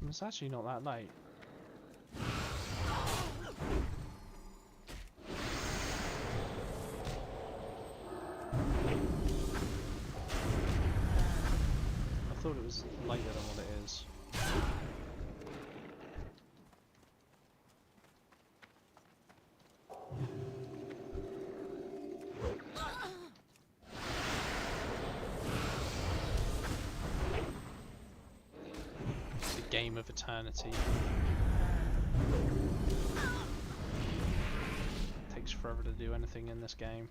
It's actually not that late. I thought it was later than what it is. The game of eternity. Takes forever to do anything in this game.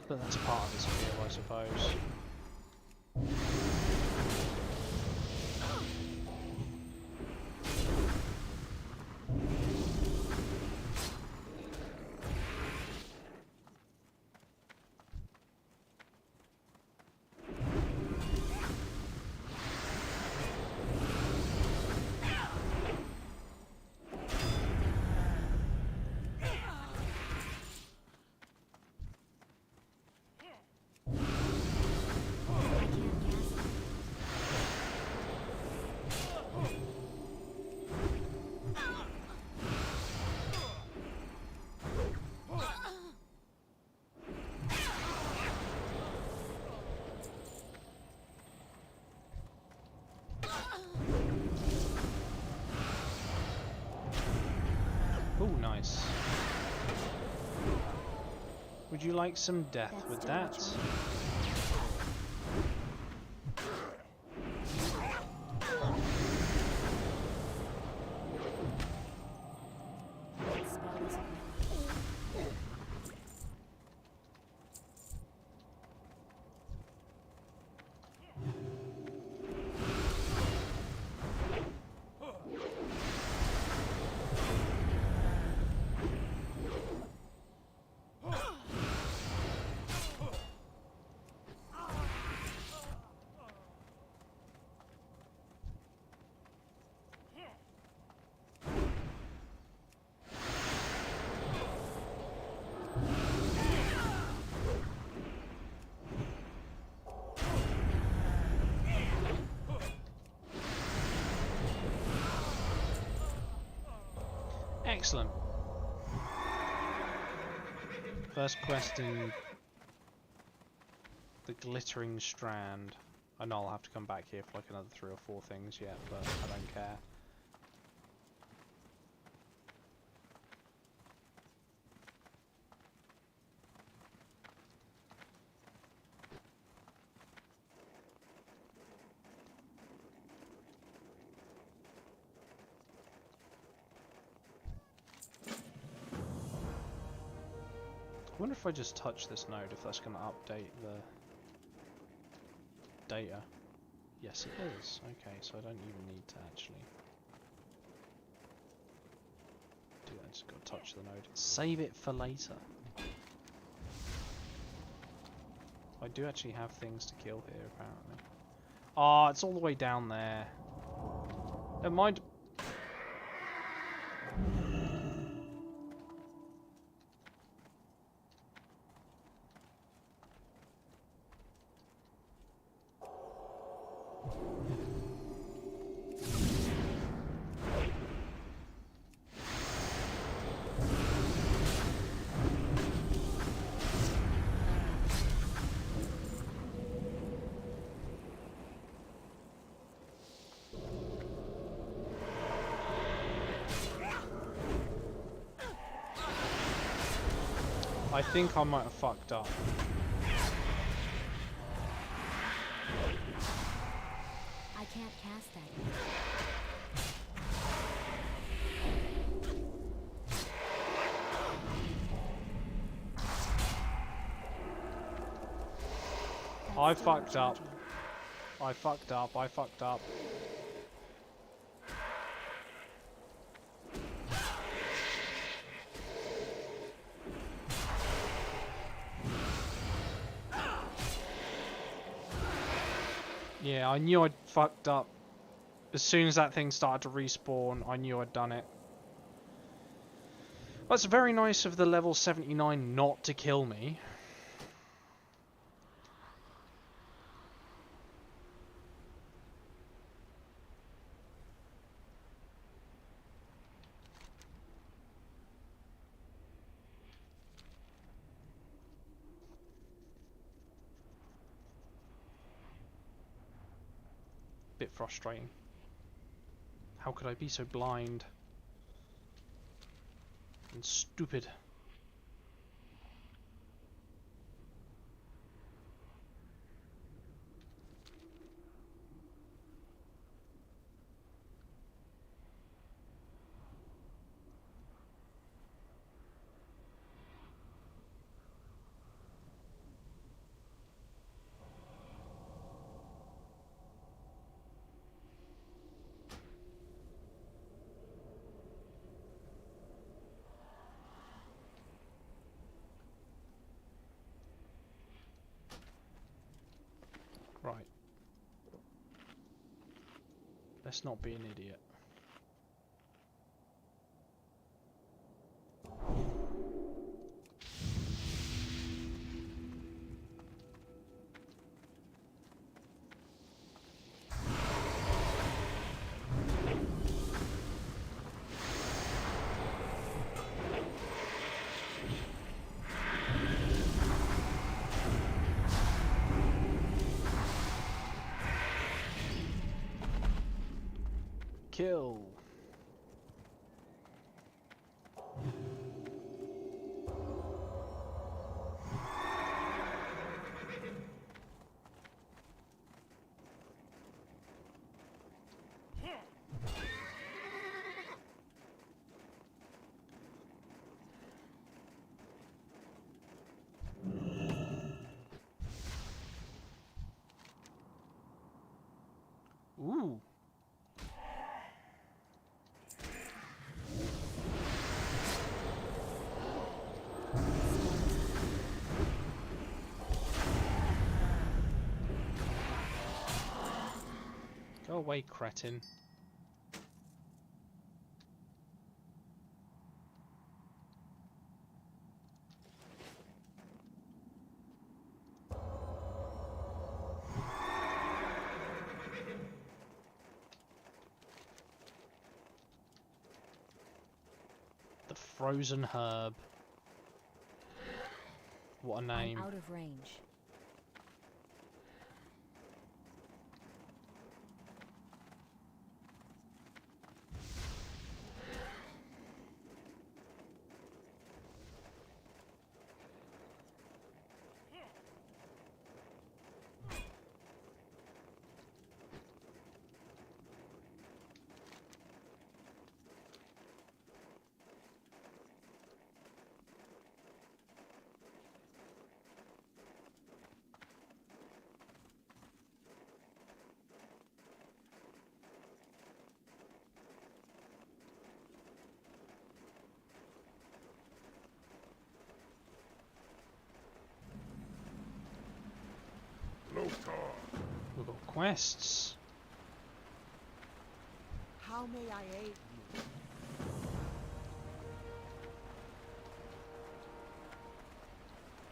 But that's part of its appeal, I suppose. Oh, nice. Would you like some death That's with still that? much That spell isn't ready. Excellent. First quest in the Glittering Strand. I know I'll have to come back here for like another 3 or 4 things yet, but I don't care. I wonder if I just touch this node, if that's going to update the data. Yes, it is. Okay, so I don't even need to actually do that. Just got to touch the node. Save it for later. I do actually have things to kill here, apparently. Ah, it's all the way down there. Never mind. I think I might have fucked up. I can't cast that yet. I fucked up. I fucked up. I fucked up. Yeah, I knew I'd fucked up. As soon as that thing started to respawn, I knew I'd done it. That's very nice of the level 79 not to kill me. Bit frustrating. How could I be so blind and stupid? Right. Let's not be an idiot. Kill. Ooh. Go away, cretin. The frozen herb. What a name. I'm out of range. Lothar. We've got quests. How may I aid you?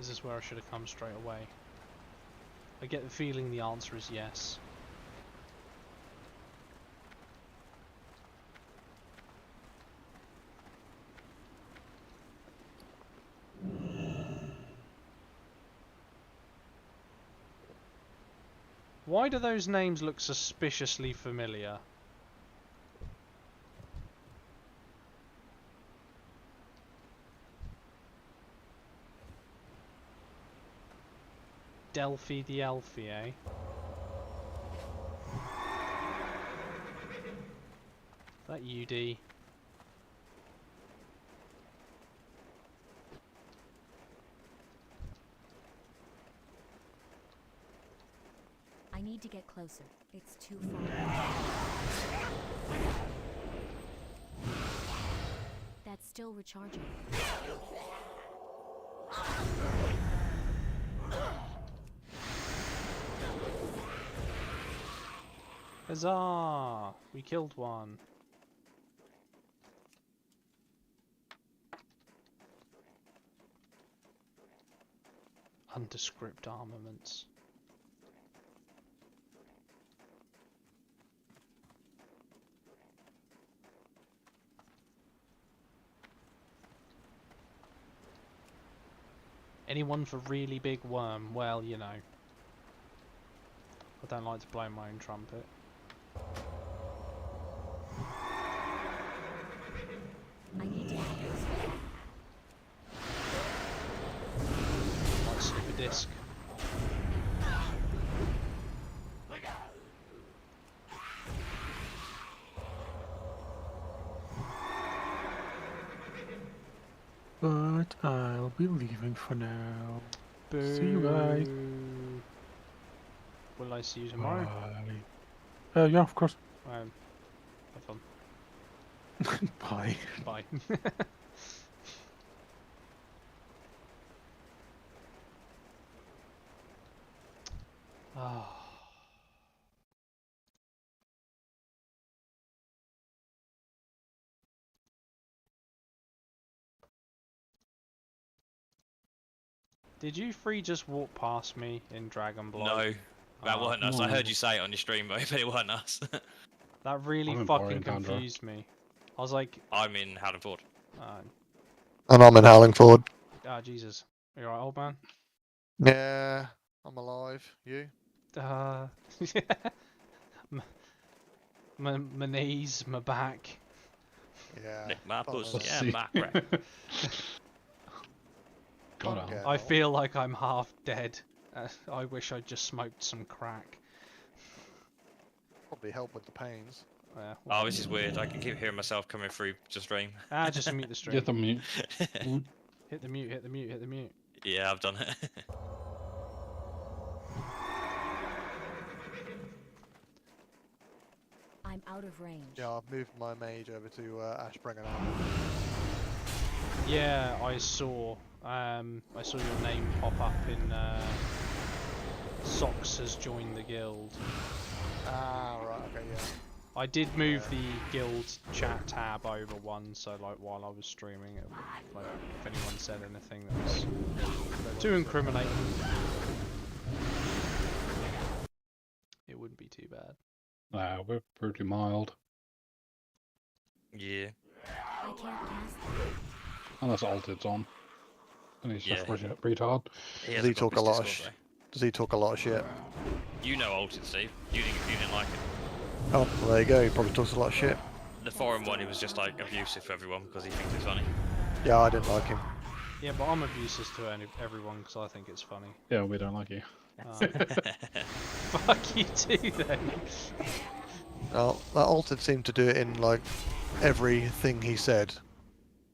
Is this where I should have come straight away? I get the feeling the answer is yes. Why do those names look suspiciously familiar? Delphi the Elfie, eh? That UD. need to get closer. It's too far away. That's still recharging. Huzzah! We killed one. Undescript armaments. Anyone for really big worm? Well, you know. I don't like to blow my own trumpet. I need to get closer. Might slip a disc. But I'll be leaving for now. See you guys. Boo. Will I see you tomorrow? Bye. Yeah, of course. Have fun. Bye. Bye. Ah. Did you three just walk past me in Dragon Blood? No, that Oh. wasn't us. I heard you say it on your stream, but it wasn't us. That really I'm in fucking Boring Tundra. confused me. I was like, I'm in Howden Ford. And I'm in Howlingford. Jesus. You alright, old man? Yeah, I'm alive. You? My knees, my back. Yeah. Nick my follow pussy, us. yeah, See. my crack. God, Okay. Al. I feel like I'm half dead. I wish I'd just smoked some crack. Probably help with the pains. Yeah, Oh, this is weird. I can keep hearing myself coming through to stream. just mute the stream. Get the mute. Hit the mute, hit the mute, hit the mute. Yeah, I've done it. I'm out of range. Yeah, I've moved my mage over to Ashbringer now. Yeah, I saw your name pop up in Socks has joined the guild. Ah, right, okay, yeah. I did move the guild chat tab over one, so like while I was streaming, like if anyone said anything that was too incriminating, it wouldn't be too bad. We're pretty mild. Yeah. I can't cast Unless Alted's on. And he's just Yeah. retard. He Does he hasn't got talk a his lot of Discord, Does he talk a lot of shit? though. You know Altered, Steve. You didn't like it. Oh, well, there you go. He probably talks a lot of shit. The forum one, he was just like abusive to everyone because he thinks it's funny. Yeah, I didn't like him. Yeah, but I'm abusive to everyone because I think it's funny. Yeah, we don't like you. Fuck you too then. Well, that Altered seemed to do it in like everything he said.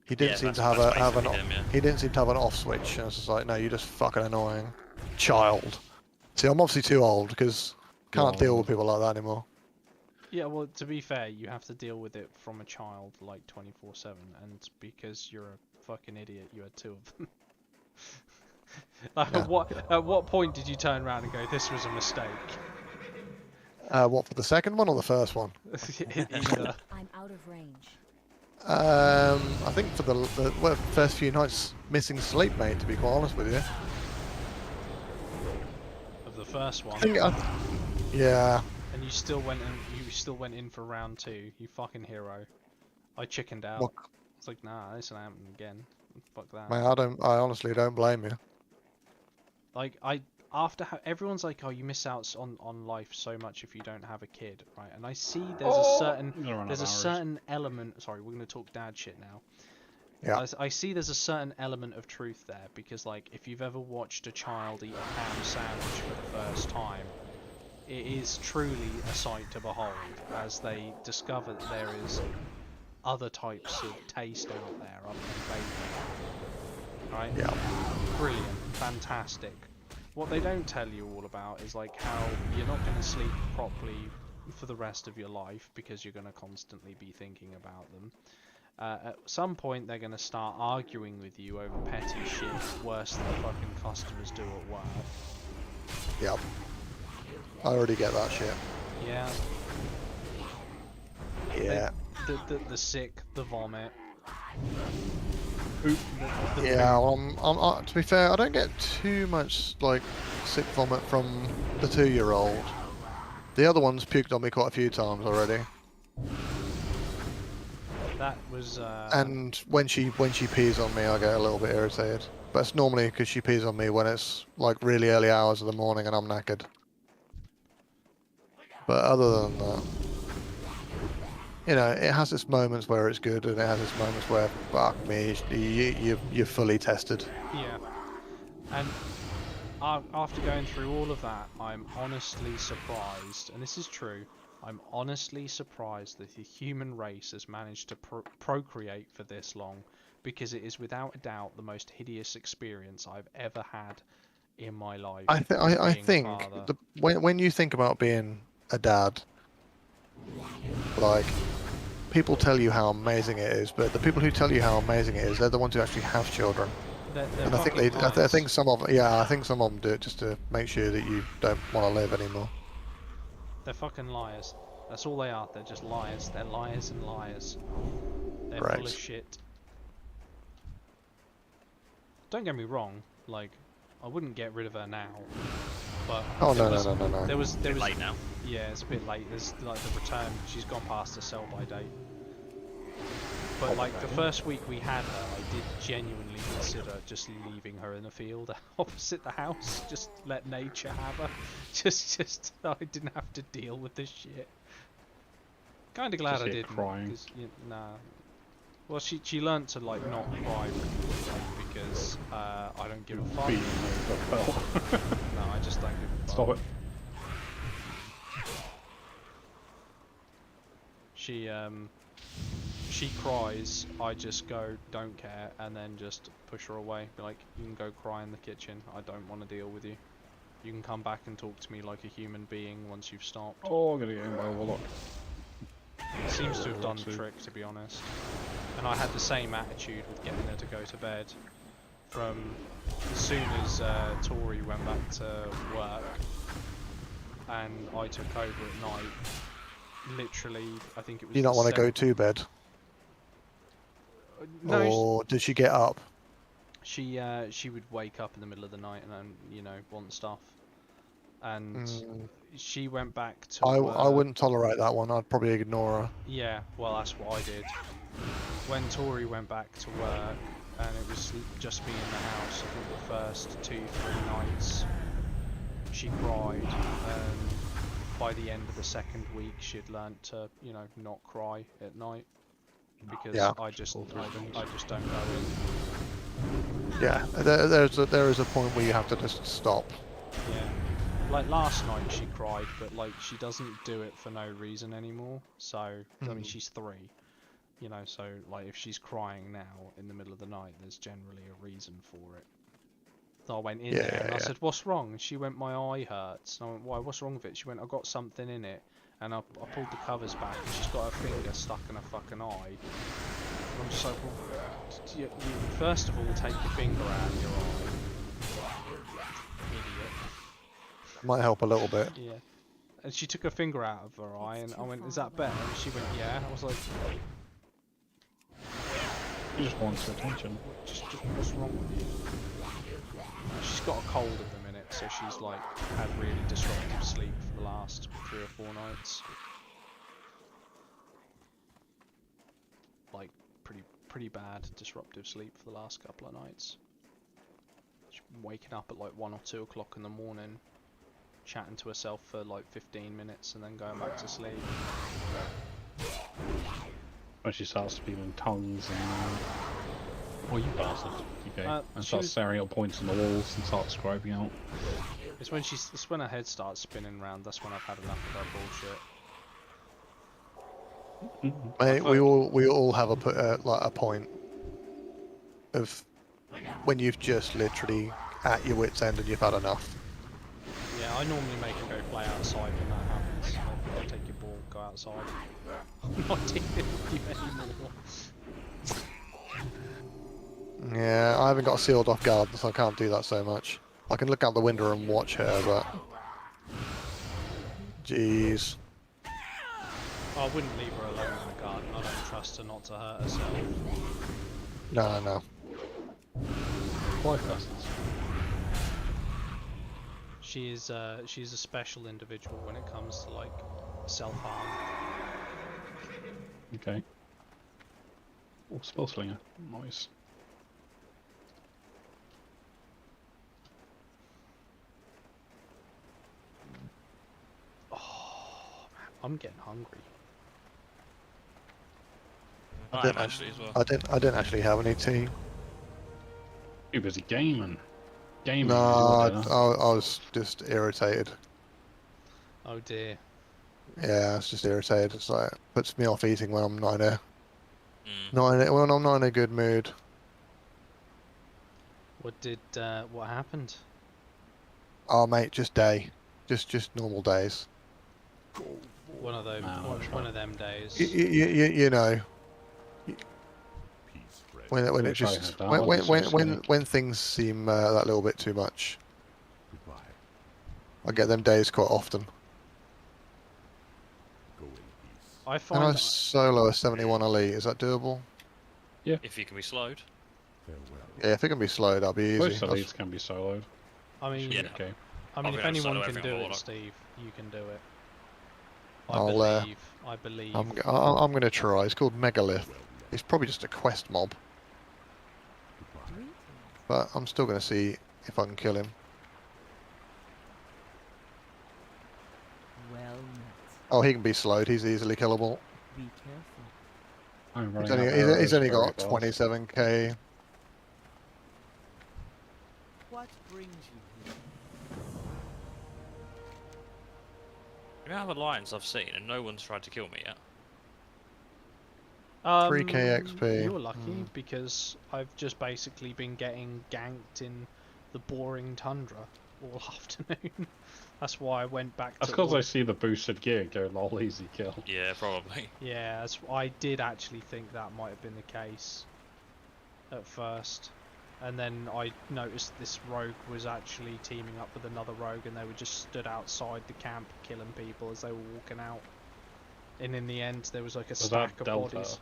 He didn't Yeah, seem to that's have an basically him, yeah. he didn't seem to have an off switch. And I was just like, no, you're just fucking annoying, child. See, I'm obviously too old because can't deal with people like that anymore. Yeah, well, to be fair, you have to deal with it from a child like 24/7, and because you're a fucking idiot, you had two of them. Like, Yeah. at what point did you turn around and go, "This was a mistake"? What, for the second one or the first one? Either. I'm out of range. I think for the first few nights missing sleep, mate. To be quite honest with you. Of the first one. Yeah. And you still went in for round 2. You fucking hero. I chickened out. Look, It's like, nah, this ain't happening again. Fuck that. mate, I honestly don't blame you. Like everyone's like, oh, you miss out on life so much if you don't have a kid, right? And I see there's a certain element. Sorry, we're gonna talk dad shit now. Yeah. I see there's a certain element of truth there because, like, if you've ever watched a child eat a ham sandwich for the first time, it is truly a sight to behold as they discover that there is other types of taste out there other than bacon. Right? Yeah. Brilliant, fantastic. What they don't tell you all about is like how you're not going to sleep properly for the rest of your life because you're going to constantly be thinking about them. At some point they're going to start arguing with you over petty shit worse than fucking customers do at work. Yep. I already get that shit. Yeah. Yeah. The sick, the vomit. Yeah, well, to be fair, I don't get too much like sick vomit from the 2-year-old. The other one's puked on me quite a few times already. That was. And when she pees on me, I get a little bit irritated. But it's normally because she pees on me when it's like really early hours of the morning and I'm knackered. But other than that, you know, it has its moments where it's good, and it has its moments where, fuck me, you're fully tested. Yeah. And after going through all of that, I'm honestly surprised, and this is true, I'm honestly surprised that the human race has managed to procreate for this long, because it is without a doubt the most hideous experience I've ever had in my life. I think when you think about being a dad, like, people tell you how amazing it is, but the people who tell you how amazing it is, they're the ones who actually have children. And I think some of them do it just to make sure that you don't want to live anymore. They're fucking liars. That's all they are. They're just liars. They're liars and liars. They're full of shit. Don't get me wrong. Like, I wouldn't get rid of her now. But no. There was late now. Yeah, it's a bit late. There's like the return. She's gone past her sell-by date. But like the first week we had her, I did genuinely consider just leaving her in the field opposite the house. Just let nature have her. Just I didn't have to deal with this shit. Kind of glad I didn't. Crying. Nah. Well, she learnt to like not cry because I don't give a fuck. No, I just don't give a fuck. Stop it. She cries, I just go, don't care, and then just push her away. Be like, you can go cry in the kitchen, I don't want to deal with you. You can come back and talk to me like a human being once you've stopped. Oh, I'm gonna get in by overlock. It seems to have done the trick, to be honest. And I had the same attitude with getting her to go to bed. From as soon as Tori went back to work, and I took over at night, literally, I think it was. Do you not want to go to bed? No. Or did she get up? She would wake up in the middle of the night and you know, want stuff. And she went back to work. I wouldn't tolerate that one. I'd probably ignore her. Yeah, well that's what I did. When Tori went back to work and it was just me in the house, I think the first 2-3 nights she cried, and by the end of the second week she'd learnt to, you know, not cry at night. Because I just don't go in. Yeah, there is a point where you have to just stop. Yeah, like last night she cried, but like she doesn't do it for no reason anymore. So I mean she's 3, you know. So like if she's crying now in the middle of the night, there's generally a reason for it. So I went in there and I said, "What's wrong?" And she went, "My eye hurts." And I went, "Why? What's wrong with it?" She went, "I got something in it." And I pulled the covers back and she's got her finger stuck in her fucking eye. And I'm just like, well, you first of all take your finger out of your eye. Idiot. Might help a little bit. Yeah. And she took her finger out of her eye and I went, is that better? And she went, yeah. I was like... He just wants attention. Just what's wrong with you? She's got a cold at the minute, so she's like had really disruptive sleep for the last 3 or 4 nights. Like pretty bad disruptive sleep for the last couple of nights. She's been waking up at like 1 or 2 o'clock in the morning, chatting to herself for like 15 minutes and then going back to sleep. When she starts speaking tongues and... Oh, you bastard. Okay. And starts staring at points on the walls and starts scribing out. It's when her head starts spinning around, that's when I've had enough of her bullshit. Mate, we all have a point of when you've just literally at your wit's end and you've had enough. I normally make her go play outside when that happens. I take your ball, go outside. I'm not dealing with you anymore. Yeah, I haven't got a sealed off garden, so I can't do that so much. I can look out the window and watch her, but... Jeez. I wouldn't leave her alone in the garden. I don't trust her not to hurt herself. No. Quite fast. She's a special individual when it comes to like self-harm. Okay. Oh, spell slinger. Nice. Oh, man, I'm getting hungry. I am actually as well. I didn't actually have any tea. Too busy gaming. Gaming No, is I your dinner. was just irritated. Oh dear. Yeah, I was just irritated. It's like puts me off eating when I'm not in a Mm. when I'm not in a good mood. What happened? Oh mate, just just normal days. One of those, one of them days. You know, Peace, friend. when it Wish I just had that. I'd be so skinny. when things seem that little bit too much, Goodbye. I get them days quite often. Go in peace. I And find I that solo a 71 elite. Is that doable? If you can be slowed. Farewell. Yeah, if it can be slowed, that'll be easy. Most elites can be soloed. I mean, Yeah. Okay. I mean, I'll if be able to anyone solo can do everyone it, Warlock. Steve, you can do it. I'll, I believe. I'm gonna try. It's called Megalith. It's probably just a quest mob, Goodbye. but I'm still gonna see if I can kill him. Well met. Oh, he can be slowed. He's easily killable. Be careful. I'm He's running only, out of he's only arrows got very fast. 27k. What brings you here? The amount of alliance I've seen and no one's tried to kill me yet. 3k XP. You're lucky because I've just basically been getting ganked in the boring tundra all afternoon. That's why I went back That's to. because I see the boosted gear go lol easy kill. Yeah, probably. Yeah, I did actually think that might have been the case at first, and then I noticed this rogue was actually teaming up with another rogue, and they were just stood outside the camp killing people as they were walking out. And in the end, there was like a stack of Delta? bodies.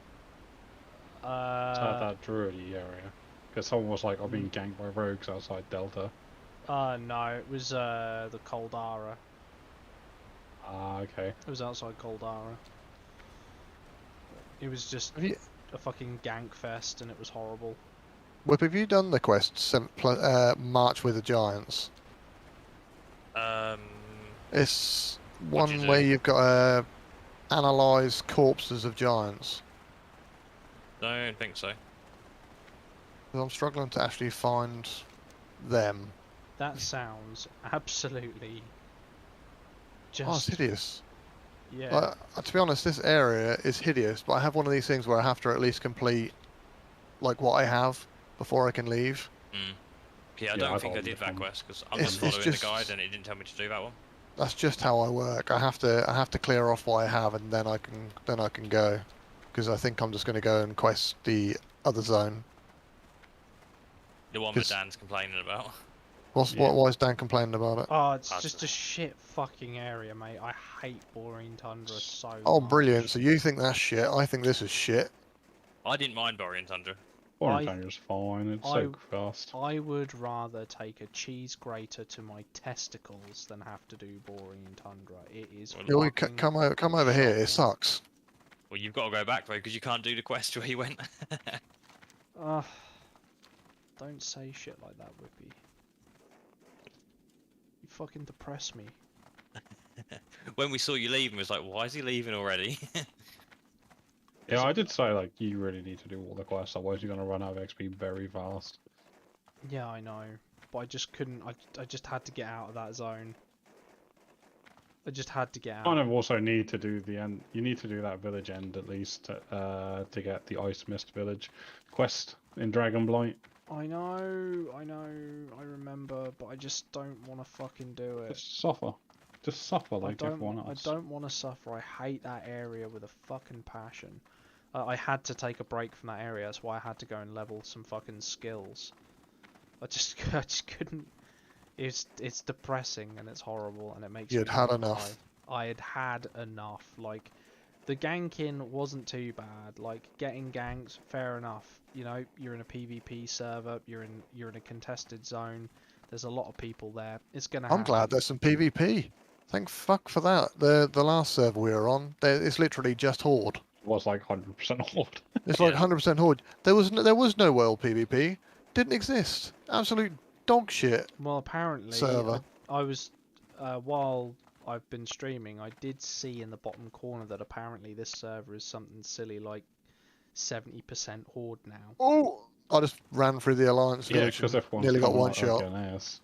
Is that druidy area? Because someone was like, I'm being ganked by rogues outside Delta. No, it was the Coldara. Ah, okay. It was outside Coldara. It was just Have you, a fucking gank fest, and it was horrible. Whip, have you done the quest March with the Giants? It's What'd you one do? where you've got to analyse corpses of giants. Don't think so. 'Cause I'm struggling to actually find them. That sounds absolutely Oh, it's just hideous. yeah. To be honest, this area is hideous, but I have one of these things where I have to at least complete like what I have before I can leave. Yeah, I don't think I did that quest because I'm It's- just it's following just- the guide and it didn't tell me to do that one. That's just how I work. I have to clear off what I have, and then I can go. Because I think I'm just going to go and quest the other zone. The one that Dan's complaining about. Why is Dan complaining about it? Oh, it's just a shit fucking area, mate. I hate boring tundra so Oh, much. brilliant! So you think that's shit? I think this is shit. I didn't mind Borean Tundra. Boring Tanger's fine, it's so fast. I would rather take a cheese grater to my testicles than have to do boring tundra. It is You fucking come over here. It sucks. Well, you've got to go back though because you can't do the quest where you went. Don't say shit like that, Whippy. You fucking depress me. When we saw you leaving, it was like, why is he leaving already? Yeah, I did say like you really need to do all the quests, otherwise you're gonna run out of XP very fast. Yeah, I know, but I just couldn't. I just had to get out of that zone. I just had to get out. Kind of also need to do the end. You need to do that village end at least to get the Ice Mist village quest in Dragonblight. I know, I remember, but I just don't want to fucking do it. Just suffer. Just suffer like everyone else. I don't want to suffer. I hate that area with a fucking passion. I had to take a break from that area. That's why I had to go and level some fucking skills. I just couldn't. It's depressing and it's horrible and it makes me You'd had cry. enough. I had enough. Like, the ganking wasn't too bad. Like, getting ganked, fair enough. You know, you're in a PvP server. You're in a contested zone. There's a lot of people there. It's gonna happen. I'm glad there's some PvP. Thank fuck for that. The last server we were on, it's literally just Horde. It was like 100% Horde. It's like 100% Horde. There was no world PvP. Didn't exist. Absolute dog shit. Well, apparently, server. I was while I've been streaming, I did see in the bottom corner that apparently this server is something silly like 70% Horde now. Oh, I just ran through the Alliance Yeah, village because and everyone's nearly got gone one out shot. Gilneas.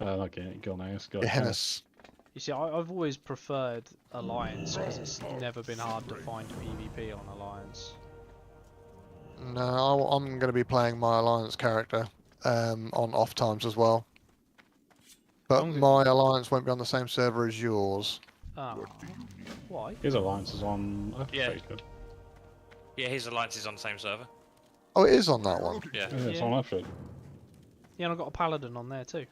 Not Gilneas, Gehennas. You see, I've always preferred Alliance because it's never been hard to find PvP on Alliance. No, I'm going to be playing my Alliance character on off times as well. But my Alliance won't be on the same server as yours. Oh, why? His Alliance is on Yeah. Facebook. Yeah, his alliance is on the same server. Oh, it is on that one. Yeah. Yeah, it's Yeah. on Upshot. Yeah, and I've got a Paladin on there too.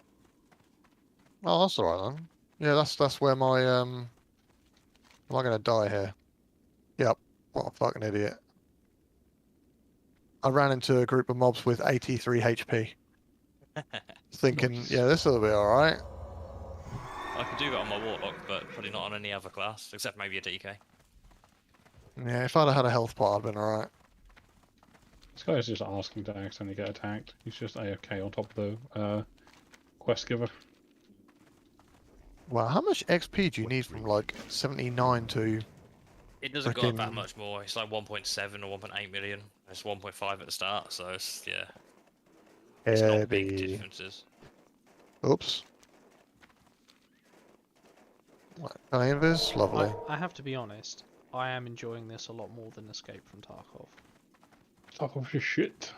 Oh, that's alright then. Yeah, that's where my Am I going to die here? Yep. What a fucking idiot. I ran into a group of mobs with 83 HP. Thinking, Nice. yeah, this will be alright. I could do that on my Warlock, but probably not on any other class, except maybe a DK. Yeah, if I'd have had a health pot, I'd been alright. This guy's just asking to accidentally get attacked. He's just AFK on top of the quest giver. Wow, how much XP do you need from like 79 to... It doesn't go up that Frickin- much more. It's like 1.7 or 1.8 million. It's 1.5 at the start, so it's, yeah. It's not big Heavy. differences. Oops. Right, can I invis? Lovely. I have to be honest, I am enjoying this a lot more than Escape from Tarkov. Fuck off your shit.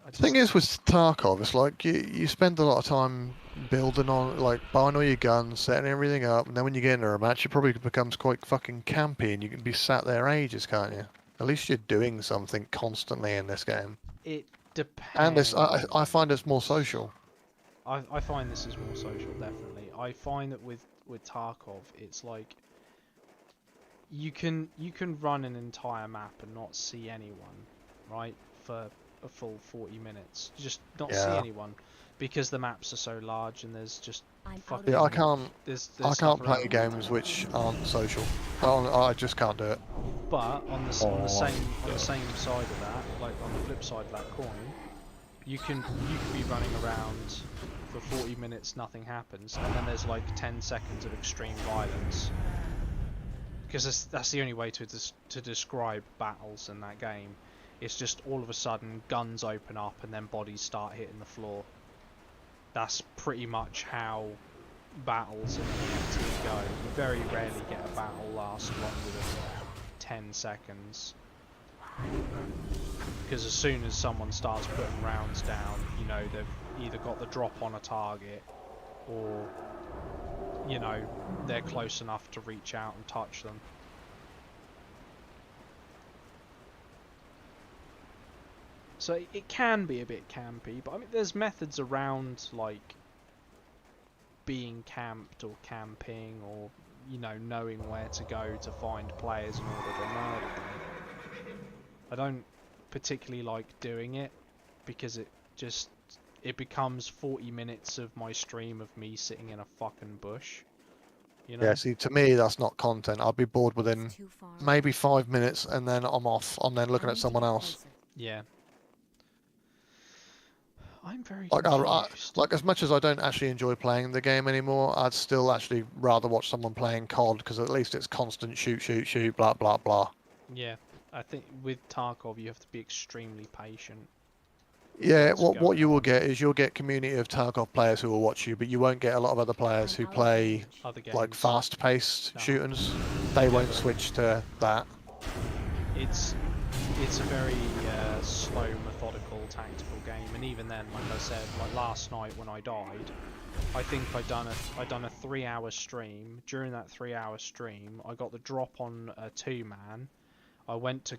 The thing is with Tarkov, it's like you spend a lot of time building on, like, buying all your guns, setting everything up, and then when you get into a match, it probably becomes quite fucking campy, and you can be sat there ages, can't you? At least you're doing something constantly in this game. It depends. And it's, I find it's more social. I find this is more social, definitely. I find that with Tarkov, it's like you can run an entire map and not see anyone, right? For a full 40 minutes, just not see Yeah. anyone, because the maps are so large and there's just fucking. Yeah, I can't There's I stuff can't play around. games which aren't social. I just can't do it. But on the Oh, same side of that, like on the flip side of that coin, you can be running around for 40 minutes, nothing happens, and then there's like 10 seconds of extreme violence. Because that's the only way to describe battles in that game. It's just all of a sudden guns open up and then bodies start hitting the floor. That's pretty much how battles in EFT go. You very rarely get a battle last longer than 10 seconds. Because as soon as someone starts putting rounds down, you know, they've either got the drop on a target or, you know, they're close enough to reach out and touch them. So it can be a bit campy, but I mean, there's methods around, like, being camped or camping or, you know, knowing where to go to find players in order to murder them. I don't particularly like doing it because it becomes 40 minutes of my stream of me sitting in a fucking bush. You know? Yeah, see, to me, that's not content. I'd be bored within maybe 5 minutes, and then I'm off. I'm then looking at someone else. Yeah. I'm very Like, confused. like, as much as I don't actually enjoy playing the game anymore, I'd still actually rather watch someone playing COD, because at least it's constant shoot, shoot, shoot, blah, blah, blah. Yeah, I think with Tarkov you have to be extremely patient. Yeah, Let's go. what you will get is you'll get community of Tarkov players who will watch you, but you won't get a lot of other players who play Other like games. fast-paced No. shooters. They won't switch to that. It's a very slow, methodical, tactical game, and even then, like I said, like last night when I died, I think I'd done a 3-hour stream. During that 3-hour stream, I got the drop on a 2-man. I went to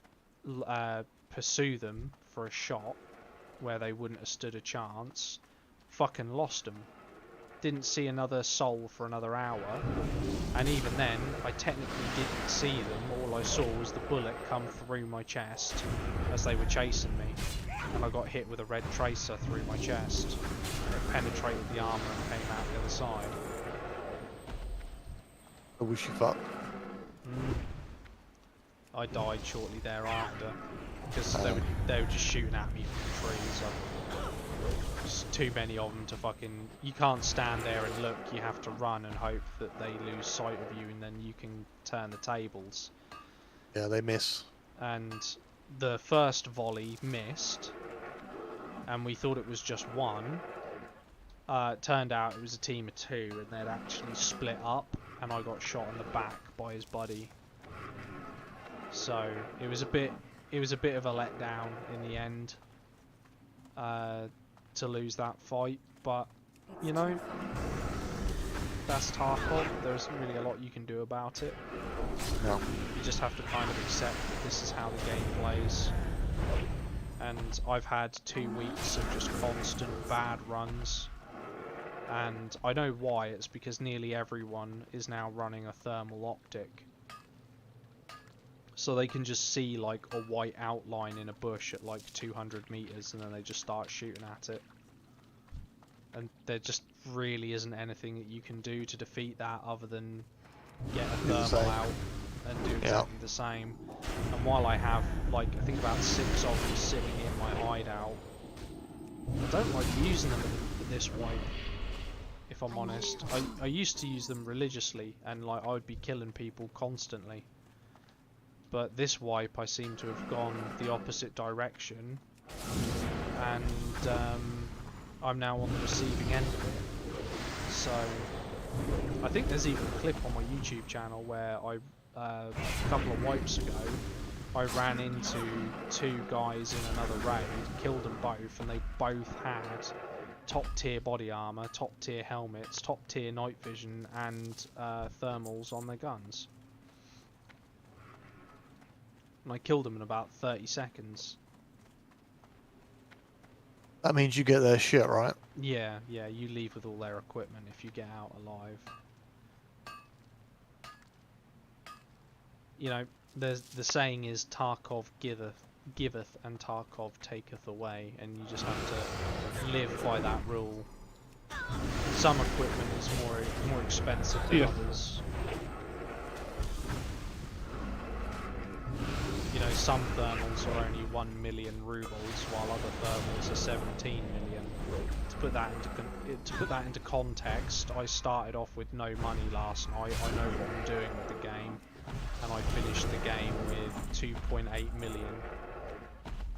pursue them for a shot where they wouldn't have stood a chance. Fucking lost them. Didn't see another soul for another hour, and even then I technically didn't see them. All I saw was the bullet come through my chest as they were chasing me, and I got hit with a red tracer through my chest. It penetrated the armor and came out the other side. I wish you fuck. I died shortly thereafter because they were just shooting at me from the trees. Just too many of them to fucking... You can't stand there and look, you have to run and hope that they lose sight of you, and then you can turn the tables. Yeah, they miss. And the first volley missed, and we thought it was just one. It turned out it was a team of 2, and they'd actually split up, and I got shot in the back by his buddy. So it was a bit of a letdown in the end. To lose that fight, but you know, that's Tarkov. There isn't really a lot you can do about it. No. You just have to kind of accept that this is how the game plays. And I've had 2 weeks of just constant bad runs, and I know why. It's because nearly everyone is now running a thermal optic. So they can just see like a white outline in a bush at like 200 meters, and then they just start shooting at it. And there just really isn't anything that you can do to defeat that other than get a thermal out and do exactly the same. And while I have like, I think about 6 of them sitting in my hideout, I don't like using them at this wipe, if I'm honest. I used to use them religiously, and like I would be killing people constantly. But this wipe, I seem to have gone the opposite direction, and I'm now on the receiving end of it. So I think there's even a clip on my YouTube channel where a couple of wipes ago, I ran into 2 guys in another raid, killed them both, and they both had top tier body armor, top tier helmets, top tier night vision, and thermals on their guns. And I killed them in about 30 seconds. That means you get their shit, right? Yeah, you leave with all their equipment if you get out alive. You know, the saying is Tarkov giveth and Tarkov taketh away, and you just have to live by that rule. Some equipment is more expensive than others. You know, some thermals are only 1 million rubles, while other thermals are 17 million. To put that into context, I started off with no money last night. I know what I'm doing with the game, and I finished the game with 2.8 million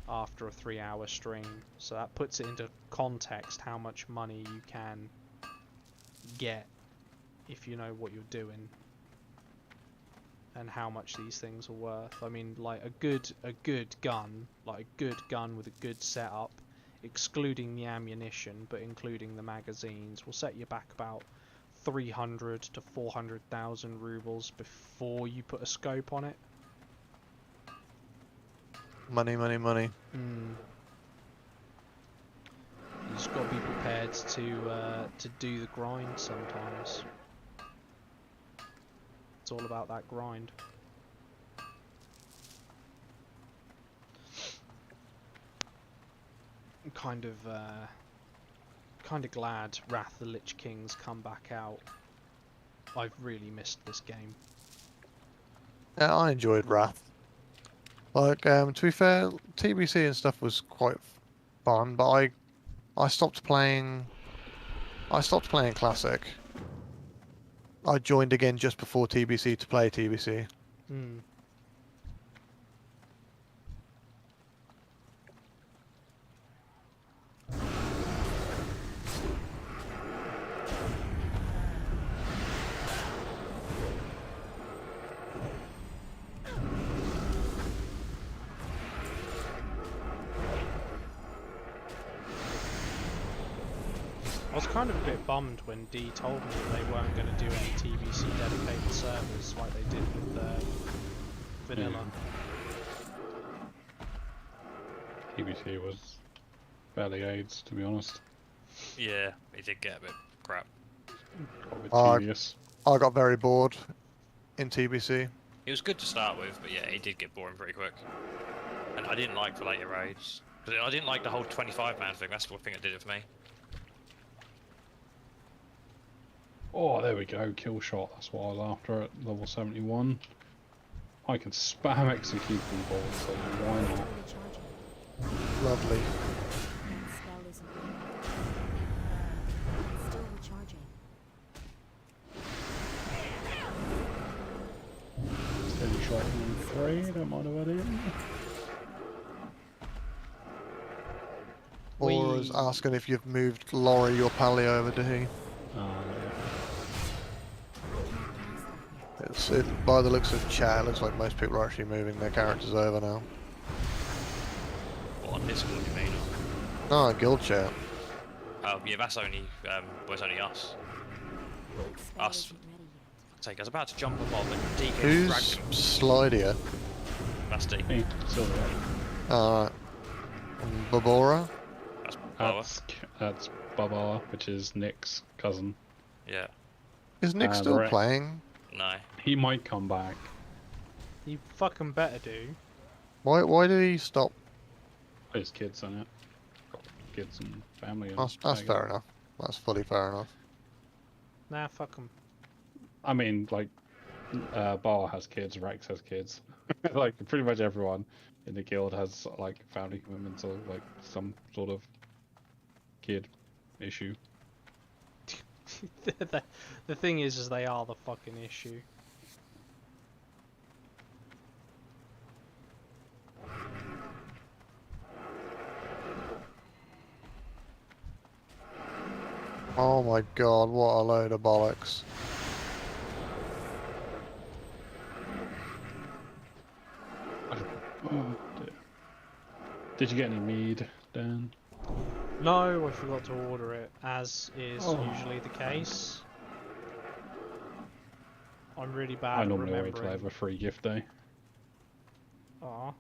after a 3-hour stream. So that puts it into context how much money you can get if you know what you're doing, and how much these things are worth. I mean, like a good gun, like a good gun with a good setup, excluding the ammunition but including the magazines, will set you back about 300 to 400,000 rubles before you put a scope on it. Money, money, money. You just got to be prepared to do the grind sometimes. It's all about that grind. I'm kind of glad Wrath the Lich King's come back out. I've really missed this game. Yeah, I enjoyed Wrath. Like, to be fair, TBC and stuff was quite fun, but I stopped playing. I stopped playing Classic. I joined again just before TBC to play TBC. I was kind of a bit bummed when D told me that they weren't going to do any TBC dedicated servers like they did with Vanilla. TBC was barely AIDS, to be honest. Yeah, it did get a bit crap. Got a bit tedious. I got very bored in TBC. It was good to start with, but yeah, it did get boring pretty quick. And I didn't like the later raids. Because I didn't like the whole 25-man thing, that's the thing that did it for me. Oh, there we go, kill shot, that's what I was after at level 71. I can spam execute people, so why not? Lovely. Spell isn't still recharging. Steady shot in 3, don't mind about it. Aura's asking if you've moved Laurie or Pally over to he. By the looks of chat, it looks like most people are actually moving their characters over now. What, on Discord you mean? No, guild chat. Oh, yeah, that's only, was only us. Us. I was about to jump a mob and D Who's dragged him. Slidia? That's D. Hey, silver. Alright. Babora? That's Baba, which is Nick's cousin. Yeah. Is Nick still right. playing? No. He might come back. You fucking better do. Why did he stop? His kids in it. Got kids and family. And That's fair enough. That's fully fair enough. Nah, fuck 'em. I mean, like, Bar has kids, Rex has kids. Like, pretty much everyone in the guild has, like, family commitments or, like, some sort of kid issue. The thing is they are the fucking issue. Oh my god, what a load of bollocks. Oh, dear. Did you get any mead, Dan? No, I forgot to order it, as is usually the case. I'm really bad I at normally wait remembering. till I have a free gift day. Aw.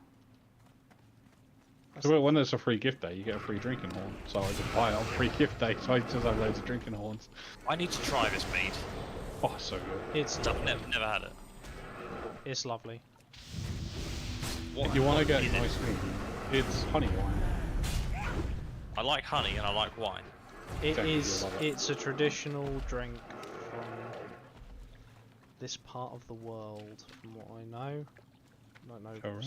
So when there's a free gift day, you get a free drinking horn. So I just buy it on free gift day, so I just have loads of drinking horns. I need to try this mead. Oh, so good. It's I've never had it. It's lovely. If you want to get nice mead, it's honey wine. I like honey and I like wine. It's a traditional drink from this part of the world, from what I know. I don't know.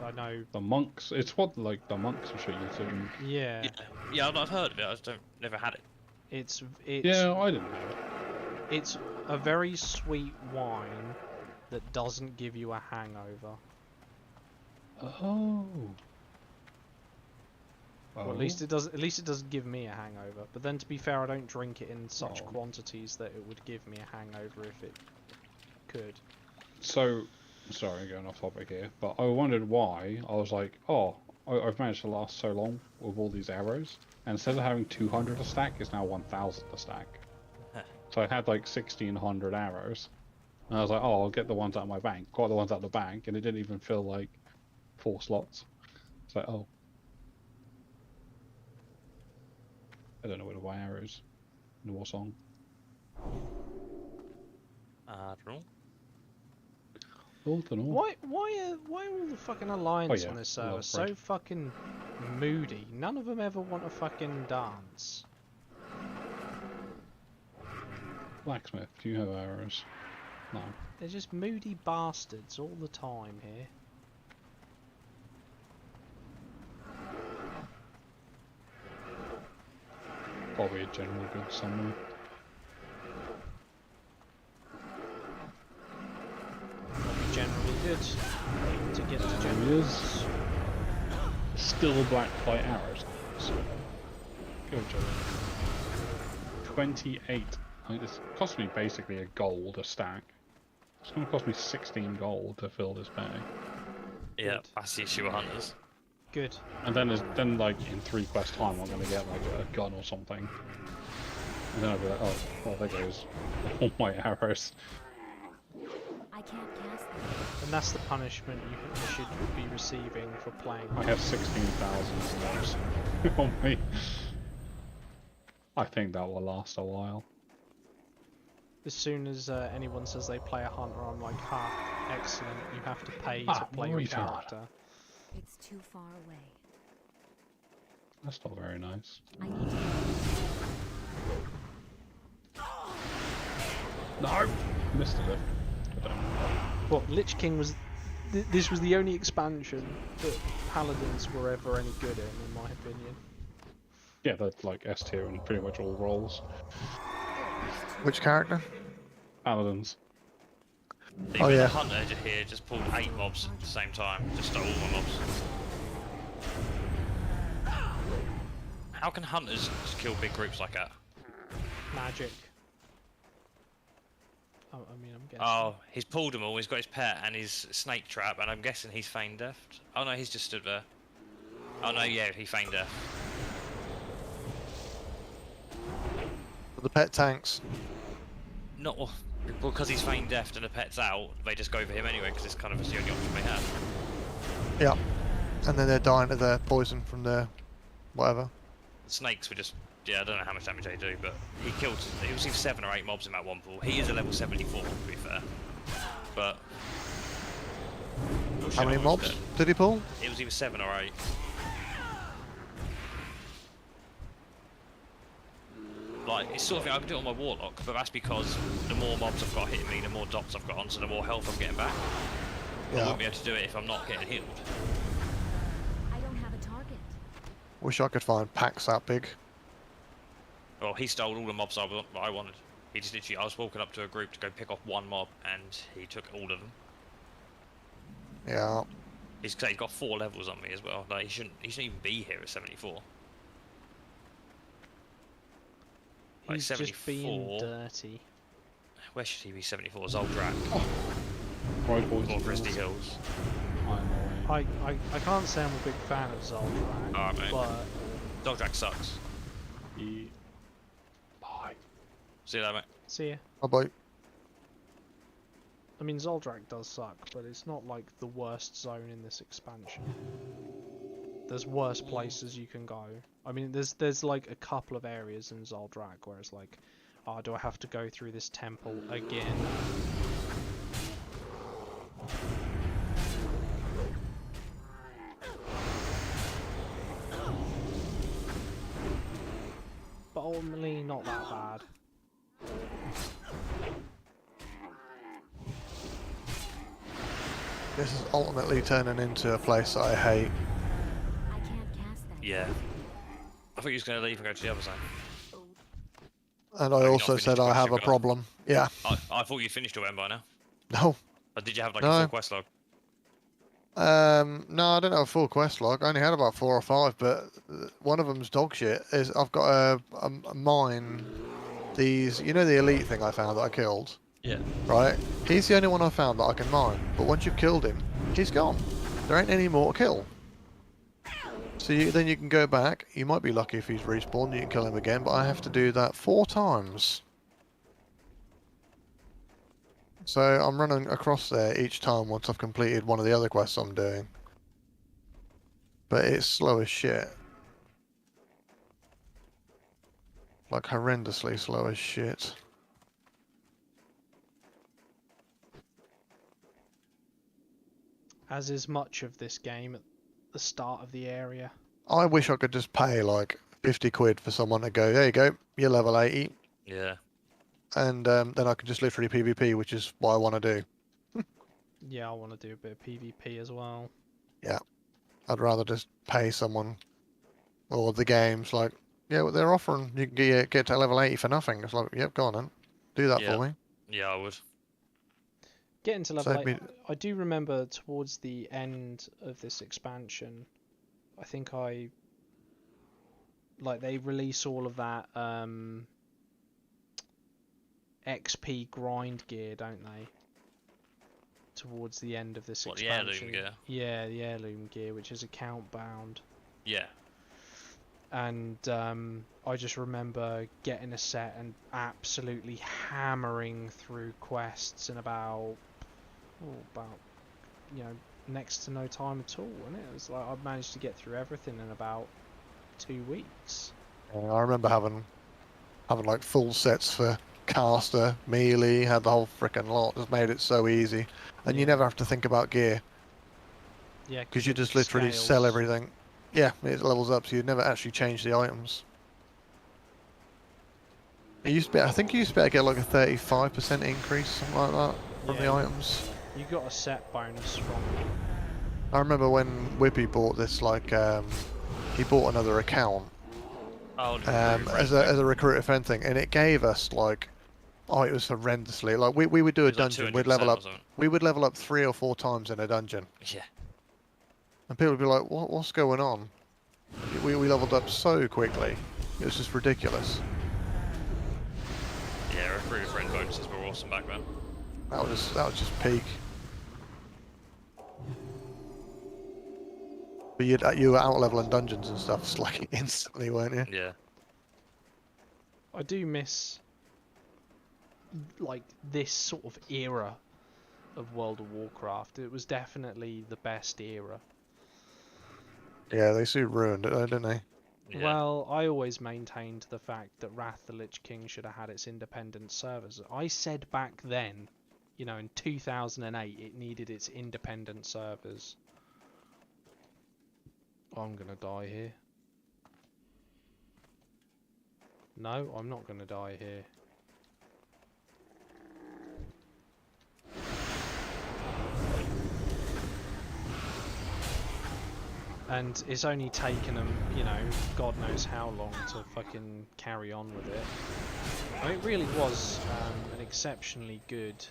I know the monks. It's what like the monks and shit used to drink. Yeah. Yeah, I've heard of it. I just never had it. It's yeah, I didn't have it. It's a very sweet wine that doesn't give you a hangover. Oh. Well, at least it does. At least it doesn't give me a hangover. But then, to be fair, I don't drink it in such quantities that it would give me a hangover if it could. So, sorry, going off topic here, but I wondered why. I was like, oh, I've managed to last so long with all these arrows, and instead of having 200 a stack, it's now 1,000 a stack. So I had like 1,600 arrows, and I was like, oh, I'll get the ones out of my bank. Got the ones out of the bank, and it didn't even fill like 4 slots. It's like, oh. I don't know where to buy arrows in the war song. I don't know. Why are all the fucking alliance on this server so fucking moody? None of them ever want to fucking dance. Blacksmith, do you have arrows? No. They're just moody bastards all the time here. Probably a general good somewhere. Generally good to get to general is still black light arrows. So go Joe. 28. I mean, this cost me basically a gold a stack. It's going to cost me 16 gold to fill this bag. Yeah, that's the issue with hunters. Good. And then like in 3 quests time, I'm going to get like a gun or something. And then I'll be like, oh, well, there goes all my arrows. I can't cast them. And that's the punishment you should be receiving for playing. I have 16,000 mobs on me. I think that will last a while. As soon as anyone says they play a hunter, I'm like, ha, excellent. You have to pay to play your retard. character. It's too far away. That's not very nice. I need to No! Missed a lift. I don't know. Well, Lich King was... this was the only expansion that Paladins were ever any good in my opinion. Yeah, they're like S tier in pretty much all roles. Which character? Paladins. Oh, The yeah. hunter here just pulled 8 mobs at the same time, just stole all my mobs. How can hunters just kill big groups like that? Magic. Oh, I mean, I'm guessing. Oh, he's pulled them all, he's got his pet and his snake trap, and I'm guessing he's feigned death. Oh no, he's just stood there. Oh no, yeah, he feigned death. The pet tanks. Not because he's feigned death and the pet's out, they just go for him anyway, because it's kind of the only option they have. Yeah. And then they're dying to their poison from their whatever. The snakes were just, yeah, I don't know how much damage they do, but he received 7 or 8 mobs in that one pool. He is a level 74, to be fair. But... How many mobs did he pull? It was either 7 or 8. Like, it's sort of, I can do it on my Warlock, but that's because the more mobs I've got hitting me, the more dots I've got on, so the more health I'm getting back. I Yeah. won't be able to do it if I'm not getting healed. I don't have a target. Wish I could find packs that big. Well, he stole all the mobs I wanted. He just literally, I was walking up to a group to go pick off one mob, and he took all of them. Yeah. He's got 4 levels on me as well. Like, he shouldn't even be here at 74. Like He's 74. just being dirty. Where should he be? 74. Zoldrak. Right, boys. Or Christy Hills. I can't say I'm a big fan of Zoldrak, Alright, mate. but Zoldrak sucks. Yeah. Bye. See you later, mate. see ya. Oh boy. I mean, Zoldrak does suck, but it's not like the worst zone in this expansion. There's worse places you can go. I mean, there's like a couple of areas in Zoldrak where it's like, oh, do I have to go through this temple again? But ultimately, not that bad. This is ultimately turning into a place that I hate. I can't cast that. Yeah. I thought you was going to leave and go to the other side. And I you also not said finished I quest have you've a got? problem. Yeah. I thought you finished your end by now. No. Or did you have like No. a full quest log? No, I don't have a full quest log. I only had about 4 or 5, but one of them's dog shit. Is I've got a mine. These, you know, the elite thing I found that I killed. Yeah. Right. He's the only one I found that I can mine. But once you've killed him, he's gone. There ain't any more to kill. So then you can go back. You might be lucky if he's respawned. You can kill him again. But I have to do that 4 times. So I'm running across there each time once I've completed one of the other quests I'm doing. But it's slow as shit. Like horrendously slow as shit. As is much of this game at the start of the area. I wish I could just pay like 50 quid for someone to go, there you go, you're level 80. Yeah. And then I can just literally PvP, which is what I want to do. Yeah, I want to do a bit of PvP as well. Yeah. I'd rather just pay someone, or the game's like, yeah, well, they're offering, you can get to level 80 for nothing. It's like, yep, go on then. Do that Yeah. for me. Yeah, I would. Getting to level Save 8, me- I do remember towards the end of this expansion, I think like they release all of that XP grind gear, don't they? Towards the end of this What, the expansion. heirloom gear? Yeah, the heirloom gear, which is account bound. Yeah. And I just remember getting a set and absolutely hammering through quests in about next to no time at all, wasn't it? It was like I managed to get through everything in about 2 weeks. Yeah, I remember having like full sets for caster, melee, had the whole frickin' lot. Just made it so easy, and you Yeah. never have to think about gear Yeah, because you it just literally sell scales. everything. Yeah, it levels up, so you never actually change the items. It used to be, I think you used to be able to get like a 35% increase, something like that, from the Yeah, items. you got a set bonus from. I remember when Whippy bought this, like, he bought another account Oh, the as a recruiter friend thing, and it gave us like, oh, it was horrendously like we would do a It was like dungeon, we'd 200% level or up, something. we would level up 3 or 4 times in a dungeon, Yeah. and people would be like, what's going on? We leveled up so quickly, it was just ridiculous. Yeah, recruiter friend bonuses were awesome back then. That was just peak. But you were out leveling dungeons and stuff like instantly, weren't you? Yeah. I do miss like this sort of era of World of Warcraft. It was definitely the best era. Yeah, they soon ruined it, though, didn't they? Yeah. Well, I always maintained the fact that Wrath the Lich King should have had its independent servers. I said back then, in 2008, it needed its independent servers. I'm gonna die here. No, I'm not gonna die here. And it's only taken them, God knows how long to fucking carry on with it. I mean, it really was an exceptionally good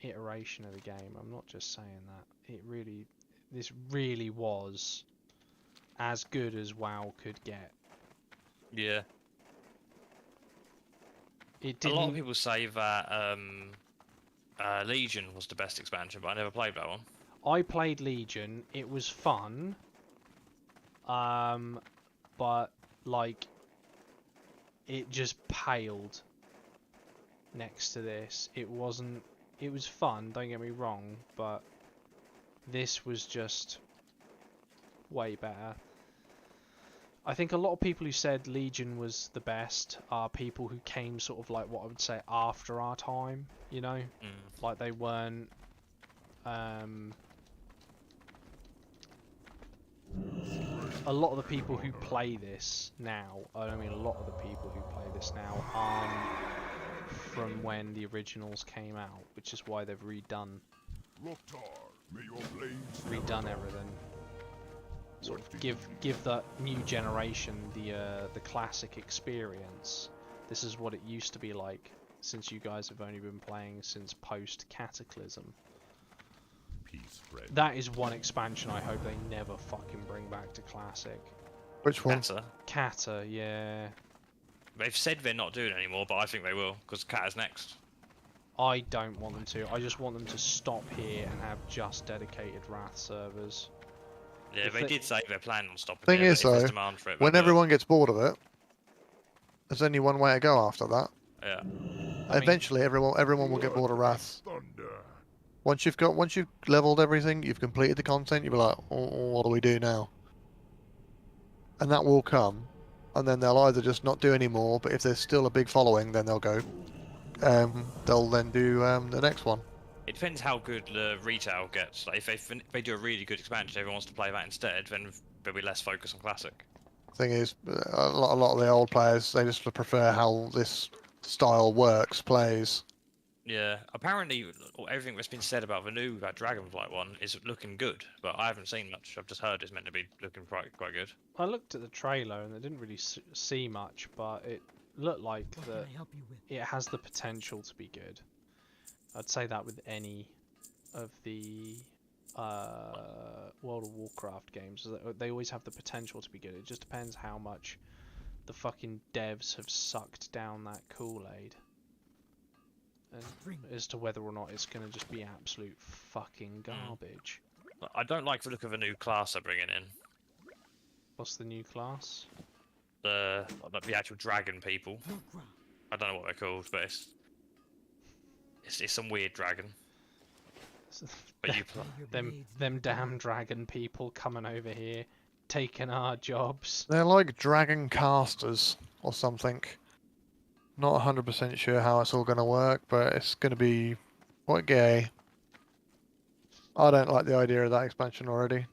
iteration of the game. I'm not just saying that. This really was as good as WoW could get. Yeah. It A lot of didn't. people say that Legion was the best expansion, but I never played that one. I played Legion. It was fun. But like, it just paled next to this. It wasn't. It was fun. Don't get me wrong, but this was just way better. I think a lot of people who said Legion was the best are people who came sort of like what I would say after our time, like they weren't a lot of the people who play this now, I mean a lot of the people who play this now aren't from when the originals came out, which is why they've redone everything. Sort of give that new generation the classic experience. This is what it used to be like, since you guys have only been playing since post Cataclysm. That is one expansion I hope they never fucking bring back to classic. Which one? Cata, yeah. They've said they're not doing it anymore, but I think they will, because Cata's next. I don't want them to. I just want them to stop here and have just dedicated Wrath servers. Yeah, they did say they're planning on stopping Thing here, is, but if though, there's demand for it, when they'll do it. everyone gets bored of it, there's only one way to go after that. Yeah. Eventually, everyone will get bored of Wrath. Once you've leveled everything, you've completed the content, you'll be like, what do we do now? And that will come, and then they'll either just not do any more, but if there's still a big following, then they'll go. They'll then do the next one. It depends how good the retail gets. Like, if they do a really good expansion, everyone wants to play that instead, then there'll be less focus on classic. Thing is, a lot of the old players, they just prefer how this style plays. Yeah, apparently everything that's been said about the new Dragonflight one is looking good, but I haven't seen much. I've just heard it's meant to be looking quite good. I looked at the trailer and I didn't really see much, but it looked like it has the potential to be good. I'd say that with any of the World of Warcraft games. They always have the potential to be good. It just depends how much the fucking devs have sucked down that Kool-Aid. And as to whether or not it's going to just be absolute fucking garbage. I don't like the look of a new class they're bringing in. What's the new class? The actual dragon people. I don't know what they're called, but it's some weird dragon. But you them damn dragon people coming over here, taking our jobs. They're like dragon casters or something. Not 100% sure how it's all going to work, but it's going to be quite gay. I don't like the idea of that expansion already.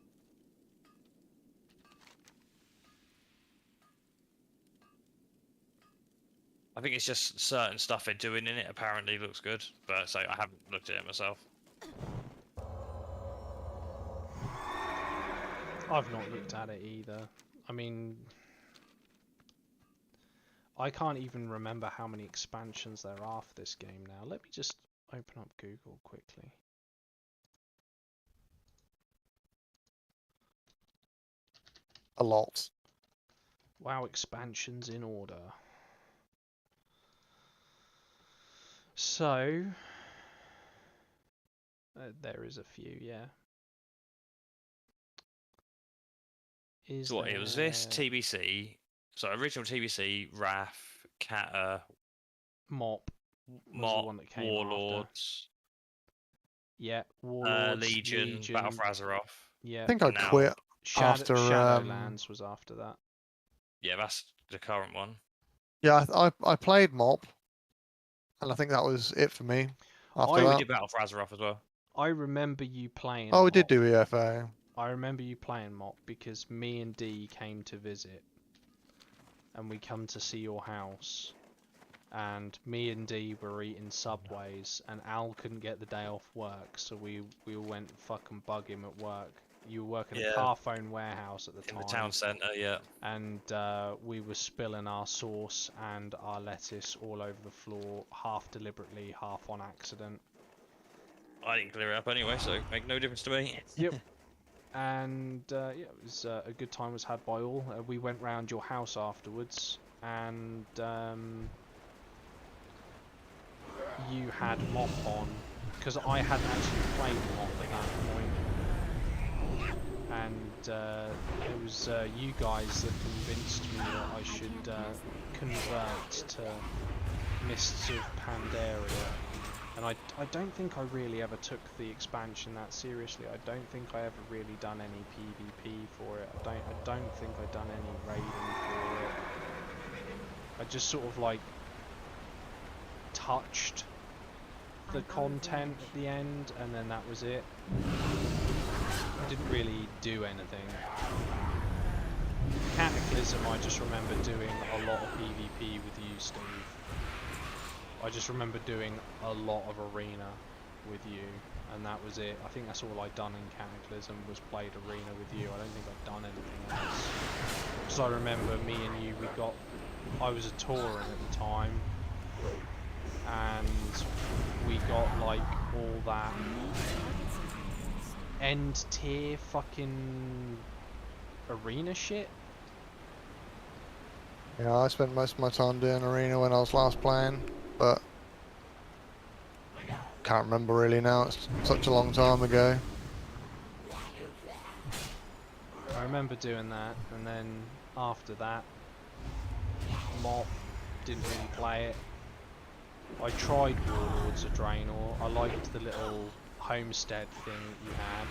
I think it's just certain stuff they're doing in it apparently looks good, but so I haven't looked at it myself. I've not looked at it either. I mean, I can't even remember how many expansions there are for this game now. Let me just open up Google quickly. A lot. WoW expansions in order. So, there is a few, yeah. So what, it was this, TBC, so original TBC, Wrath, Kata, Mop, Mop, the one that came Warlords, yeah, Warlords, Legion, Battle for Azeroth. Yeah, I think I quit after Shadowlands was after that. Yeah, that's the current one. Yeah, I played Mop, and I think that was it for me. After We that, did Battle for Azeroth as well. I remember you playing. Oh, we Mop. did do EFA. I remember you playing Mop because me and Dee came to visit, and we come to see your house, and me and Dee were eating Subways, and Al couldn't get the day off work, so we all went fucking bug him at work. You were working at a Carphone warehouse at the time. In the town centre, yeah. And we were spilling our sauce and our lettuce all over the floor, half deliberately, half on accident. I didn't clear it up anyway, so it make no difference to me. Yep. And yeah, it was a good time was had by all. We went round your house afterwards, and you had Mop on, because I hadn't actually played Mop at that point. And it was you guys that convinced me that I should convert to Mists of Pandaria. And I don't think I really ever took the expansion that seriously. I don't think I ever really done any PvP for it. I don't think I done any raiding for it. I just sort of like touched the content at the end, and then that was it. I didn't really do anything. Cataclysm, I just remember doing a lot of PvP with you, Steve. I just remember doing a lot of arena with you, and that was it. I think that's all I'd done in Cataclysm, was played arena with you. I don't think I'd done anything else. Because I remember me and you, I was a Tauren at the time, and we got like all that end tier fucking arena shit. Yeah, I spent most of my time doing arena when I was last playing, but can't remember really now. It's such a long time ago. I remember doing that, and then after that, Mop, didn't really play it. I tried Warlords of Draenor. I liked the little homestead thing that you had.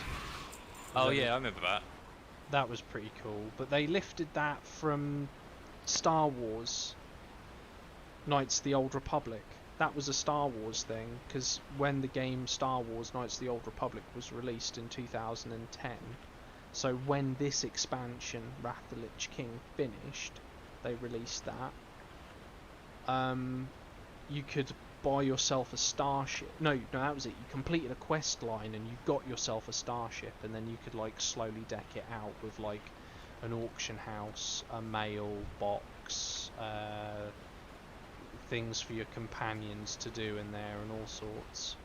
Oh yeah, I remember that. That was pretty cool, but they lifted that from Star Wars Knights of the Old Republic. That was a Star Wars thing, because when the game Star Wars Knights of the Old Republic was released in 2010, so when this expansion, Wrath of the Lich King, finished, they released that. You could buy yourself a starship. No, that was it. You completed a quest line and you got yourself a starship, and then you could like slowly deck it out with like an auction house, a mail box, things for your companions to do in there, and all sorts.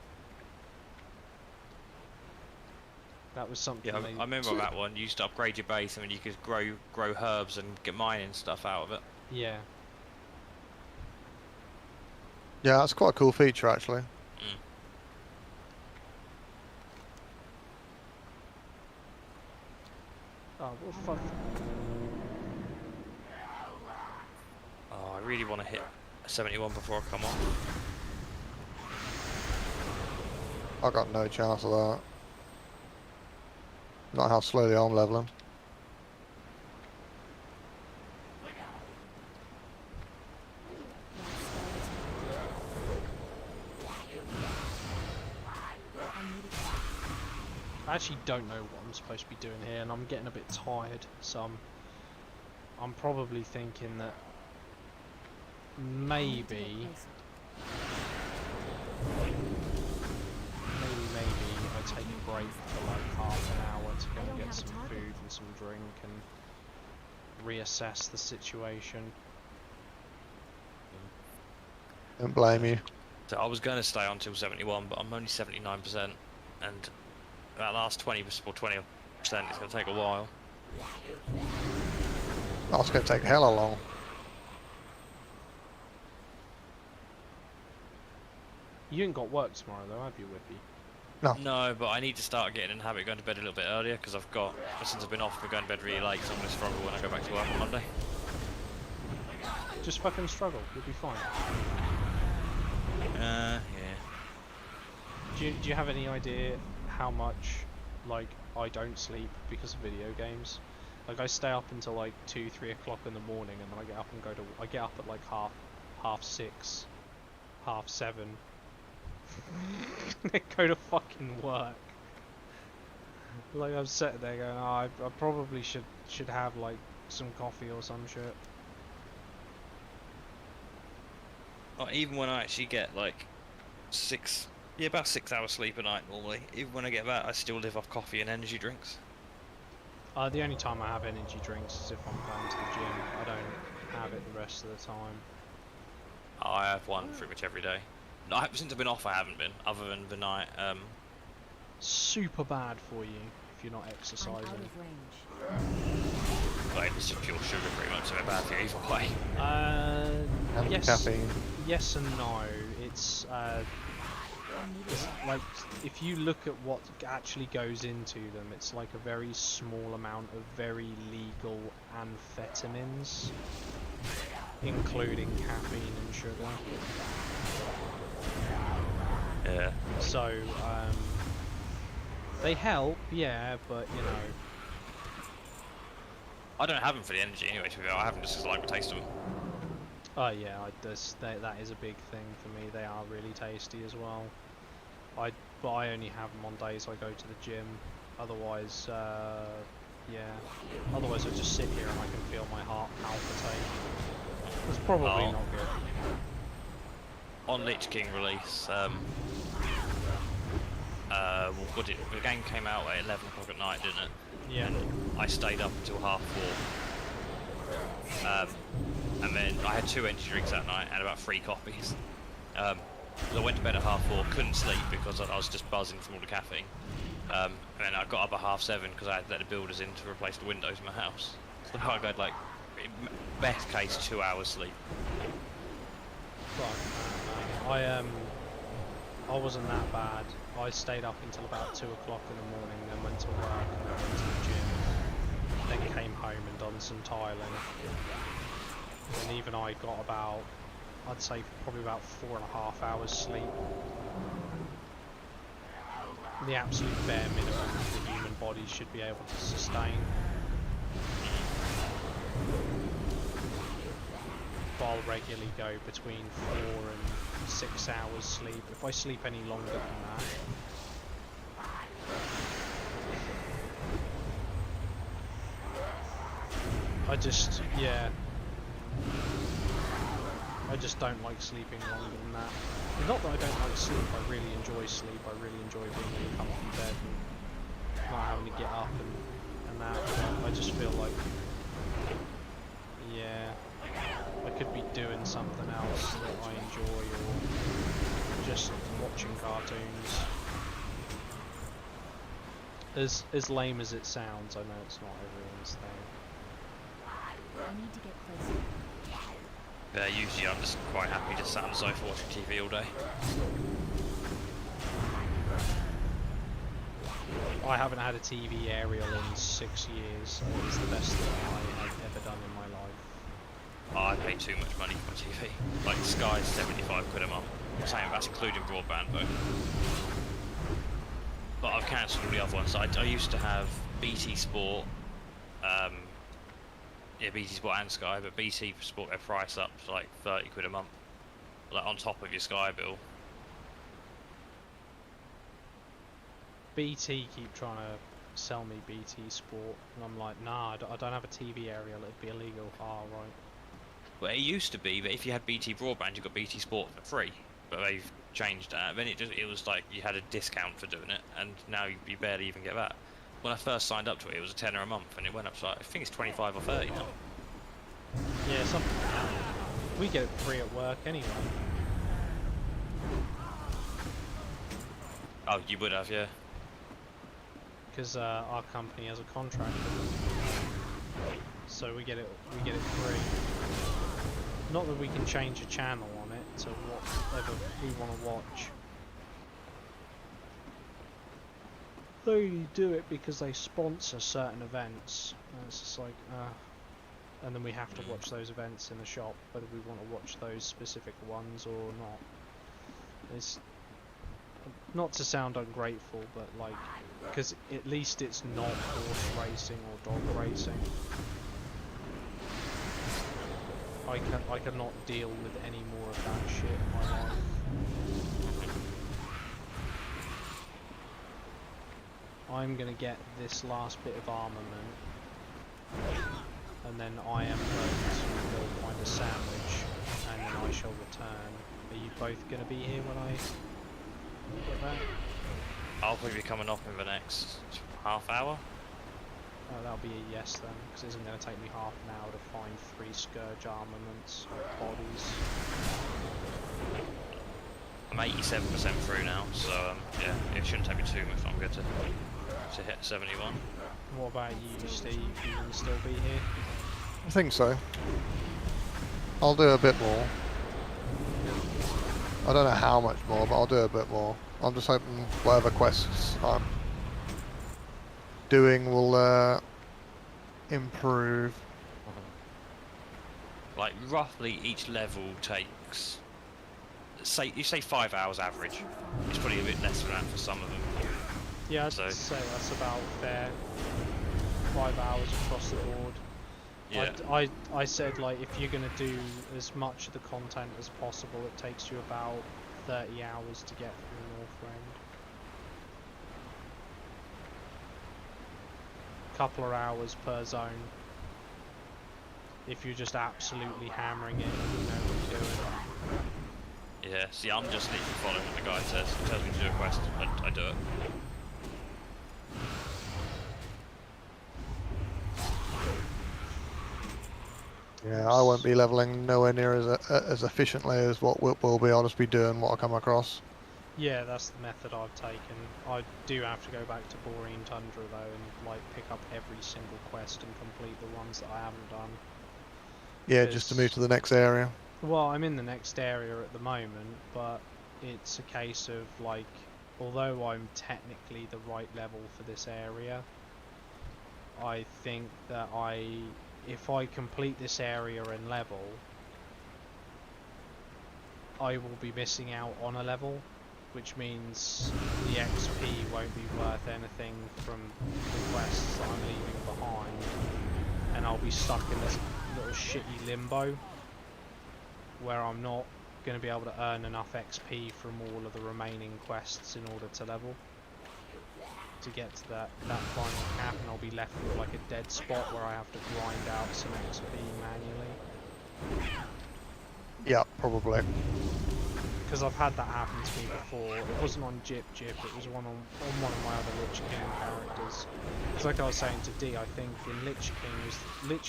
That was something. Yeah, I remember that one. You used to upgrade your base, and you could grow herbs and get mining stuff out of it. Yeah. Yeah, that's quite a cool feature, actually. Oh, what the fuck? Oh, I really want to hit a 71 before I come off. I got no chance of that. Not how slowly I'm leveling. I actually don't know what I'm supposed to be doing here, and I'm getting a bit tired, so I'm probably thinking that maybe I take a break for like half an hour to go and get some food and some drink and reassess the situation. Don't blame you. So I was going to stay on till 71, but I'm only 79%, and that last 20% or 20% is going to take a while. That's going to take hella long. You ain't got work tomorrow though, have you, Whippy? No. No, but I need to start getting in the habit of going to bed a little bit earlier, because I've got, since I've been off, I've been going to bed really late, so I'm going to struggle when I go back to work on Monday. Just fucking struggle, you'll be fine. Yeah. Do you have any idea how much, like, I don't sleep because of video games? Like, I stay up until like 2-3 o'clock in the morning, and then I get up and I get up at like half 6, half 7. Go to fucking work. Like, I'm sitting there going, oh, I probably should have like some coffee or some shit. Like, even when I actually get like about 6 hours sleep a night normally, even when I get that, I still live off coffee and energy drinks. The only time I have energy drinks is if I'm going to the gym. I don't have it the rest of the time. I have one pretty much every day. No, since I've been off, I haven't been, other than the night. Super bad for you if you're not exercising. I'm out of range. Like, it's just pure sugar pretty much, so they're bad for you either way. And Yes, caffeine. yes and no. It's like, if you look at what actually goes into them, it's like a very small amount of very legal amphetamines, including caffeine and sugar. Yeah. So, they help, yeah, but you know. I don't have them for the energy anyway, to be fair. I have them just because I like the taste of them. Oh yeah, that is a big thing for me. They are really tasty as well. But I only have them on days I go to the gym. Otherwise, yeah. Otherwise I just sit here and I can feel my heart palpitate. It's probably not good. On Lich King release, the game came out at 11 o'clock at night, didn't it? Yeah. And I stayed up until 4:30. And then I had 2 energy drinks that night and about 3 coffees. So I went to bed at 4:30, couldn't sleep because I was just buzzing from all the caffeine. And then I got up at 7:30 because I had to let the builders in to replace the windows in my house. So I got like, best case, 2 hours sleep. Right. I wasn't that bad. I stayed up until about 2 o'clock in the morning, then went to work, and then went to the gym, then came home and done some tiling. And even I got about, I'd say probably about 4.5 hours sleep. The absolute bare minimum the human body should be able to sustain. But I'll regularly go between 4 and 6 hours sleep. If I sleep any longer than that, I just don't like sleeping longer than that. Not that I don't like sleep, I really enjoy sleep. I really enjoy being in a comfy bed and not having to get up and that. But I just feel like, yeah, I could be doing something else that I enjoy, or just watching cartoons. As lame as it sounds, I know it's not everyone's thing. I need to get closer. Usually I'm just quite happy to sit on the sofa watching TV all day. I haven't had a TV aerial in 6 years, so it's the best thing I have ever done in my life. Oh, I pay too much money for my TV. Like Sky's 75 quid a month. I'm saying that's including broadband though. But I've cancelled all the other ones. I used to have BT Sport, yeah, BT Sport and Sky, but BT Sport their price up to like 30 quid a month, like on top of your Sky bill. BT keep trying to sell me BT Sport, and I'm like, nah, I don't have a TV aerial, it'd be illegal. Ah, right. Well, it used to be that if you had BT broadband, you got BT Sport for free, but they've changed that. Then it was like you had a discount for doing it, and now you barely even get that. When I first signed up to it, it was a tenner a month, and it went up to like, I think it's 25 or 30 now. Yeah, something like that. We get it free at work anyway. Oh, you would have, yeah. Because our company has a contract with them, so we get it free. Not that we can change a channel on it to whatever we want to watch. They only do it because they sponsor certain events, and it's just like, and then we have to watch those events in the shop, whether we want to watch those specific ones or not. It's not to sound ungrateful, but like, because at least it's not horse racing or dog racing. I cannot deal with any more of that shit in my life. I'm gonna get this last bit of armament, and then I am going to go find a sandwich, and then I shall return. Are you both gonna be here when I get back? I'll probably be coming off in the next half hour. Oh, that'll be a yes then, because it isn't going to take me half an hour to find 3 Scourge armaments or bodies. I'm 87% through now, so yeah, it shouldn't take me too much longer to hit 71. What about you, Steve? You going to still be here? I think so. I'll do a bit more. I don't know how much more, but I'll do a bit more. I'm just hoping whatever quests I'm doing will improve. Like roughly each level takes, you say 5 hours average. It's probably a bit less than that for some of them. Yeah, I'd say that's about fair. 5 hours across the board. Yeah. I said, like, if you're going to do as much of the content as possible, it takes you about 30 hours to get through Northrend. Couple of hours per zone. If you're just absolutely hammering it, you know what you're doing. Yeah, see, I'm just literally following what the guy says. He tells me to do a quest, I do it. Yeah, I won't be leveling nowhere near as efficiently as what we'll be. I'll just be doing what I come across. Yeah, that's the method I've taken. I do have to go back to Borean Tundra though and like pick up every single quest and complete the ones that I haven't done. Yeah, just to move to the next area. Well, I'm in the next area at the moment, but it's a case of like, although I'm technically the right level for this area, I think that if I complete this area and level, I will be missing out on a level, which means the XP won't be worth anything from the quests that I'm leaving behind, and I'll be stuck in this little shitty limbo where I'm not going to be able to earn enough XP from all of the remaining quests in order to level to get to that final cap, and I'll be left with like a dead spot where I have to grind out some XP manually. Yeah, probably. Because I've had that happen to me before. It wasn't on Jip, it was on one of my other Lich King characters. It's like I was saying to D, I think in Lich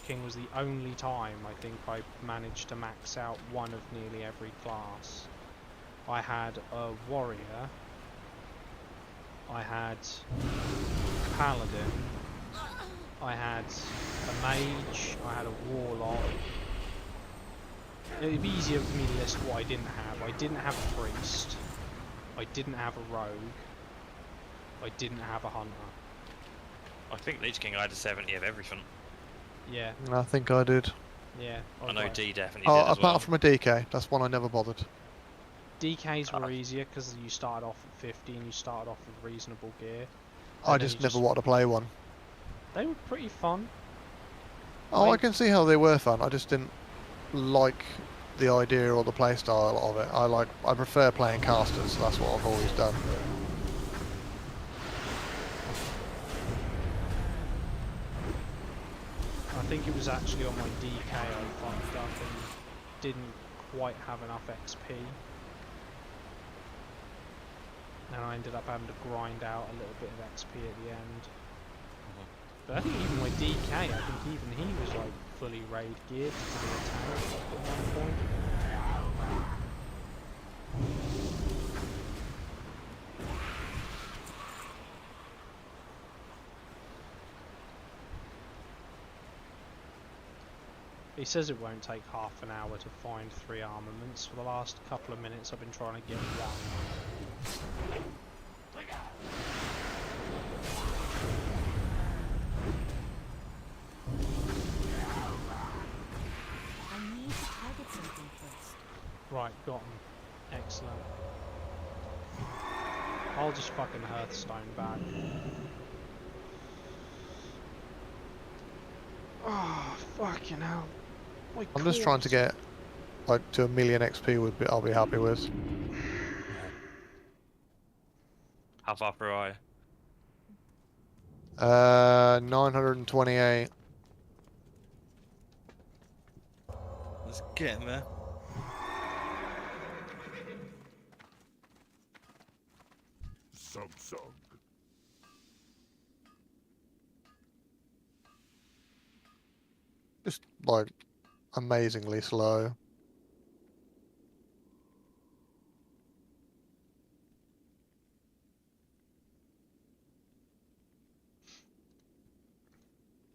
King was the only time I think I managed to max out one of nearly every class. I had a warrior, I had a paladin, I had a mage, I had a warlock. It'd be easier for me to list what I didn't have. I didn't have a priest, I didn't have a rogue, I didn't have a hunter. I think Lich King I had a 70 of everything. Yeah, I think I did. yeah. I know like- D definitely Oh, did as apart well. from a DK, that's one I never bothered. DKs were easier because you started off at 50 and you started off with reasonable gear. I And then just you never wanted to play one. They were pretty fun. Oh, I- I can see how they were fun. I just didn't like the idea or the play style of it. I prefer playing casters. So that's what I've always done. I think it was actually on my DK I fucked up and didn't quite have enough XP. And I ended up having to grind out a little bit of XP at the end. But I think even my DK, I think even he was like fully raid geared to be a tank at one point. He says it won't take half an hour to find 3 armaments. For the last couple of minutes I've been trying to get one. I need to target something first. Right, got him. Excellent. I'll just fucking Hearthstone back. Oh, fucking hell. My I'm just trying to cords. get like to 1,000,000 XP. I'll be happy with. How far through are you? 928. Let's get him there. Sub. Just like amazingly slow.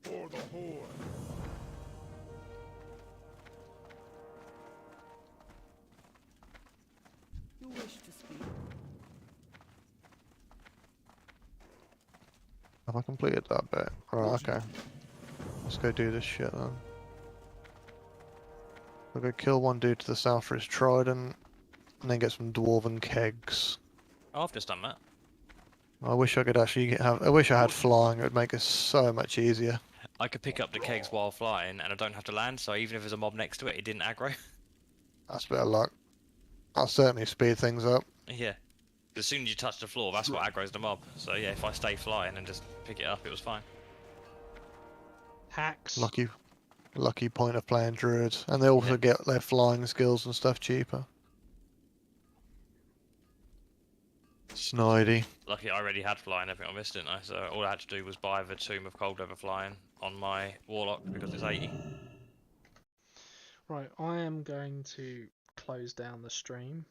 For the Horde. You wish to speak? Have I completed that bit? Right, okay. Let's go do this shit then. I'll go kill one dude to the south for his trident, and then get some dwarven kegs. Oh, I've just done that. I wish I could actually have. I wish I had flying. It would make it so much easier. I could pick up the kegs while flying, and I don't have to land, so even if there's a mob next to it, it didn't aggro. That's a bit of luck. That'll certainly speed things up. Yeah. As soon as you touch the floor, that's what aggro's the mob. So yeah, if I stay flying and just pick it up, it was fine. Hacks. Lucky point of playing druids, and they also get their flying skills and stuff cheaper. Snidey. Lucky I already had flying, everything I missed, didn't I? So all I had to do was buy the Tomb of Cold Weather Flying on my Warlock because it's 80. Right, I am going to close down the stream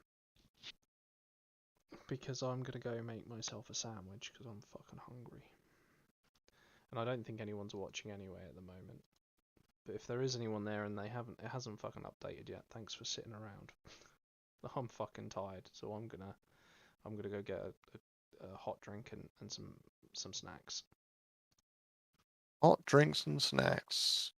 because I'm going to go make myself a sandwich because I'm fucking hungry. And I don't think anyone's watching anyway at the moment. But if there is anyone there and it hasn't fucking updated yet, thanks for sitting around. I'm fucking tired, so I'm gonna go get a hot drink and some snacks. Hot drinks and snacks.